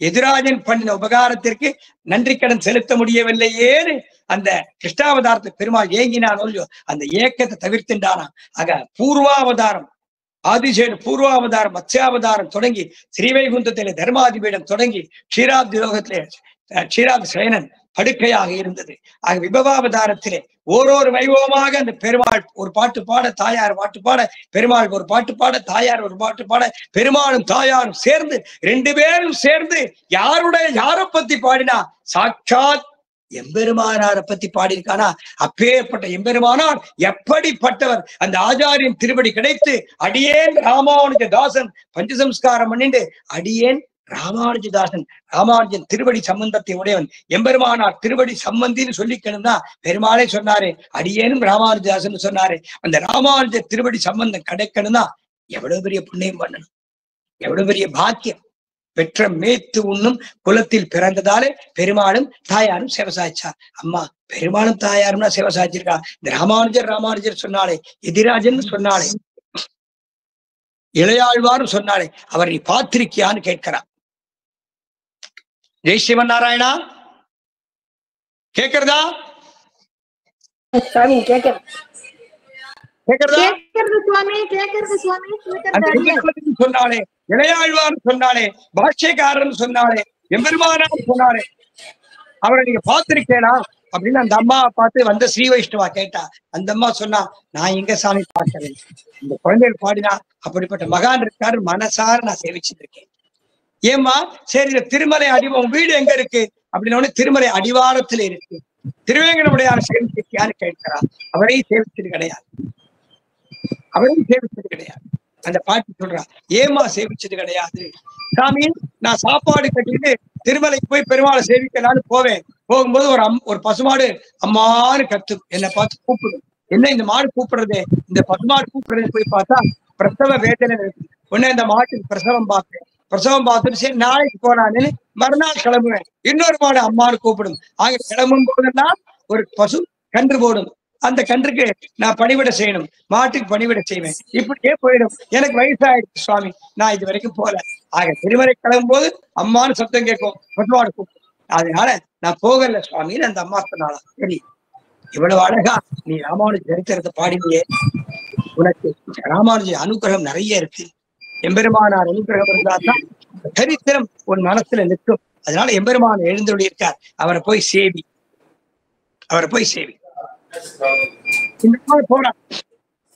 எதிராஜன் பண்ணின உபகாரத்திற்கு நன்றி கடன் செலுத்த முடியவில்லையேன்னு அந்த கிருஷ்ணாவதாரத்தை பெருமாள் ஏங்கினான். அந்த ஏக்கத்தை தவிர்த்துண்டானா. ஆக பூர்வாவதாரம், ஆதிசேஷன் பூர்வாவதாரம், மத்ஸ்யாவதாரம் தொடங்கி ஸ்ரீவைகுந்தத்திலே தர்மாதிபீடம் தொடங்கி க்ஷீராப்தி லோகத்திலே க்ஷீராப்தி சேனன் படுக்கையாக இருந்தது. ஆக விபவாவதாரத்திலே ஓரொரு வைபவமாக அந்த பெருமாள் ஒரு பாட்டு பாட, தாயார் பாட்டு பாட, பெருமாள் ஒரு பாட்டு பாட, தாயார் ஒரு பாட்டு பாட, பெருமாளும் தாயாரும் சேர்ந்து 2 பேரும் சேர்ந்து யாரை பத்தி பாடினா? சாட்சாத் எம்பெருமானாரை பத்தி பாடியிருக்கானா. அப்பேற்பட்ட எம்பெருமானார் எப்படிப்பட்டவர்? அந்த ஆச்சாரியன் திருவடி கிடைத்து அடியேன் ராமானுஜதாசன் பஞ்சசம்ஸ்காரம் பண்ணிட்டு அடியேன் ராமானுஜதாசன், ராமானுஜன் திருவடி சம்பந்தத்தை உடையவன். எம்பெருமானார் திருவடி சம்பந்தின்னு சொல்லிக்கணும்னா பெருமாளே சொன்னாரு, அடியேனும் ராமானுஜதாசன் சொன்னாரு. அந்த ராமானுஜ திருவடி சம்பந்தம் கிடைக்கணும்னா எவ்வளவு பெரிய புண்ணியம் பண்ணணும், எவ்வளவு பெரிய பாக்கியம். பெற்ற மேய்த்து உண்ணும் குலத்தில் பிறந்ததாலே பெருமாளும் தாயாரும் சேவசாய்ச்சா. அம்மா, பெருமாளும் தாயாரும்னா சேவசாய்ச்சிருக்கா. இந்த ராமானுஜர் சொன்னாலே, எதிராஜன் சொன்னாலே, இளையாழ்வாரும் சொன்னாலே, அவர் நீ பார்த்திருக்கியான்னு கேட்கிறான். ஜெய் ஸ்ரீமன் நாராயணா. கேக்குறதா? சாமி கேக்குறது. கேக்குறதா? கேக்குறது சுவாமி, கேக்குறது சுவாமி, அந்த கேக்குறது. சொன்னாலே, இளையாழ்வார் சொன்னாலே, பாஷ்யக்காரன் சொன்னாலே, எம்பெருமானார் சொன்னாலே, அவரை நீங்க பார்த்திருக்கேனா அப்படின்னு அந்த அம்மா பார்த்து வந்த ஸ்ரீ வைஷ்ணவா கேட்டா. அந்த அம்மா சொன்னா, நான் எங்க சாமி பார்க்கிறேன், இந்த குழந்தைகள் பாடினா அப்படிப்பட்ட மகான் இருக்காரு, மனசார நான் சேவிச்சுட்டு இருக்கேன். ஏமா சரி, இந்த திருமலை அடிவாரம் வீடு எங்க இருக்கு அப்படின்னு, திருமலை அடிவாரத்துல இருக்கு. திருவேங்கடமுடையார் சேவிச்சிருக்கியான்னு கேட்கிறா. அவரையும் சேவிச்சது கிடையாது, அவரையும் சேவிச்சது கிடையாது. அந்த பாட்டி சொல்றா, ஏமா சேவிச்சது கிடையாது சாமி, நான் சாப்பாடு கட்டிட்டு திருமலைக்கு போய் பெருமாளை சேவிக்கலான்னு போவேன். போகும்போது ஒரு பசுமாடு அம்மான்னு கத்தும், என்னை பார்த்து கூப்பிடும். என்ன இந்த மாடு கூப்பிடுறது, இந்த பசுமாடு கூப்பிடுறது போய் பார்த்தா பிரசவ வேதனை இருக்கு. உடனே இந்த மாட்டுக்கு பிரசவம் பார்ப்பேன். பிரசவம் பார்த்துட்டு சரி நாளைக்கு போறான்னு மறுநாள் கிளம்புவேன். இன்னொரு மாடு அம்மானு கூப்பிடும். ஆக கிளம்பும் போதெல்லாம் ஒரு பசு கன்று போடும். அந்த கன்றுக்கு நான் பணிவிட செய்யணும், மாட்டுக்கு பணிவிட செய்வேன். இப்படியே போயிடும். எனக்கு வயசாயிடுச்சு சுவாமி, நான் இது வரைக்கும் போல. ஆக திருமலை கிளம்பும் போது அம்மானு சப்தம் கேட்கும், பசுமாடு கூப்பிடும். அதனால நான் போகல சுவாமின்னு அந்த அம்மா சொன்னாலாம். சரி, இவ்வளவு அழகா நீ ராமானுஜ சரித்திரத்தை பாடினியே, உனக்கு ராமானுஜ அனுகிரகம் நிறைய இருக்கு. எம்பெருமானார் அனுகிரகம் இருந்தால்தான் சரித்திரம் உன் மனசுல நிற்கும். அதனால எம்பெருமான் எழுந்தோடி இருக்கார், அவரை போய் சேவி, அவரை போய் சேவி. இந்த மாதிரி போறான்,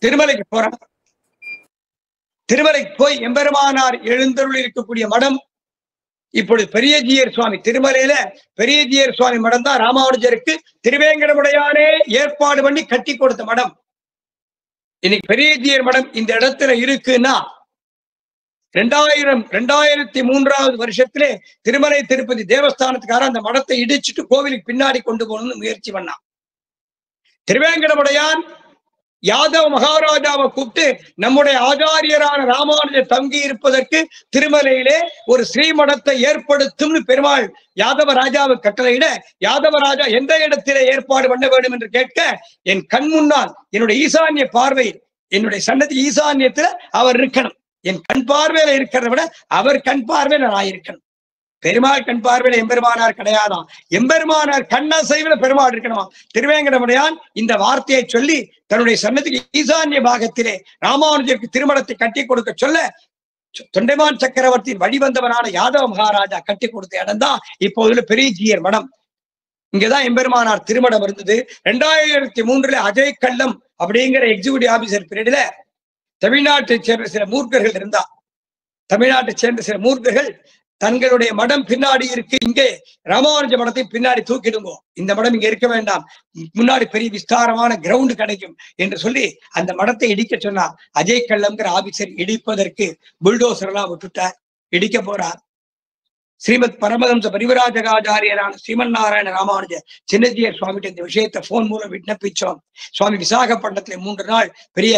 திருமலைக்கு போறான். திருமலைக்கு போய் எம்பெருமானார் எழுந்தருள் இருக்கக்கூடிய மடம் இப்பொழுது பெரியஜியர் சுவாமி, திருமலையில பெரியஜியர் சுவாமி மடம் தான் ராமானுஜருக்கு திருவேங்கடமுடையானே ஏற்பாடு பண்ணி கட்டி கொடுத்த மடம். இன்னைக்கு பெரியஜியர் மடம் இந்த இடத்துல இருக்குன்னா 2003 வருஷத்திலே திருமலை திருப்பதி தேவஸ்தானத்துக்கார அந்த மடத்தை இடிச்சுட்டு கோவிலுக்கு பின்னாடி கொண்டு போகணும்னு முயற்சி பண்ணான். திருவேங்கடமுடையான் யாதவ மகாராஜாவை கூப்பிட்டு, நம்முடைய ஆச்சாரியரான ராமானுஜர் தங்கி இருப்பதற்கு திருமலையிலே ஒரு ஸ்ரீமடத்தை ஏற்படுத்தும்னு பெருமாள் யாதவ ராஜாவை கட்டளையிட, யாதவ ராஜா எந்த இடத்திலே ஏற்பாடு பண்ண வேண்டும் என்று கேட்க, என் கண் முன்னால் என்னுடைய ஈசான்ய பார்வையில், என்னுடைய சன்னதி ஈசான்யத்துல அவர் இருக்கணும். என் கண் பார்வையில இருக்கிறத விட அவர் கண் பார்வையில நான் இருக்கணும். பெருமாள் கண் பார்வையில எம்பெருமானார் கிடையாதாம், எம்பெருமானார் கண்ணசைவில பெருமாள் இருக்கணுமா. திருவேங்கடமுடையான் இந்த வார்த்தையை சொல்லி தன்னுடைய சன்னதிக்கு ஈசான்ய பாகத்திலே ராமானுஜருக்கு திருமணத்தை கட்டி கொடுக்க சொல்ல, தொண்டைமான் சக்கரவர்த்தியின் வழிவந்தவனான யாதவ மகாராஜா கட்டி கொடுத்த இடம் தான் இப்போதுள்ள பெரியஜியர் மடம். இங்கதான் எம்பெருமானார் திருமணம் இருந்தது. 2003 அஜய் கல்லம் அப்படிங்கிற எக்ஸிகியூட்டிவ் ஆபீசர் பீரியட்ல தமிழ்நாட்டை சேர்ந்த சில மூர்க்கர்கள் இருந்தா. தமிழ்நாட்டை சேர்ந்த சில மூர்க்கர்கள் தங்களுடைய மடம் பின்னாடி இருக்கு, இங்கே ராமானுஜ மடத்தை பின்னாடி தூக்கிடுங்கோ, இந்த மடம் இங்க இருக்க வேண்டாம், முன்னாடி பெரிய விஸ்தாரமான கிரவுண்ட் கிடைக்கும் என்று சொல்லி அந்த மடத்தை இடிக்க சொன்னார். அஜய் கல்லம்ங்கிற ஆபீசர் இடிப்பதற்கு புல்டோசர் எல்லாம் விட்டுட்டார், இடிக்க போறார். ஸ்ரீமத் பரமஹம்ச பரிவிராஜகாச்சாரியரான ஸ்ரீமன் நாராயண ராமானுஜ சின்னஜியர் சுவாமிகிட்ட இந்த விஷயத்தை போன் மூலம் விண்ணப்பிச்சோம். சுவாமி விசாகப்பட்டினத்துல 3 நாள் பெரிய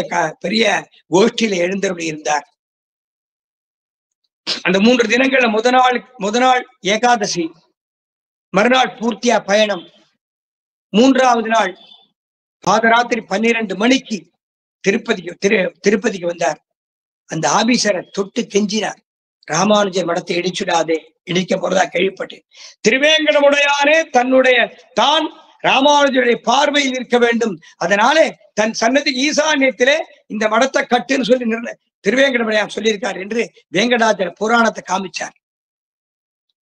கோஷ்டியில எழுந்தருளி இருந்தார். அந்த 3 தினங்கள்ல முத நாள் ஏகாதசி, மறுநாள் பூர்த்தியா பயணம், 3வது நாள் பாதராத்திரி 12 மணிக்கு திருப்பதிக்கு வந்தார். அந்த ஆபீசரை தொட்டு கெஞ்சினார், ராமானுஜர் மடத்தை இடிச்சுடாதே, இடிக்க போறதா கேள்விப்பட்டு. திருவேங்கடமுடையானே தான் ராமானுஜருடைய பார்வையில் இருக்க வேண்டும், அதனாலே தன் சன்னதி ஈசான்யத்திலே இந்த மடத்தை கட்டுன்னு சொல்லி திருவேங்கடமுடையான் சொல்லியிருக்கார் என்று வேங்கடாஜல புராணத்தை காமிச்சார்.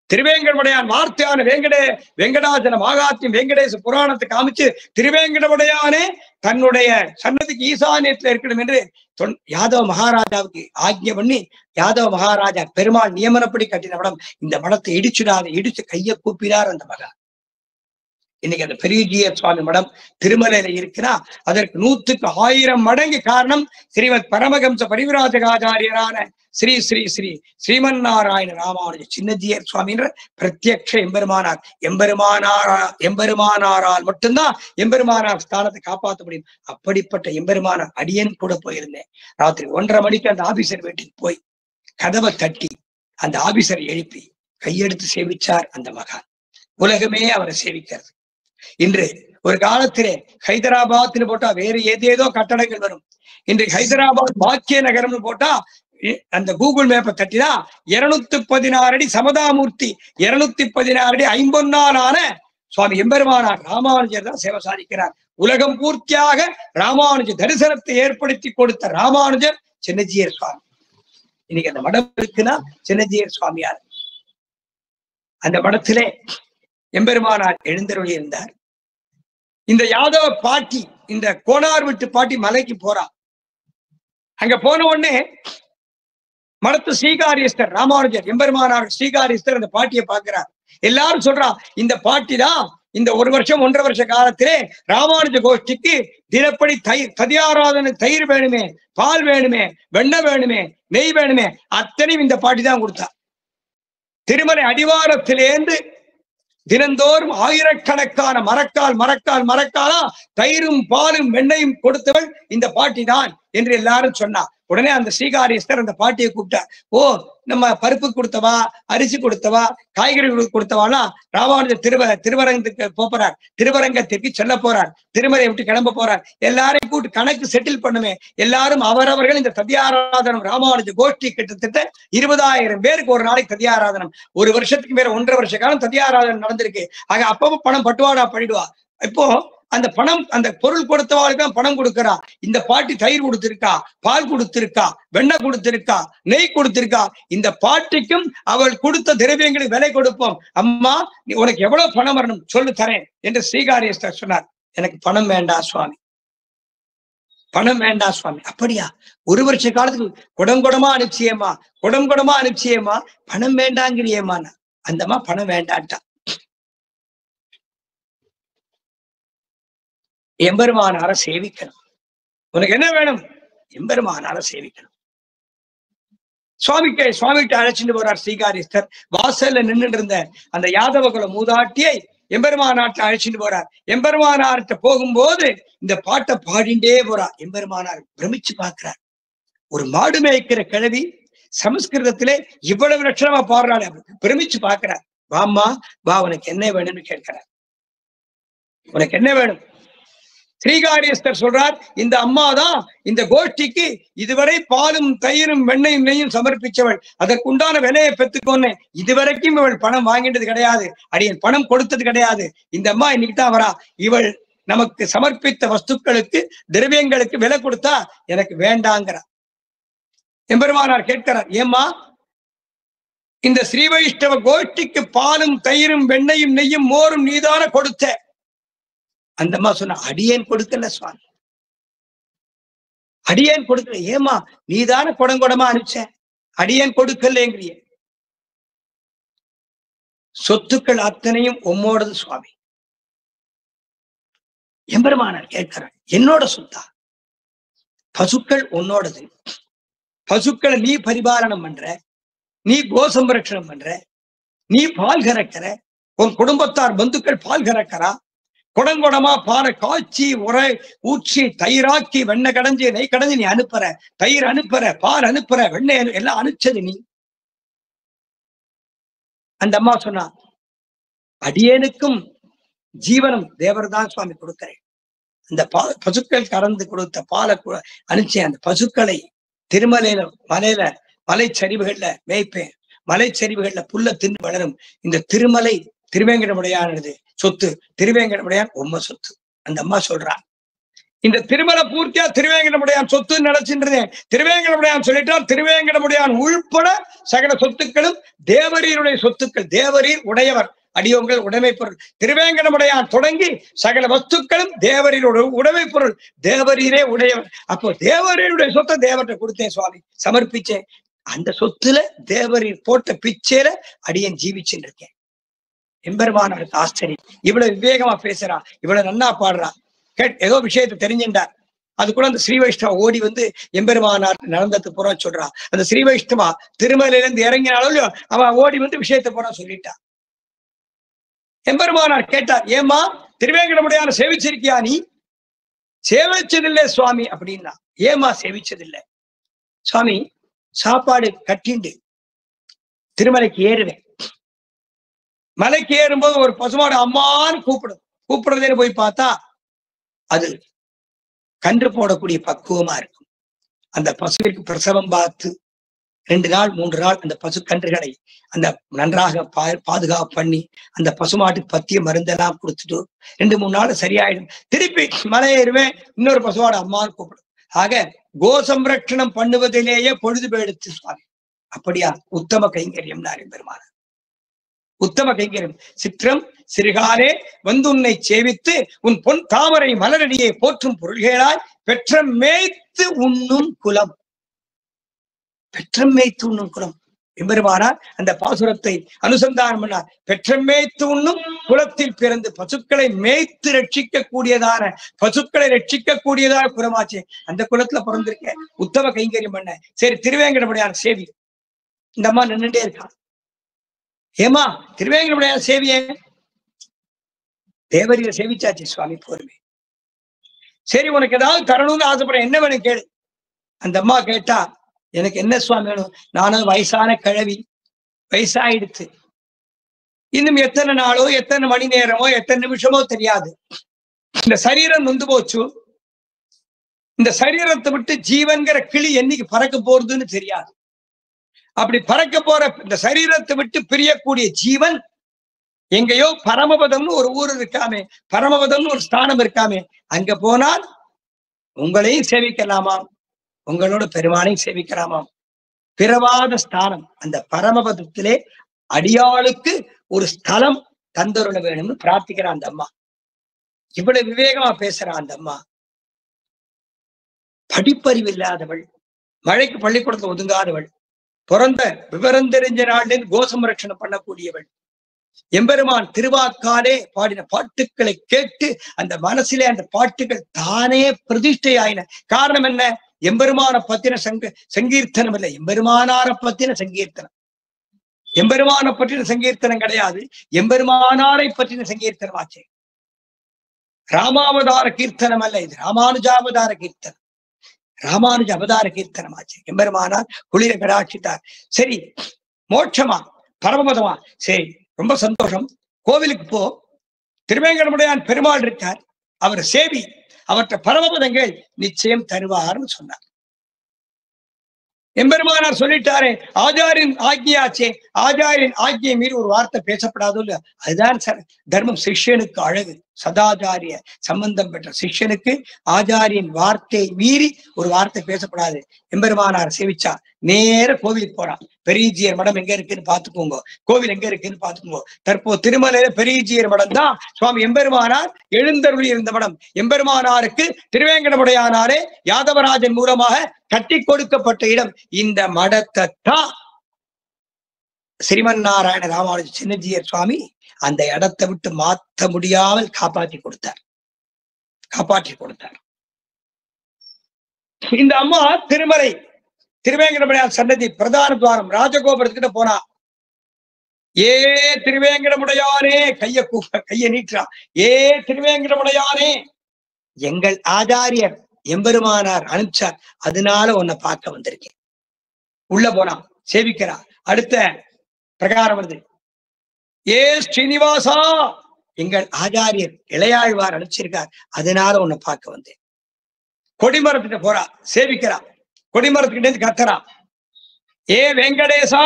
திருவேங்கடமுடையான் வார்த்தையான வெங்கடாஜல மாகாத்தியம் வெங்கடேச புராணத்தை காமிச்சு திருவேங்கடமுடையானே தன்னுடைய சன்னதிக்கு ஈசான்யத்துல இருக்கணும் என்று யாதவ மகாராஜாவுக்கு ஆக்ஞை பண்ணி, யாதவ மகாராஜா பெருமாள் நியமனப்படி கட்டின மடம். இந்த மடத்தை இடிச்சு கையை கூப்பினார் அந்த மகா. இன்னைக்கு அந்த பெரியஜியர் சுவாமி மடம் திருமலையில இருக்குன்னா அதற்கு 100க்கு 1000 மடங்கு காரணம் ஸ்ரீமத் பரமஹம்ச பரிவிராஜகாச்சாரியரான ஸ்ரீ ஸ்ரீ ஸ்ரீ ஸ்ரீமன் நாராயண ராமானுஜ சின்னஜியர் சுவாமின்ற பிரத்யக்ஷ எம்பெருமானாரால் மட்டும்தான் எம்பெருமானார் ஸ்தானத்தை காப்பாற்ற முடியும். அப்படிப்பட்ட எம்பெருமானார் அடியன் கூட போயிருந்தேன். ராத்திரி 1:30 மணிக்கு அந்த ஆபீசர் வீட்டுக்கு போய் கதவை தட்டி அந்த ஆபீசரை எழுப்பி கையெடுத்து சேவிச்சார் அந்த மகான். உலகமே அவரை சேவிக்கிறது. இன்று ஒரு காலத்திலே ஹைதராபாத்னு போட்டா வேறு ஏதேதோ கட்டடங்கள் வரும். இன்று ஹைதராபாத் பாக்கிய நகரம்னு போட்டா அந்த கூகுள் மேப்பை தட்டினா 216 அடி சமதாமூர்த்தி, 216 அடி ஐம்பொன்னாலான சுவாமி எம்பெருமானார் ராமானுஜர் தான் சேவை சாதிக்கிறார். உலகம் பூர்த்தியாக ராமானுஜ தரிசனத்தை ஏற்படுத்தி கொடுத்த ராமானுஜர் சின்னஜீயர் சுவாமி. இன்னைக்கு அந்த மடம் இருக்குன்னா சின்னஜீயர் சுவாமியார். அந்த மடத்திலே எம்பெருமானார் எழுந்தருளி இருந்தார். இந்த யாதவ பாட்டி, இந்த கோனார் விட்டு பாட்டி மலைக்கு போறா. அங்க போன உடனே மடத்து ஸ்ரீகாரியஸ்தர் ராமானுஜர் எம்பெருமானார் ஸ்ரீகாரியஸ்தர் அந்த பாட்டியை பார்க்கிறார். எல்லாரும் சொல்றா, இந்த பாட்டி தான் இந்த 1 வருஷம் 1.5 வருஷ காலத்திலே ராமானுஜ கோஷ்டிக்கு தினப்படி ததியாராதனை தயிர் வேணுமே, பால் வேணுமே, வெண்ணெய் வேணுமே, நெய் வேணுமே, அத்தனையும் இந்த பாட்டி தான் கொடுத்தா. திருமலை அடிவாரத்திலேந்து தினந்தோறும் ஆயிரக்கணக்கான மரக்காலா தயிரும் பாலும் வெண்ணையும் கொடுத்தவள் இந்த பாட்டி தான் என்று எல்லாரும் சொன்னா. உடனே அந்த ஸ்ரீகாரியஸ்தர் அந்த பாட்டியை கூப்பிட்டார். ஓ, நம்ம பருப்பு கொடுத்தவா, அரிசி கொடுத்தவா, காய்கறி கொடுத்தவானா ராமானுஜர் திருவரங்கத்துக்கு போறார், திருவரங்கத்திற்கு செல்ல போறார், திருமலை விட்டு கிளம்ப போறார். எல்லாரையும் கூப்பிட்டு கணக்கு செட்டில் பண்ணுமே. எல்லாரும் அவரவர்கள் இந்த ததியாராதனம் ராமானுஜ கோஷ்டி கிட்டத்தட்ட 20,000 பேருக்கு ஒரு நாளைக்கு ததியாராதனம். 1 வருஷத்துக்கு மேல 1.5 வருஷ காலம் ததியாராதனம் நடந்திருக்கு. ஆக அப்பப்போ பணம் பட்டுவாடா பண்ணிடுவா. இப்போ அந்த பணம், அந்த பொருள் கொடுத்தவாளுக்கு தான் பணம் கொடுக்கிறா. இந்த பாட்டி தயிர் கொடுத்திருக்கா, பால் கொடுத்திருக்கா, வெண்ணெய் கொடுத்திருக்கா, நெய் கொடுத்திருக்கா. இந்த பாட்டிக்கும் அவள் கொடுத்த திரவியங்களுக்கு விலை கொடுப்போம். அம்மா, நீ உனக்கு எவ்வளவு பணம் வரணும் சொல்லு, தரேன் என்று ஸ்ரீகாரியஸ்தர் சொன்னார். எனக்கு பணம் வேண்டாம் சுவாமி, பணம் வேண்டாம் சுவாமி. அப்படியா? 1 வருஷ காலத்துக்கு குடங்குடமா அனுப்பிச்சியேமா, பணம் வேண்டாங்கிறியேமா. அந்தம்மா பணம் வேண்டான்ட்டா. எம்பெருமானார சேவிக்கணும். உனக்கு என்ன வேணும்? எம்பெருமானார சேவிக்கணும். சுவாமிகிட்ட அழைச்சிட்டு போறார் ஸ்ரீகாரியஸ்தர். வாசல்ல நின்றுட்டு இருந்த அந்த யாதவகுல மூதாட்டியை எம்பெருமானார்ட்ட அழைச்சிட்டு போறார். எம்பெருமானார்ட்ட போகும்போது இந்த பாட்டை பாடிண்டே போறார். எம்பெருமானார் பிரமிச்சு பார்க்கிறார். ஒரு மாடு மேய்க்கிற கிழவி சமஸ்கிருதத்திலே இவ்வளவு லட்சணமா பாடுறாள். பிரமிச்சு பார்க்கிறார். வாம்மா வா, உனக்கு என்ன வேணும்னு கேட்கிறார். உனக்கு என்ன வேணும்? ஸ்ரீகாரியஸ்தர் சொல்றார், இந்த அம்மா தான் இந்த கோஷ்டிக்கு இதுவரை பாலும் தயிரும் வெண்ணையும் நெய்யும் சமர்ப்பிச்சவள். அதற்குண்டான விலையை பெற்றுக்கொண்டு இதுவரைக்கும் இவள் பணம் வாங்கிட்டது கிடையாது, அடியன் பணம் கொடுத்தது கிடையாது. இந்த அம்மா இன்னைக்கு தான் வரா. இவள் நமக்கு சமர்ப்பித்த வஸ்துக்களுக்கு திரவியங்களுக்கு விலை கொடுத்தா எனக்கு வேண்டாங்கிறா. எம்பெருமானார் கேட்கிறார், ஏம்மா இந்த ஸ்ரீ வைஷ்ணவ கோஷ்டிக்கு பாலும் தயிரும் வெண்ணையும் நெய்யும் மோரும் நீதான கொடுத்த. அந்த அம்மா சொன்ன, அடியேன் கொடுக்கல சுவாமி, அடியேன் கொடுக்கல. ஏமா, நீதான குடங்குடமா அனுப்பிச்ச, அடியேன் கொடுக்கலங்கிறிய. சொத்துக்கள் அத்தனையும் உம்மோடது சுவாமி. எம்பெருமானார் கேட்கிறார், என்னோட சொத்தா? பசுக்கள் உன்னோடது. பசுக்களை நீ பரிபாலனம் பண்ற, நீ கோசம்ரட்சணம் பண்ற, நீ பால் கறக்கிற, உன் குடும்பத்தார் பந்துக்கள் பால் கறக்கிறா. குடங்குடமா பாலை காய்ச்சி ஊற்றி தயிராக்கி வெண்ணெய் கடைஞ்சி நெய் கடைஞ்சி நீ அனுப்புற, தயிர் அனுப்புற, பால் அனுப்புற, வெண்ணெய் எல்லாம் அனுப்பிச்சது நீ. அந்த அம்மா சொன்னா, அடியேனுக்கும் ஜீவனம் தேவர் தான் சுவாமி கொடுக்கிறேன். அந்த பசுக்கள் கறந்து கொடுத்த பாலை அனுப்பிச்சேன். அந்த பசுக்களை திருமலையில மலைச்சரிவுகள்ல மேய்ப்பேன். மலைச்சரிவுகள்ல புல்ல தின்னு வளரும். இந்த திருமலை திருவேங்கடமுடையானது சொத்து, திருவேங்கடமுடையான் உம்ம சொத்து. அந்த அம்மா சொல்றான், இந்த திருமலை பூர்த்தியா திருவேங்கடமுடையான் சொத்து நினைச்சின்றதே. திருவேங்கடமுடையான் சொல்லிட்டால் திருவேங்கடமுடையான் உள்பட சகல சொத்துக்களும் தேவரீருடைய சொத்துக்கள். தேவரீர் உடையவர், அடியோங்கள் உடைமை பொருள். திருவேங்கடமுடையான் தொடங்கி சகல வஸ்துக்களும் தேவரீரோட உடைமை பொருள். தேவரீரே உடையவர். அப்போ தேவரீருடைய சொத்தை தேவர்கிட்ட கொடுத்தேன் சுவாமி, சமர்ப்பிச்சேன். அந்த சொத்துல தேவரீர் போட்ட பிச்சையில அடியேன் ஜீவிச்சுட்டு இருக்கேன். எம்பெருமானாருக்கு ஆச்சரியம். இவ்வளவு விவேகமா பேசுறா, இவ்வளவு நன்னா பாடுறா. ஏதோ விஷயத்தை தெரிஞ்சுட்டார். அது கூட அந்த ஸ்ரீ வைஷ்ணவா ஓடி வந்து எம்பெருமானார் நடந்தது பூரா சொல்றா. அந்த ஸ்ரீ வைஷ்ணவா திருமலையில இருந்து இறங்கினாலும் அவன் ஓடி வந்து விஷயத்தை பூரா சொல்லிட்டா. எம்பெருமானார் கேட்டார், ஏமா திருவேங்கடமுடையான சேவிச்சிருக்கியா? நீ சேவிச்சதில்லை சுவாமி அப்படின்னா. ஏமா சேவிச்சதில்லை? சுவாமி, சாப்பாடு கட்டிண்டு திருமலைக்கு ஏறுவேன். மலைக்கு ஏறும்போது ஒரு பசுமாடு அம்மான்னு கூப்பிடுறதுன்னு போய் பார்த்தா அது கன்று போடக்கூடிய பக்குவமா இருக்கும். அந்த பசுவிற்கு பிரசவம் பார்த்து 2 நாள் 3 நாள் அந்த பசுக்கன்றுகளை அந்த நன்றாக பாதுகாப்பு பண்ணி அந்த பசுமாட்டுக்கு பத்திய மருந்தெல்லாம் கொடுத்துட்டு 2-3 நாள் சரியாயிடும். திருப்பி மலை ஏறுவேன், இன்னொரு பசுவாடு அம்மான்னு கூப்பிடும். ஆக கோசம்ரட்சணம் பண்ணுவதிலேயே பொழுது போயிடுச்சு சுவாமி. அப்படியா? உத்தம கைங்கரியம் பெருமானார். உத்தம கைங்கரியம். சிற்றம் சிறுகாலே வந்து உன்னை சேவித்து உன் பொன் தாமரை மலரடியை போற்றும் பொருள்களாய் பெற்ற மேய்த்து உண்ணும் குலம். பெற்றம் மேய்த்து உண்ணும் குலம். எம்பெருமானார் அந்த பாசுரத்தை அனுசந்தானம் பண்ணார். பெற்றம் மேய்த்து உண்ணும் குலத்தில் பிறந்து பசுக்களை மேய்த்து ரட்சிக்கக்கூடியதான பசுக்களை ரட்சிக்கக்கூடியதான குலமாச்சே. அந்த குலத்துல பிறந்திருக்க உத்தம கைங்கரியம் பண்ண. சரி, திருவேங்கடமுடையான் சேவி. இந்த அம்மா நின்றுட்டே இருக்கான். ஏமா திருவேங்கடமுடையான் சேவியே? தேவரியை சேவிச்சாச்சு சுவாமி, போருமே. சரி, உனக்கு ஏதாவது தரணும்னு ஆசைப்படுறேன், என்ன வேணும் கேளு. அந்த அம்மா கேட்டா, எனக்கு என்ன சுவாமி வேணும்? நானும் வயசான கிழவி, வயசாயிடுச்சு. இன்னும் எத்தனை நாளோ எத்தனை மணி நேரமோ எத்தனை நிமிஷமோ தெரியாது. இந்த சரீரம் நொந்து போச்சு. இந்த சரீரத்தை விட்டு ஜீவன்கிற கிளி என்னைக்கு பறக்க போறதுன்னு தெரியாது. அப்படி பறக்க போற இந்த சரீரத்தை விட்டு பிரியக்கூடிய ஜீவன் எங்கேயோ பரமபதம்னு ஒரு ஊர் இருக்காமே, பரமபதம்னு ஒரு ஸ்தானம் இருக்காமே, அங்க போனால் உங்களையும் சேவிக்கலாமாம், உங்களோட பெருமானையும் சேவிக்கலாமாம். பிறவாத ஸ்தானம் அந்த பரமபதத்திலே அடியாளுக்கு ஒரு ஸ்தலம் தந்தருள வேணும்னு பிரார்த்திக்கிறான் அந்த அம்மா. இவ்வளவு விவேகமா பேசுறான் அந்த அம்மா. படிப்பறிவு இல்லாதவள், மழைக்கு பள்ளிக்கூடத்துல ஒதுங்காதவள், பிறந்த விவரம் தெரிஞ்ச நாளில் கோசம்ரட்சணம் பண்ணக்கூடியவள். எம்பெருமான் திருவாக்காலே பாடின பாட்டுக்களை கேட்டு அந்த மனசிலே அந்த பாட்டுகள் தானே பிரதிஷ்டை ஆயின. காரணம் என்ன? எம்பெருமான பத்தின சங்கீர்த்தனம் இல்லை, எம்பெருமானார பத்தின சங்கீர்த்தனம். எம்பெருமான பற்றின சங்கீர்த்தனம் கிடையாது, எம்பெருமானாரை பற்றின சங்கீர்த்தனம் ஆச்சு. ராமாவதார கீர்த்தனம் அல்ல, இது ராமானுஜாவதார கீர்த்தனம். ராமானுஜ அவதார கீர்த்தனம் ஆச்சு. எம்பெருமானார் குளிர கடாட்சித்தார். சரி, மோட்சமா பரமபதமா? சரி, ரொம்ப சந்தோஷம். கோவிலுக்கு போ, திருவேங்கடமுடையான் பெருமாள் இருக்கார், அவர் சேவி, அவற்றை பரமபதங்கள் நிச்சயம் தருவார்னு சொன்னார். எம்பெருமானார் சொல்லிட்டாரே, ஆச்சாரின் ஆக்ஞையாச்சே, ஆச்சாரின் ஆக்ஞையை மீறி ஒரு வார்த்தை பேசப்படாதோ இல்ல. அதுதான் தர்மம். சிஷ்யனுக்கு அழகு. சதாச்சாரிய சம்பந்தம் பெற்ற சிஷ்யனுக்கு ஆச்சாரியின் வார்த்தை மீறி ஒரு வார்த்தை பேசப்படாது. எம்பெருமானார் சேவிச்சா நேர கோவிலுக்கு போறான். பெரியஜியர் மடம் எங்க இருக்குன்னு பாத்துக்கோங்க, கோவில் எங்க இருக்குன்னு பாத்துக்கோங்க. தற்போது திருமலையில பெரியஜியர் மடம் தான் சுவாமி எம்பெருமானார் எழுந்தருளி இருந்த மடம். எம்பெருமானாருக்கு திருவேங்கடமுடையானாரே யாதவராஜன் மூலமாக கட்டி கொடுக்கப்பட்ட இடம். இந்த மடத்தை தான் ஸ்ரீமன்னாராயண ராமானுஜ சின்னஜியர் சுவாமி அந்த இடத்தை விட்டு மாற்ற முடியாமல் காப்பாற்றி கொடுத்தார். இந்த அம்மா திருமலை திருவேங்கடமுடையான் சன்னதி பிரதான துவாரம் ராஜகோபுரத்துக்கிட்ட போனா, ஏ திருவேங்கடமுடையானே, கைய நீட்டுறா. ஏ திருவேங்கடமுடையானே, எங்கள் ஆச்சாரியர் எம்பெருமானார் அனுப்பிச்சார், அதனால உன்னை பார்க்க வந்திருக்கேன். உள்ள போனா சேவிக்கிறா. அடுத்த பிரகாரம் வருது. ஏ ஸ்ரீனிவாசா, எங்கள் ஆச்சாரியர் இளையாழ்வார் அனுப்பிச்சிருக்கார், அதனால உன்னை பார்க்க வந்தேன். கொடிமரத்துக்கிட்ட போறா, சேவிக்கிறா. கொடிமரத்துக்கிட்ட இருந்து கத்துறா, ஏ வெங்கடேசா,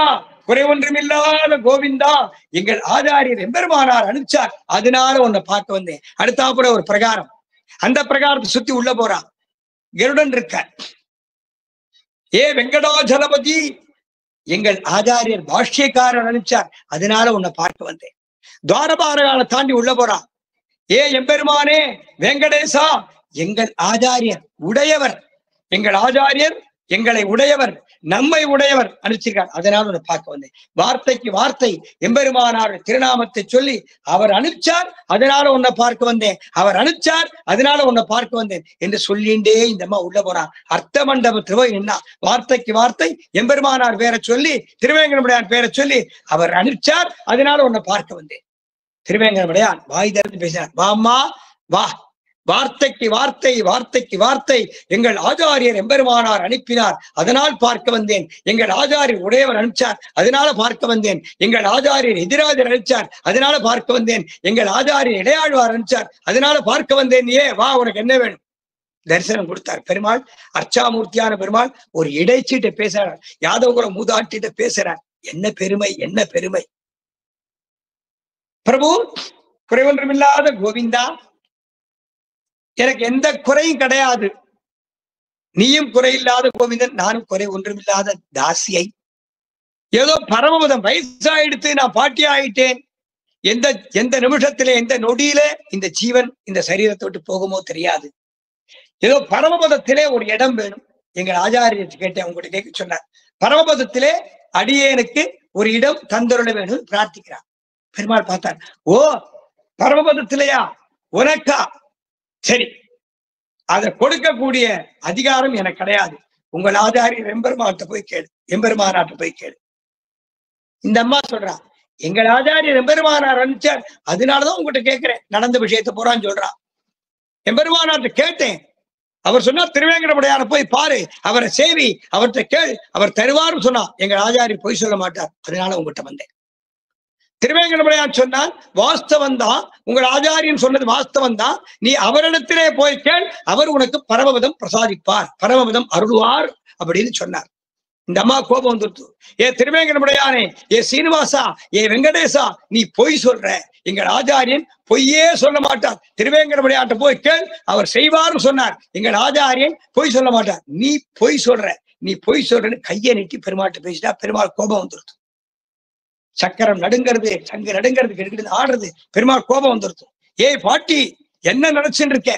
குறை ஒன்றுமில்லாத கோவிந்தா, எங்கள் ஆச்சாரியர் எம்பெருமானார் அனுப்பிச்சார், அதனால உன்னை பார்க்க வந்தேன். அடுத்தாப்புற ஒரு பிரகாரம், அந்த பிரகாரத்தை சுத்தி உள்ள போறா. கருடன் இருக்க. ஏ வெங்கடாஜலபதி, எங்கள் ஆச்சாரியர் பாஷ்யக்காரர் அனுப்பிச்சார், அதனால உன்னை பார்க்க வந்தேன். துவாரபாரகால தாண்டி உள்ள போறா. ஏ எம்பெருமானே வெங்கடேசா, எங்கள் ஆச்சாரியர் உடையவர், எங்கள் ஆச்சாரியர் எங்களை உடையவர், நம்மை உடையவர் அனுப்பிச்சிருக்கார், அதனால உன்னை பார்க்க வந்தேன். வார்த்தைக்கு வார்த்தை எம்பெருமானார் திருநாமத்தை சொல்லி, அவர் அனுப்பிச்சார் அதனால உன்னை பார்க்க வந்தேன், அவர் அனுப்பிச்சார் அதனால உன்னை பார்க்க வந்தேன் என்று சொல்லிண்டே இந்த அம்மா உள்ள போறான். அர்த்த மண்டபத்தில் போய் நின்னா, வார்த்தைக்கு வார்த்தை எம்பெருமானார் பேரை சொல்லி, திருவேங்கடமுடையான் பேரை சொல்லி, அவர் அனுப்பிச்சார் அதனால உன்னை பார்க்க வந்தேன். திருவேங்கடமுடையான் வாய் திறந்து பேசினார், வாம்மா வா, வார்த்தைக்கு வார்த்தை, வார்த்தைக்கு வார்த்தை எங்கள் ஆச்சாரியர் எம்பெருமானார் அனுப்பினார், அதனால் பார்க்க வந்தேன். எங்கள் ஆச்சாரியர் உடையவர் அனுப்பிச்சார், அதனால பார்க்க வந்தேன். எங்கள் ஆச்சாரியர் எதிராஜர் அனுப்பிச்சார், அதனால பார்க்க வந்தேன். எங்கள் ஆச்சாரியர் இடையாழ்வார் அனுப்பிச்சார், அதனால பார்க்க வந்தேன். ஏ வா, உனக்கு என்ன வேணும்? தரிசனம் கொடுத்தார். பெருமாள் அர்ச்சாமூர்த்தியான பெருமாள் ஒரு இடைச்சீட்டை பேசுறார். யாதவகுல மூதாட்டிட்ட பேசுறார். என்ன பெருமை, என்ன பெருமை! பிரபு, குறைவொன்றுமில்லாத கோவிந்தா, எனக்கு எந்த குறையும் கிடையாது. நீயும் குறையில்லாத கோவிந்தன், நானும் குறை ஒன்றுமில்லாத தாசியை. ஏதோ பரமபதம் வயசாயிடுத்து, நான் பாட்டி ஆயிட்டேன். எந்த எந்த நிமிஷத்திலே, எந்த நொடியில இந்த ஜீவன் இந்த சரீரத்தை விட்டு போகுமோ தெரியாது. ஏதோ பரமபதத்திலே ஒரு இடம் வேணும். எங்கள் ஆச்சாரியத்தை கேட்டேன், உங்ககிட்ட கேட்க சொன்னார். பரமபதத்திலே அடியேனுக்கு ஒரு இடம் தந்தருள வேணும் பிரார்த்திக்கிறார். பெருமாள் பார்த்தார். ஓ, பரமபதத்திலேயா? உனக்கா? சரி, அதை கொடுக்கக்கூடிய அதிகாரம் எனக்கு கிடையாது. உங்கள் ஆச்சாரியர் எம்பெருமாட்ட போய் கேளு, எம்பெருமானாட்ட போய் கேளு. இந்த அம்மா சொல்றா, எங்கள் ஆச்சாரியர் எம்பெருமானார் அனுப்பிச்சார், அதனாலதான் உங்ககிட்ட கேட்கிறேன், நடந்த விஷயத்த போறான்னு சொல்றா. எம்பெருமானார்ட்ட கேட்டேன். அவர் சொன்னா திருவேங்கடமுடையான போய் பாரு, அவரை சேவி, அவர்கிட்ட கேள், அவர் தருவார்னு சொன்னா. எங்கள் ஆச்சாரியர் பொய் சொல்ல மாட்டார், அதனால உங்ககிட்ட வந்தேன். திருவேங்கடமுடையான் சொன்னால் வாஸ்தவம் தான், உங்கள் ஆச்சாரியன் சொன்னது வாஸ்தவம் தான். நீ அவரிடத்திலே போய் கேள், அவர் உனக்கு பரமபதம் பிரசாதிப்பார், பரமபதம் அருள்வார் அப்படின்னு சொன்னார். இந்த அம்மா கோபம் வந்துருத்து. ஏ திருவேங்கடமுடையானே, ஏ சீனிவாசா, ஏ வெங்கடேசா, நீ பொய் சொல்ற. எங்கள் ஆச்சாரியன் பொய்யே சொல்ல மாட்டார். திருவேங்கடமுடையான்ட்ட போய் கேள், அவர் செய்வார்னு சொன்னார். எங்கள் ஆச்சாரியன் பொய் சொல்ல மாட்டார். நீ பொய் சொல்ற, நீ பொய் சொல்றன்னு கையை நீட்டி பெருமாள்கிட்ட பேசிட்டா. பெருமாள் கோபம் வந்துருது. சக்கரம் நடுங்கிறது, சங்கு நடுங்கிறது, கிடுகிடு ஆடுறது. பெருமாள் கோபம் வந்துருது. ஏய் பாட்டி, என்ன நினைச்சுட்டு இருக்க?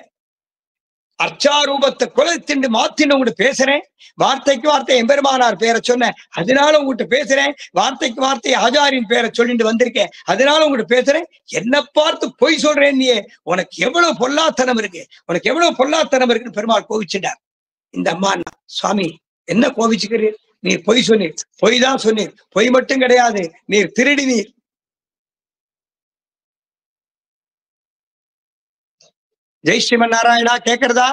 அர்ச்சாரூபத்தை கொலை திண்டு மாத்தின்னு உங்ககிட்ட பேசுறேன். வார்த்தைக்கு வார்த்தை எம்பெருமானார் பேரை சொன்னேன், அதனால உங்ககிட்ட பேசுறேன். வார்த்தைக்கு வார்த்தை ஆச்சாரியின் பேரை சொல்லிட்டு வந்திருக்கேன், அதனால உங்ககிட்ட பேசுறேன். என்ன பார்த்து பொய் சொல்றேன் நீ? உனக்கு எவ்வளவு பொல்லாத்தனம் இருக்கு, உனக்கு எவ்வளவு பொல்லாத்தனம் இருக்குன்னு பெருமாள் கோவிச்சுட்டார். இந்த அம்மா, சுவாமி என்ன கோவிச்சுக்கிறீர்? நீர் பொய் சொன்னீர், பொய் தான் சொன்னீர். பொய் மட்டும் கிடையாது, நீர் திருடினீர். ஜெய் ஸ்ரீமன் நாராயணா. கேக்குறதா?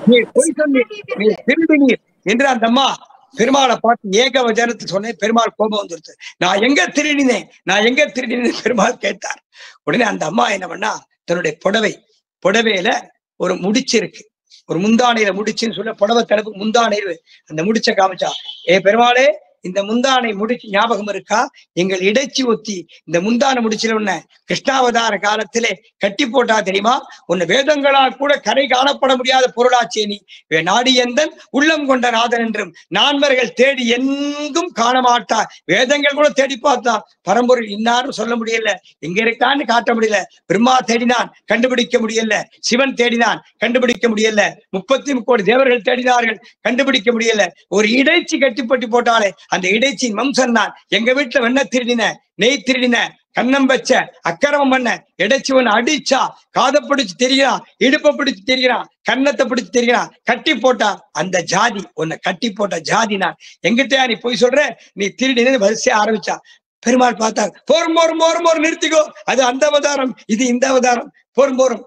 நீர் பொய் சொன்னீர், நீர் திருடினீர் என்று அந்த அம்மா பெருமாளை பார்த்து ஏக வச்சனத்தை சொன்னேன். பெருமாள் கோபம் வந்துருச்சு. நான் எங்க திருடினேன், நான் எங்க திருடினேன் பெருமாள் கேட்டார். உடனே அந்த அம்மா என்ன பண்ணா, தன்னுடைய புடவையில ஒரு முடிச்சு இருக்கு, ஒரு முந்தானையில முடிச்சுன்னு சொல்ல, புடவை தடுப்பு முந்தானையில அந்த முடிச்ச காமிச்சா. ஏ பெருமாளே, இந்த முந்தானை முடிச்சு ஞாபகம் இருக்கா? எங்கள் இடைச்சி ஒத்தி இந்த முந்தானை முடிச்சுல உன்ன கிருஷ்ணாவதார காலத்திலே கட்டி போட்டா தெரியுமா? உன்னை வேதங்களால் கூட கரை காணப்பட முடியாத பொருளாச்சே நீ. நாடியந்தன் உள்ளம் கொண்ட நாதன் என்றும் நான்மர்கள் தேடி எங்கும் காண மாட்டா. வேதங்கள் கூட தேடி பார்த்தா பரம்பொருள் இன்னாரும் சொல்ல முடியல, எங்க இருக்கான்னு காட்ட முடியல. பிரம்மா தேடினான், கண்டுபிடிக்க முடியல. சிவன் தேடினான், கண்டுபிடிக்க முடியல. 33 கோடி தேவர்கள் தேடினார்கள், கண்டுபிடிக்க முடியல. ஒரு இடைச்சி கட்டிப்பட்டு போட்டாலே அந்த இடைச்சியின் வம்சம் நான். எங்க வீட்டுல வெண்ண திருடின, நெய் திருடின, கண்ணம் வச்ச, அக்கிரமம் பண்ண, இடைச்சிவன் அடிச்சா, காதை பிடிச்சு தெரிகிறான், இடுப்பை பிடிச்சு தெரிகிறான், கன்னத்தை பிடிச்சு தெரிகிறான், கட்டி போட்டா அந்த ஜாதி, உன்னை கட்டி போட்ட ஜாதி நான். எங்கிட்டயா நீ போய் சொல்ற? நீ திருடினு வரிசையா ஆரம்பிச்சா. பெருமாள் பார்த்தார். போரும் போரும் போரும் போரும், நிறுத்திக்கோ. அது அந்த அவதாரம், இது இந்த அவதாரம். போரும் போரும்,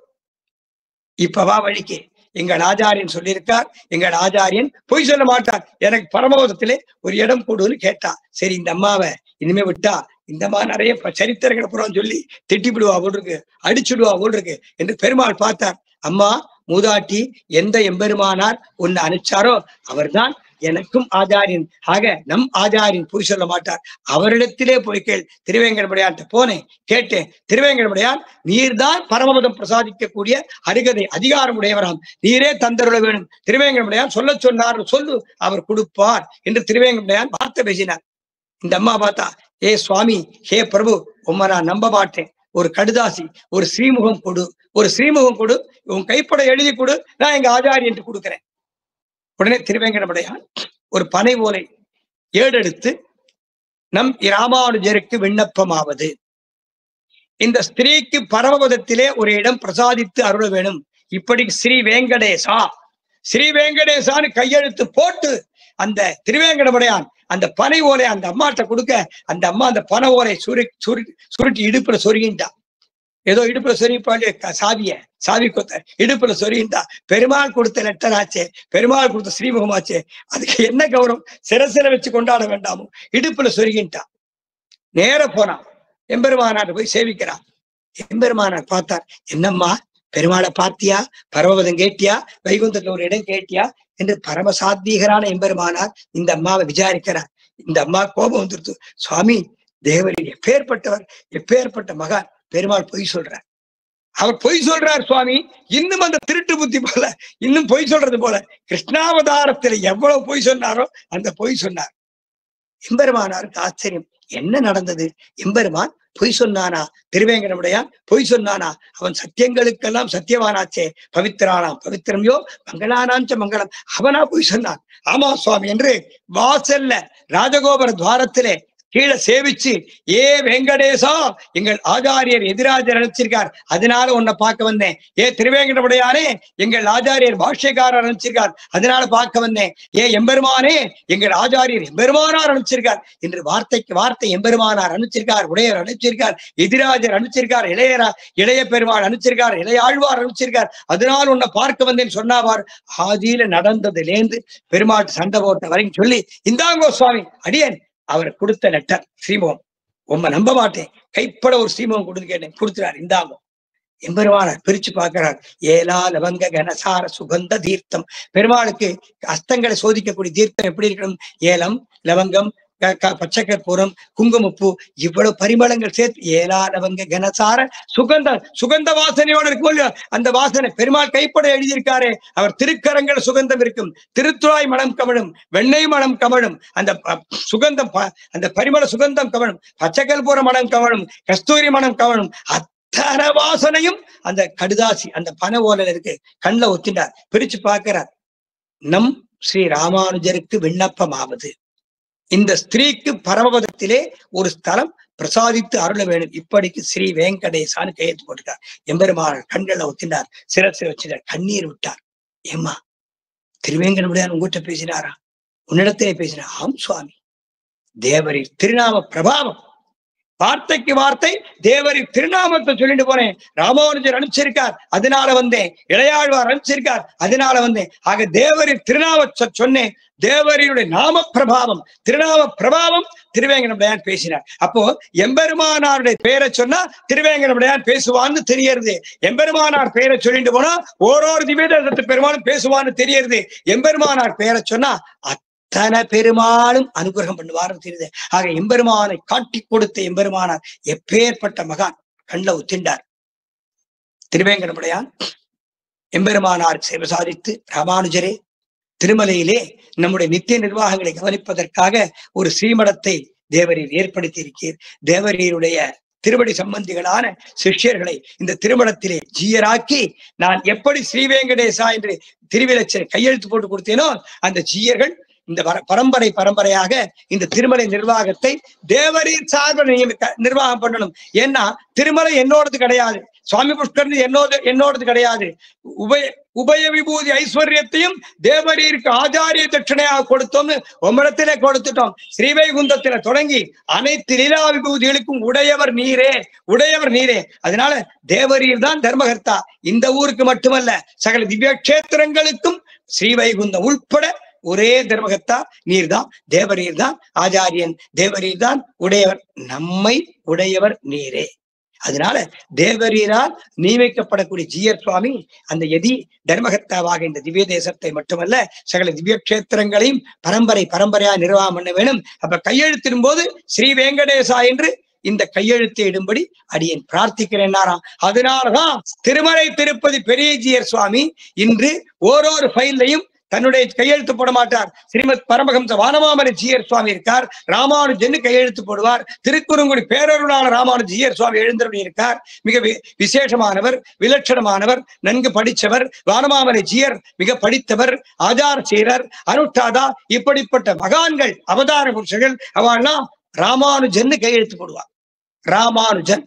இப்ப வா வழிக்கு. எங்கள் ஆச்சாரியன் சொல்லியிருக்கார், எங்கள் ஆச்சாரியன் பொய் சொல்ல மாட்டார். எனக்கு பரமபதத்திலே ஒரு இடம் கொடுன்னு கேட்டா. சரி, இந்த அம்மாவை இனிமே விட்டா இந்த அம்மா நிறைய சரித்திரங்களை புறம் சொல்லி திட்டிவிடுவா போல் இருக்கு, அடிச்சுடுவா போல் இருக்கு என்று பெருமாள் பார்த்தார். அம்மா மூதாட்டி, எந்த எம்பெருமானார் உன்னை அனுப்பிச்சாரோ அவர்தான் எனக்கும் ஆச்சாரியன். ஆக நம் ஆச்சாரியன் பொய் சொல்ல மாட்டார். அவரிடத்திலே போய் கேள். திருவேங்கடமுடையான்ட்ட போனேன், கேட்டேன். திருவேங்கடமுடையான், நீர்தான் பரமபதம் பிரசாதிக்கக்கூடிய அருகதை அதிகாரம் உடையவராம், நீரே தந்தருள வேணும். திருவேங்கடமுடையான் சொல்ல சொன்னார், சொல்லு, அவர் கொடுப்பார் என்று திருவேங்கடமுடையான் வார்த்தை பேசினார். இந்த அம்மா பார்த்தா, ஏ சுவாமி, ஹே பிரபு, உம்மை நான் நம்ப மாட்டேன். ஒரு கடுதாசி, ஒரு ஸ்ரீமுகம் கொடு, ஒரு ஸ்ரீமுகம் கொடு, உன் கைப்பட எழுதி கொடு, நான் எங்க ஆச்சாரியன்ட்டு கொடுக்குறேன். உடனே திருவேங்கடமுடையான் ஒரு பனை ஓலை ஏடெடுத்து, நம் ராமானுஜருக்கு விண்ணப்பமாவது, இந்த ஸ்திரீக்கு பரமபதத்திலே ஒரு இடம் பிரசாதித்து அருள வேணும். இப்படி ஸ்ரீ வெங்கடேசா, ஸ்ரீ வெங்கடேசான்னு கையெழுத்து போட்டு அந்த திருவேங்கடமுடையான் அந்த பனை ஓலை அந்த அம்மாட்ட கொடுக்க, அந்த அம்மா அந்த பனை ஓலை சுருட்டி இடுப்புல சொருகின்டா. ஏதோ இடுப்புல சொருகிப்பாள் சாவி கொத்த இடுப்புல சொருகின்டா. பெருமாள் கொடுத்த லெட்டர் ஆச்சே, பெருமாள் கொடுத்த ஸ்ரீமுகமாச்சே, அதுக்கு என்ன கௌரவம்? சிரசில வச்சு கொண்டாட வேண்டாமோ? இடுப்புல சொருகின்டா. நேர போனான், எம்பெருமானாட்ட போய் சேவிக்கிறான். எம்பெருமானார் பார்த்தார். என்னம்மா பெருமாளை பார்த்தியா, பரமபதம் கேட்டியா, வைகுந்தத்துல ஒரு இடம் கேட்டியா என்று பரமசாத்வீகரான எம்பெருமானார் இந்த அம்மாவை விசாரிக்கிறார். இந்த அம்மா கோபம் வந்துருது. சுவாமி, தேவரில் எப்பேற்பட்டவர், எப்பேற்பட்ட மகான், பெருமாள் பொய் சொல்றார். அவர் பொய் சொல்றார் சுவாமி. இன்னும் அந்த திருட்டு புத்தி போல, இன்னும் பொய் சொல்றது போல கிருஷ்ணாவதாரத்துல எவ்வளவு பொய் சொன்னாரோ அந்த பொய் சொன்னார். எம்பெருமானாருக்கு ஆச்சரியம். என்ன நடந்தது? எம்பெருமான் பொய் சொன்னானா? திருவேங்கடமுடையான் பொய் சொன்னானா? அவன் சத்தியங்களுக்கெல்லாம் சத்தியவானாச்சே. பவித்திரானாம் பவித்திரம்யோ மங்களானாஞ்ச மங்களம். அவனா பொய் சொன்னான்? ஆமா சுவாமி என்று வாசல்ல ராஜகோபுர துவாரத்திலே கீழே சேவிச்சு, ஏ வெங்கடேசா, எங்கள் ஆச்சாரியர் எதிராஜர் அனுப்பிச்சிருக்கார், அதனால உன்னை பார்க்க வந்தேன். ஏ திருவேங்கடமுடையானே, எங்கள் ஆச்சாரியர் பாஷ்யக்காரர் அனுப்பிச்சிருக்கார், அதனால பார்க்க வந்தேன். ஏ எம்பெருமானே, எங்கள் ஆச்சாரியர் எம்பெருமானார் அனுப்பிச்சிருக்கார் என்று வார்த்தைக்கு வார்த்தை எம்பெருமானார் அனுப்பிச்சிருக்கார், உடையர் அனுப்பிச்சிருக்கார், எதிராஜர் அனுப்பிச்சிருக்கார், இளைய பெருமாள் அனுப்பிச்சிருக்கார், இளையாழ்வார் அனுப்பிச்சிருக்கார், அதனால உன்னை பார்க்க வந்தேன்னு சொன்னாவார். ஆதியில நடந்ததுலேருந்து பெருமாள் சண்டை போட்ட வரைக்கும் சொல்லி, இந்தாங்கோ சுவாமி, அடியேன் அவர் கொடுத்த லெட்டர் ஸ்ரீமுகம், உம்ம நம்ப மாட்டேன், கைப்பட ஒரு ஸ்ரீமுகம் கொடுத்து கேட்டேன், கொடுத்துறாரு. இந்தாங்க. எம்பெருமானார் பிரிச்சு பார்க்கிறார். ஏலா லவங்க கனசார சுகந்த தீர்த்தம். பெருமாளுக்கு அஸ்தங்களை சோதிக்கக்கூடிய தீர்த்தம் எப்படி இருக்கணும்? ஏலம், லவங்கம், பச்சை கற்பூரம், குங்குமப்பூ, இவ்வளவு பரிமளங்கள் சேர்த்து ஏலா லவங்க கனசார சுகந்த வாசனையோட இருக்கும் இல்லையா, அந்த வாசனை பெருமாள் கைப்பட எழுதியிருக்காரு. அவர் திருக்கரங்கள் சுகந்தம் இருக்கும், திருத்துழாய் மனம் கமழும், வெண்ணெய் மனம் கமழும், அந்த சுகந்தம், அந்த பரிமள சுகந்தம் கமழும், பச்சை கற்பூர மனம் கமழும், கஸ்தூரி மனம் கமழும், அத்தனை வாசனையும் அந்த கடுதாசி அந்த பனை ஓலையில இருக்கு. கண்ணில் ஒத்திண்டார். பிரிச்சு பார்க்கிறார். நம் ஸ்ரீ ராமானுஜருக்கு விண்ணப்பமாவது, இந்த ஸ்திரீக்கு பரமபதத்திலே ஒரு ஸ்தலம் பிரசாதித்து அருள வேண்டும், இப்படிக்கு ஸ்ரீ வெங்கடேசான்னு கையெழுத்து போட்டுட்டார். எம்பெருமானார் கண்களை ஒத்தினார், சிரசில் வச்சிட்டார், கண்ணீர் விட்டார். ஏம்மா, திருவேங்கடமுடையான் உங்ககிட்ட பேசினாரா? உன்னிடத்திலே பேசினார்? ஆம் சுவாமி. தேவரின் திருநாம பிரபாவம், வார்த்தைக்கு வார்த்தை தேவரின் திருநாமத்தை சொல்லிட்டு போனேன். ராமானுஜர் அனுப்பிச்சிருக்கார், அதனால வந்தேன். இளையாழ்வார் அனுப்பிச்சிருக்கார், அதனால வந்தேன். ஆக தேவரின் திருநாமத்தை சொன்னேன். தேவரியுடைய நாம பிரபாவம், திருநாம பிரபாவம் திருவேங்கடமுடையான் பேசினார். அப்போ எம்பெருமானாருடைய பெயரை சொன்னா திருவேங்கடமுடையான் பேசுவான்னு தெரியறது. எம்பெருமானார் பெயரை சொல்லிட்டு போனா ஓரோரு திவ்யதேசத்து பெருமாளும் பேசுவான்னு தெரியறது. எம்பெருமானார் பெயரை சொன்னா அத்தனை பெருமாளும் அனுகிரகம் பண்ணுவார்னு தெரியுது. ஆக எம்பெருமானை காட்டி கொடுத்த எம்பெருமானார் எப்பேற்பட்ட மகான். கண்ணில் ஒத்திண்டார். திருவேங்கடமுடையான் எம்பெருமானார் சேவை சாதித்து, ராமானுஜரே, திருமலையிலே நம்முடைய நித்திய நிர்வாகங்களை கவனிப்பதற்காக ஒரு ஸ்ரீமடத்தை தேவரீர் ஏற்படுத்தி இருக்கிறீர். தேவரீருடைய திருவடி சம்பந்திகளான சிஷ்யர்களை இந்த திருமணத்திலே ஜீயராக்கி நான் எப்படி ஸ்ரீவேங்கடேசா என்று திருவிலச்சனை கையெழுத்து போட்டு கொடுத்தேனோ அந்த ஜீயர்கள் இந்த பரம்பரையாக இந்த திருமலை நிர்வாகத்தை தேவரீர் சார்பில் நிர்வாகம் பண்ணணும். ஏன்னா திருமலை என்னோடது கிடையாது, சுவாமி புஷ்கர் என்னோடது கிடையாது. உபய விபூதி ஐஸ்வர்யத்தையும் தேவரீருக்கு ஆச்சாரிய தட்சணையாக கொடுத்தோம்னு உம்மிடத்திலே கொடுத்துட்டோம். ஸ்ரீவைகுந்தத்தில தொடங்கி அனைத்து லீலா விபூதிகளுக்கும் உடையவர் நீரே. அதனால தேவரீர் தான் தர்மகர்த்தா. இந்த ஊருக்கு மட்டுமல்ல, சகல திவ்ய கஷேத்திரங்களுக்கும் ஸ்ரீவைகுந்தம் உட்பட ஒரே தர்மகர்த்தா நீர்தான், தேவரீர் தான் ஆச்சாரியன், தேவரீர் தான் உடையவர், நம்மை உடையவர் நீரே. அதனால தேவரீரால் நியமிக்கப்படக்கூடிய ஜீயர் சுவாமி அந்த யதி தர்மகர்த்தாவாக இந்த திவ்ய தேசத்தை மட்டுமல்ல சகல திவ்ய கஷேத்திரங்களையும் பரம்பரையா நிர்வாகம் பண்ண வேணும். அப்ப கையெழுத்திடும் போது ஸ்ரீ வெங்கடேசா என்று இந்த கையெழுத்தை இடும்படி அடியேன் பிரார்த்திக்கிறேன்னாராம். அதனாலதான் திருமலை திருப்பதி பெரிய ஜீயர் சுவாமி இன்று ஓரொரு ஃபைல்லையும் தன்னுடைய கையெழுத்து போட மாட்டார். ஸ்ரீமத் பரமஹம்ச வானமாமலை ஜீயர் சுவாமி இருக்கார், ராமானுஜன் கையெழுத்து போடுவார். திருக்குறுங்குடி பேரருளான ராமானுஜ ஜீயர் சுவாமி எழுந்தருளி இருக்கார். மிக விசேஷமானவர், விலட்சணமானவர், நன்கு படித்தவர். வானமாமலை ஜீயர் மிக படித்தவர், ஆச்சார சீரர், அனுஷ்டாதா. இப்படிப்பட்ட மகான்கள், அவதார புருஷர்கள், அவெல்லாம் ராமானுஜன் கையெழுத்து போடுவார். ராமானுஜன்.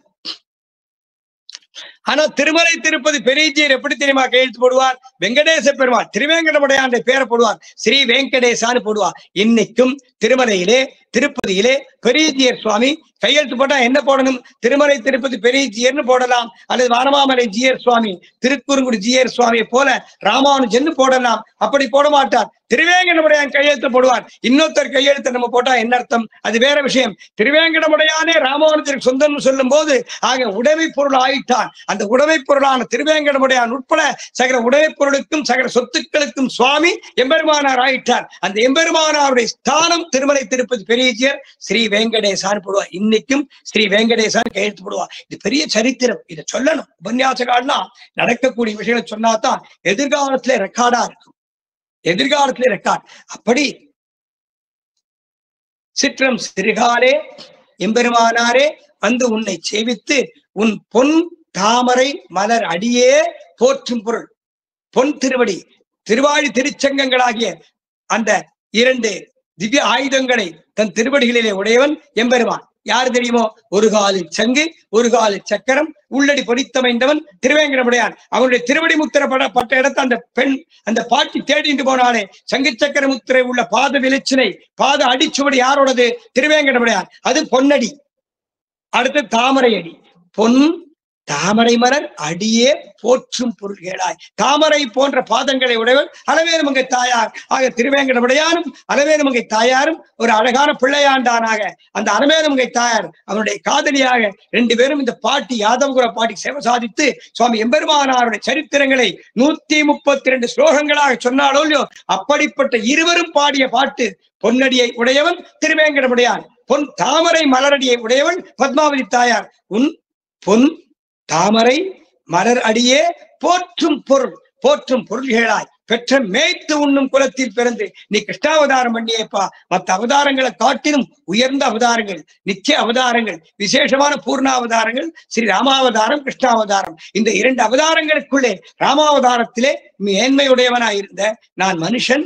ஆனா திருமலை திருப்பதி பெரியஜீயர் எப்படி தெரியுமா கையெழுத்து போடுவார்? வெங்கடேச பெருமாள் திருவேங்கடமுடையான் பேரை போடுவார், ஸ்ரீ வெங்கடேசான்னு போடுவார். இன்னைக்கும் திருமலையிலே திருப்பதியிலே பெரியஜீயர் சுவாமி கையெழுத்து போட்டா என்ன போடணும்? திருமலை திருப்பதி பெரிய ஜியர்னு போடலாம், அல்லது வானமாமலை ஜியர் சுவாமி, திருக்குறுங்குடி ஜியர் சுவாமியை போல ராமானுஜன் போடலாம். அப்படி போட மாட்டார். திருவேங்கடமுடையான் கையெழுத்து போடுவார். இன்னொருத்தர் கையெழுத்தை நம்ம போட்டா என்ன அர்த்தம்? அது வேற விஷயம். திருவேங்கடமுடையானே ராமானுஜருக்கு சொந்தம் சொல்லும் போது ஆக உடைமை பொருள் ஆயிட்டான். அந்த உடைமை பொருளான திருவேங்கடமுடையான் உட்பட சகல உடைமை பொருளுக்கும் சகல சொத்துக்களுக்கும் சுவாமி எம்பெருமானார் ஆயிட்டார். அந்த எம்பெருமானாருடைய ஸ்தானம் திருமலை திருப்பதி பெரியஜியர் ஸ்ரீ வெங்கடேசான் போடுவார். இன்னைக்கும் ஸ்ரீ வெங்கடேசான் கையெழுத்து போடுவார். இது பெரிய சரித்திரம். இதை சொல்லணும். உபன்யாசகால்னா நடக்கக்கூடிய விஷயங்களை சொன்னாதான் எதிர்காலத்துல ரெக்கார்டா இருக்கும். எதிர்காலத்திலே ரெக்கார்ட். அப்படி சிற்றம் சிறுகாலே எம்பெருமானாரே வந்து உன்னை சேவித்து உன் பொன் தாமரை மலர் அடியே போற்றும் பொருள். பொன் திருவடி திருவாழி திருச்சங்கங்களாகிய அந்த 2 திவ்ய ஆயுதங்களை தன் திருவடிகளிலே உடையவன் எம்பெருமான். யாரு தெரியுமோ? ஒரு காலில் சங்கு, ஒரு காலில் சக்கரம், உள்ளடி பொறித்தமைந்தவன் திருவேங்கடமுடையான். அவனுடைய திருவடி முத்திரப்பட்ட இடத்த அந்த பெண் அந்த பாட்டி தேடிட்டு போனாலே சங்கு சக்கர முத்திரை உள்ள பாத விளைச்சினை பாத அடிச்சுவடி யாரோடது? திருவேங்கடமுடையான். அது பொன்னடி. அடுத்து தாமரை அடி. பொன் தாமரை மலர் அடியே போற்றும் பொருள்களாய். தாமரை போன்ற பாதங்களை உடையவன் அலவேலுமங்கை தாயார். ஆக திருவேங்கடமுடையானும் அலவேலுமங்கை தாயாரும் ஒரு அழகான பிள்ளையாண்டானாக அந்த அலவேலுமங்கை தாயார் அவனுடைய காதலியாக 2 பேரும் இந்த பாட்டி யாதவகுல பாட்டி சேவை சாதித்து சுவாமி எம்பெருமானாருடைய சரித்திரங்களை 132 ஸ்லோகங்களாக சொன்னாலோ இல்லையோ அப்படிப்பட்ட இருவரும் பாடிய பாட்டு. பொன்னடியை உடையவன் திருவேங்கடமுடையான், பொன் தாமரை மலரடியை உடையவன் பத்மாவதி தாயார். உன் பொன் தாமரை மலர் அடியே போற்றும் பொருள் போற்றும் பொருள்களாய் பெற்ற மேய்த்து உண்ணும் குலத்தில் பிறந்து நீ கிருஷ்ணாவதாரம் பண்ணியேப்பா. மற்ற அவதாரங்களை காட்டிலும் உயர்ந்த அவதாரங்கள், நித்திய அவதாரங்கள், விசேஷமான பூர்ணாவதாரங்கள் ஸ்ரீ ராமாவதாரம், கிருஷ்ணாவதாரம். இந்த 2 அவதாரங்களுக்குள்ளே ராமாவதாரத்திலே மேன்மையுடையவனாயிருந்த நான் மனுஷன்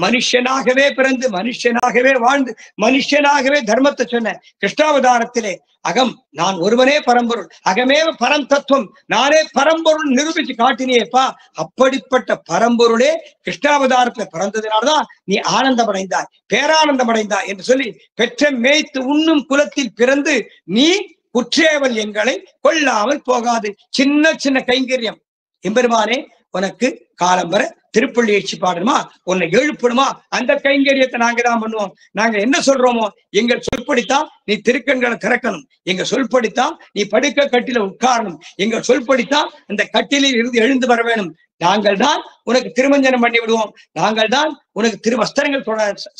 மனுஷனாகவே பிறந்து மனுஷனாகவே வாழ்ந்து மனுஷனாகவே தர்மத்தை சொன்ன கிருஷ்ணாவதாரத்திலே அகம் நான் ஒருவனே பரம்பொருள், அகமேவ பரம் தத்துவம், நானே பரம்பொருள் நிரூபிச்சு காட்டினேப்பா. அப்படிப்பட்ட பரம்பொருளே கிருஷ்ணாவதாரத்துல பிறந்ததினால்தான் நீ ஆனந்தமடைந்தாய், பேரானந்தமடைந்தாய் என்று சொல்லி பெற்ற மேய்த்து உண்ணும் குலத்தில் பிறந்து நீ குற்றேவல் எங்களை கொள்ளாமல் போகாது. சின்ன சின்ன கைங்கரியம். எம்பெருமானே உனக்கு காலம்பர திருப்பள்ளி எழுச்சி பாடணுமா, உன்னை எழுப்பணுமா, அந்த கைங்கரியத்தை நாங்க தான் பண்ணுவோம். நாங்க என்ன சொல்றோமோ எங்கள் சொல்படித்தான் நீ திருக்கண்களை திறக்கணும், எங்க சொல்படித்தான் நீ படுக்க கட்டில உட்காரணும், எங்க சொல்படித்தான் அந்த கட்டிலில் இருந்து எழுந்து வர வேணும். நாங்கள் தான் உனக்கு திருமஞ்சனம் பண்ணி விடுவோம், நாங்கள் தான் உனக்கு திருவஸ்திரங்கள்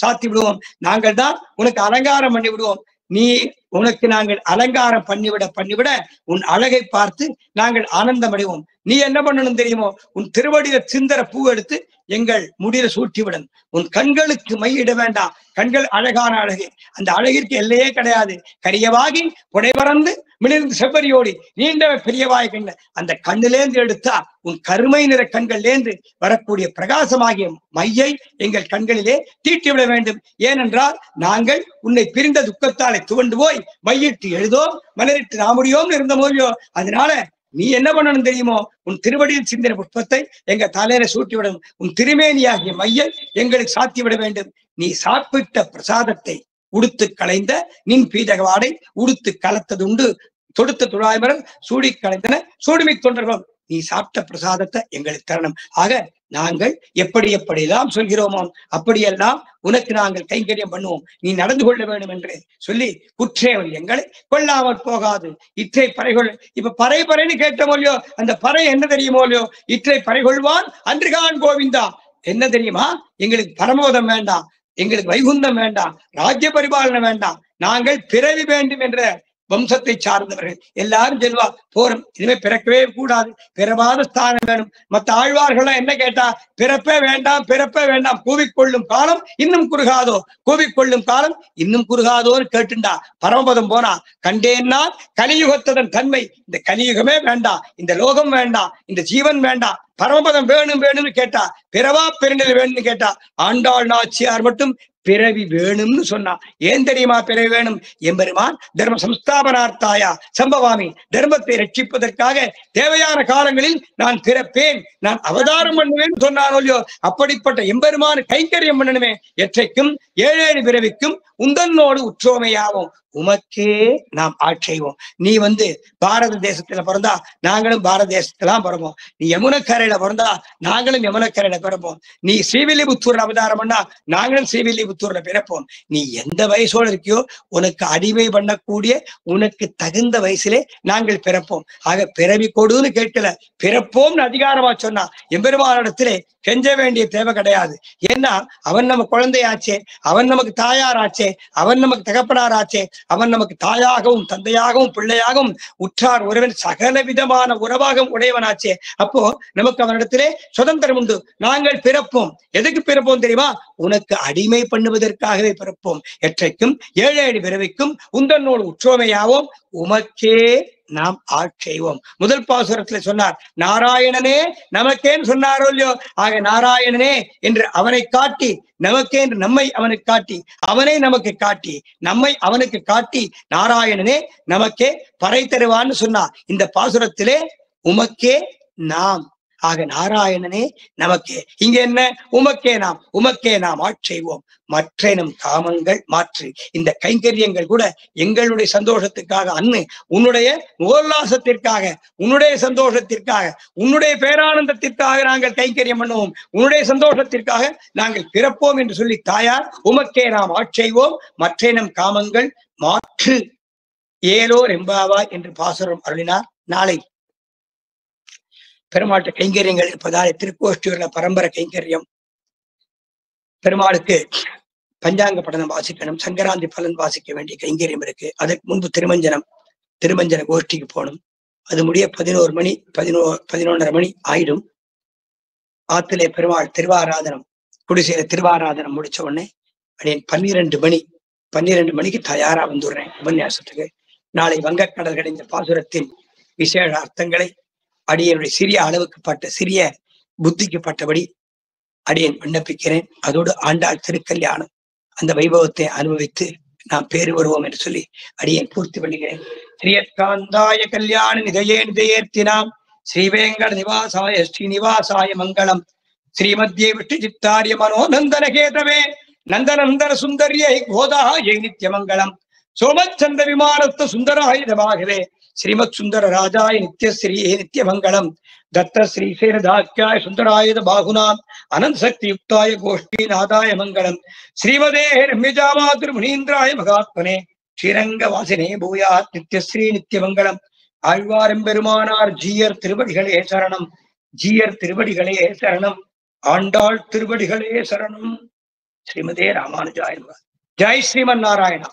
சாத்தி விடுவோம், நாங்கள் தான் உனக்கு அலங்காரம் பண்ணி விடுவோம். நீ உனக்கு நாங்கள் அலங்காரம் பண்ணிவிட உன் அழகை பார்த்து நாங்கள் ஆனந்தம் அடைவோம். நீ என்ன பண்ணணும் தெரியுமோ? உன் திருவடியில சிந்தர பூ எடுத்து எங்கள் முடியில சூட்டி விடணும். உன் கண்களுக்கு மையிட வேண்டாம். கண்கள் அழகான அழகு, அந்த அழகிற்கு எல்லையே கிடையாது. கரியவாகி புடைபறந்து மிளிர்ந்து செவ்வரியோடி நீண்ட பெரியவாய் கண்ண அந்த கண்ணிலேந்து எடுத்தா உன் கருமை நிற கண்கள்லேந்து வரக்கூடிய பிரகாசமாகிய மையை எங்கள் கண்களிலே தீட்டிவிட வேண்டும். ஏனென்றால் நாங்கள் உன்னை பிரிந்த துக்கத்தாலே துவண்டு போய் மையிட்டு எழுதோம் மலரிட்டு நாமுடியோம் இருந்த மொழியோ. அதனால நீ என்ன பண்ணணும் தெரியுமோ? உன் திருவடியில் சிந்தின புஷ்பத்தை எங்க தலையில சூட்டி விடணும். உன் திருமேனியாகிய மையை எங்களுக்கு சாத்தி விட வேண்டும். நீ சாப்பிட்ட பிரசாதத்தை உடுத்து களைந்த நின் பீதகவாடை உடுத்து கலத்ததுண்டு தொடுத்த துழாய்மரல் சூடி களைந்தன சூடுமி தொண்டர்களும் நீ சாப்பிட்ட பிரசாதத்தை எங்களுக்கு தரணும். ஆக நாங்கள் எப்படியெல்லாம் சொல்கிறோமோ அப்படியெல்லாம் உனக்கு நாங்கள் கைங்கரியம் பண்ணுவோம். நீ நடந்து கொள்ள வேண்டும் என்று சொல்லி குற்றேவல் எங்களை கொள்ளாமல் போகாது. இற்றை பறைகொள். இப்ப பறைன்னு கேட்டமோ இல்லையோ, அந்த பறை என்ன தெரியுமோ இல்லையோ? இற்றை பறைகொள்வான் அன்றுகான் கோவிந்தா. என்ன தெரியுமா? எங்களுக்கு பரமோதம் வேண்டாம், எங்களுக்கு வைகுந்தம் வேண்டாம், ராஜ்ய பரிபாலனை வேண்டாம். நாங்கள் பிறவி வேண்டும் என்ற வம்சத்தை சார்ந்தவர்கள். எல்லாரும் செல்வா போறோம், இனிமே பிறக்கவே கூடாது, பிறவாத ஸ்தானம் வேணும். மற்ற ஆழ்வார்கள்லாம் என்ன கேட்டா? பிறப்பே வேண்டாம், கூவிக்கொள்ளும் காலம் இன்னும் குறுகாதோ, கூவிக்கொள்ளும் காலம் இன்னும் குறுகாதோன்னு கேட்டுண்டா பரமபதம் போனா கண்டேன்னா கலியுகத்ததன் தன்மை. இந்த கலியுகமே வேண்டாம், இந்த லோகம் வேண்டாம், இந்த ஜீவன் வேண்டாம், பரமபதம் வேணும்னு கேட்டா, பிறவா பெருநிலை வேணும்னு கேட்டா, ஆண்டாள் நாச்சியார் மட்டும் பிறவி வேணும்னு சொன்னா. ஏன் தெரியுமா பிறவி வேணும்? எம்பெருமான் தர்ம சம்ஸ்தாபனார்த்தாயா சம்பவாமி, தர்மத்தை ரட்சிப்பதற்காக தேவையான காலங்களில் நான் பிறப்பேன், நான் அவதாரம் பண்ணுவேன் சொன்னானோ இல்லையோ? அப்படிப்பட்ட எம்பெருமான் கைங்கரியம் பண்ணணுமே. எற்றைக்கும் 7 பிறவிக்கும் உந்தன்னோடு உற்றோமையாவோம் உமக்கே நாம் ஆட்செய்வோம். நீ பாரத தேசத்துல பிறந்தா நாங்களும் பாரத தேசத்துலாம் பிறப்போம். நீ யமுனக்கரையில பிறந்தா நாங்களும் யமுனக்கரையில பிறப்போம். நீ ஸ்ரீவில்லிபுத்தூர்ல அவதாரம் பண்ணா நாங்களும் ஸ்ரீவில்லிபுத்தூர்ல பிறப்போம். நீ எந்த வயசோடு இருக்கியோ உனக்கு அடிமை பண்ணக்கூடிய உனக்கு தகுந்த வயசுலே நாங்கள் பிறப்போம். ஆக பிறவி கொடுன்னு கேட்கல, பிறப்போம்னு அதிகாரமா சொன்னா எம்பெருமானிடத்திலே கெஞ்ச வேண்டிய தேவை கிடையாது. ஏன்னா அவன் நம்ம குழந்தையாச்சே, அவன் நமக்கு தாயாராச்சே, அவன் நமக்கு தகப்பனாராச்சே, அவன் நமக்கு தாயாகவும் தந்தையாகவும் பிள்ளையாகவும் உற்றார் உறவன் சகல விதமான உறவாகவும் உடையவனாச்சே. அப்போ நமக்கு அவனிடத்திலே சுதந்திரம் உண்டு. நாங்கள் பிறப்போம். எதுக்கு பிறப்போம் தெரியுமா? உனக்கு அடிமை பண்ணுவதற்காகவே பிறப்போம். எற்றைக்கும் ஏழேழு பிறவிக்கும் உந்தன்னோடு உற்றோமையாவோம் உமக்கே நாம் ஆட்செய்வோம். முதல் பாசுரத்துல சொன்னார் நாராயணனே நமக்கேன்னு சொன்னாரோ இல்லையோ. ஆக நாராயணனே என்று அவனை காட்டி, நமக்கே என்று நம்மை அவனுக்கு காட்டி, அவனை நமக்கு காட்டி, நம்மை அவனுக்கு காட்டி, நாராயணனே நமக்கே பறை தருவான்னு சொன்னார். இந்த பாசுரத்திலே உமக்கே நாம், ஆக நாராயணனே நமக்கே. இங்க என்ன? உமக்கே நாம் ஆட்செய்வோம் மற்றேனும் காமங்கள் மாற்று. இந்த கைங்கரியங்கள் கூட எங்களுடைய சந்தோஷத்துக்காக அன்னு, உன்னுடைய உல்லாசத்திற்காக, உன்னுடைய சந்தோஷத்திற்காக, உன்னுடைய பேரானந்தத்திற்காக நாங்கள் கைங்கரியம் பண்ணுவோம். உன்னுடைய சந்தோஷத்திற்காக நாங்கள் பிறப்போம் என்று சொல்லி தாயார் உமக்கே நாம் ஆட்செய்வோம் மற்றேனும் காமங்கள் மாற்று ஏலோர் எம்பாவாய் என்று பாசுரம் அருளினார். நாளை பெருமாட்டு கைங்கரியங்கள் இருப்பதால் திருக்கோஷ்டியூர்ல பரம்பரை கைங்கரியம். பெருமாளுக்கு பஞ்சாங்க படனம் வாசிக்கணும், சங்கராந்தி பலன் வாசிக்க வேண்டிய கைங்கரியம் இருக்கு. அதற்கு முன்பு திருமஞ்சன கோஷ்டிக்கு போகணும். அது முடிய 11 மணி 11:30 மணி ஆயிடும். ஆத்திலே பெருமாள் திருவாராதனம், குடிசையில திருவாராதனம் முடிச்ச உடனே அப்படியே 12 மணிக்கு தயாரா வந்துடுறேன் உபன்யாசத்துக்கு. நாளை வங்கக்கடல் கடைந்த பாசுரத்தின் விசேஷ அர்த்தங்களை அடியனுடைய சிறிய அளவுக்கு சிறிய புத்திக்கு பட்டபடி அடியன் விண்ணப்பிக்கிறேன். அதோடு ஆண்டாள் திருக்கல்யாணம் அந்த வைபவத்தை அனுபவித்து நாம் பேறு வருவோம் என்று சொல்லி அடியன் பூர்த்தி பண்ணுகிறேன். ஸ்ரீயத்காந்தாய கல்யாண நிதயேர்த்தினாம் ஸ்ரீவேங்கட நிவாசாய ஸ்ரீனிவாசாய மங்களம். ஸ்ரீமத்யே விஷ்ணு சித்தாரிய மனோநந்தன கேதவே நந்தநந்தன சுந்தரிய கோதாய நித்திய மங்களம். சோமச்சந்த விமானத்த சுந்தராயுதமாகவே ஸ்ரீமத் சுந்தர ராஜாய நித்யஸ்ரீ நித்திய மங்களம். தத்த ஸ்ரீ சேரதாக்கியாய சுந்தராயுத பாகுனாம் அனந்த சக்தி யுக்தாய கோஷ்டி நாதாய மங்களம். ஸ்ரீமதே ரம்யஜாமாதிரு முனீந்திராய மகாத்மனே ஸ்ரீரங்க வாசினே பூயாத் நித்யஸ்ரீ நித்திய மங்களம். ஆழ்வாரெம்பெருமானார் ஜீயர் திருவடிகளே சரணம், ஜீயர் திருவடிகளே சரணம், ஆண்டாள் திருவடிகளே சரணம். ஸ்ரீமதே ராமானுஜாய நமः. ஜெய் ஸ்ரீமன் நாராயணா.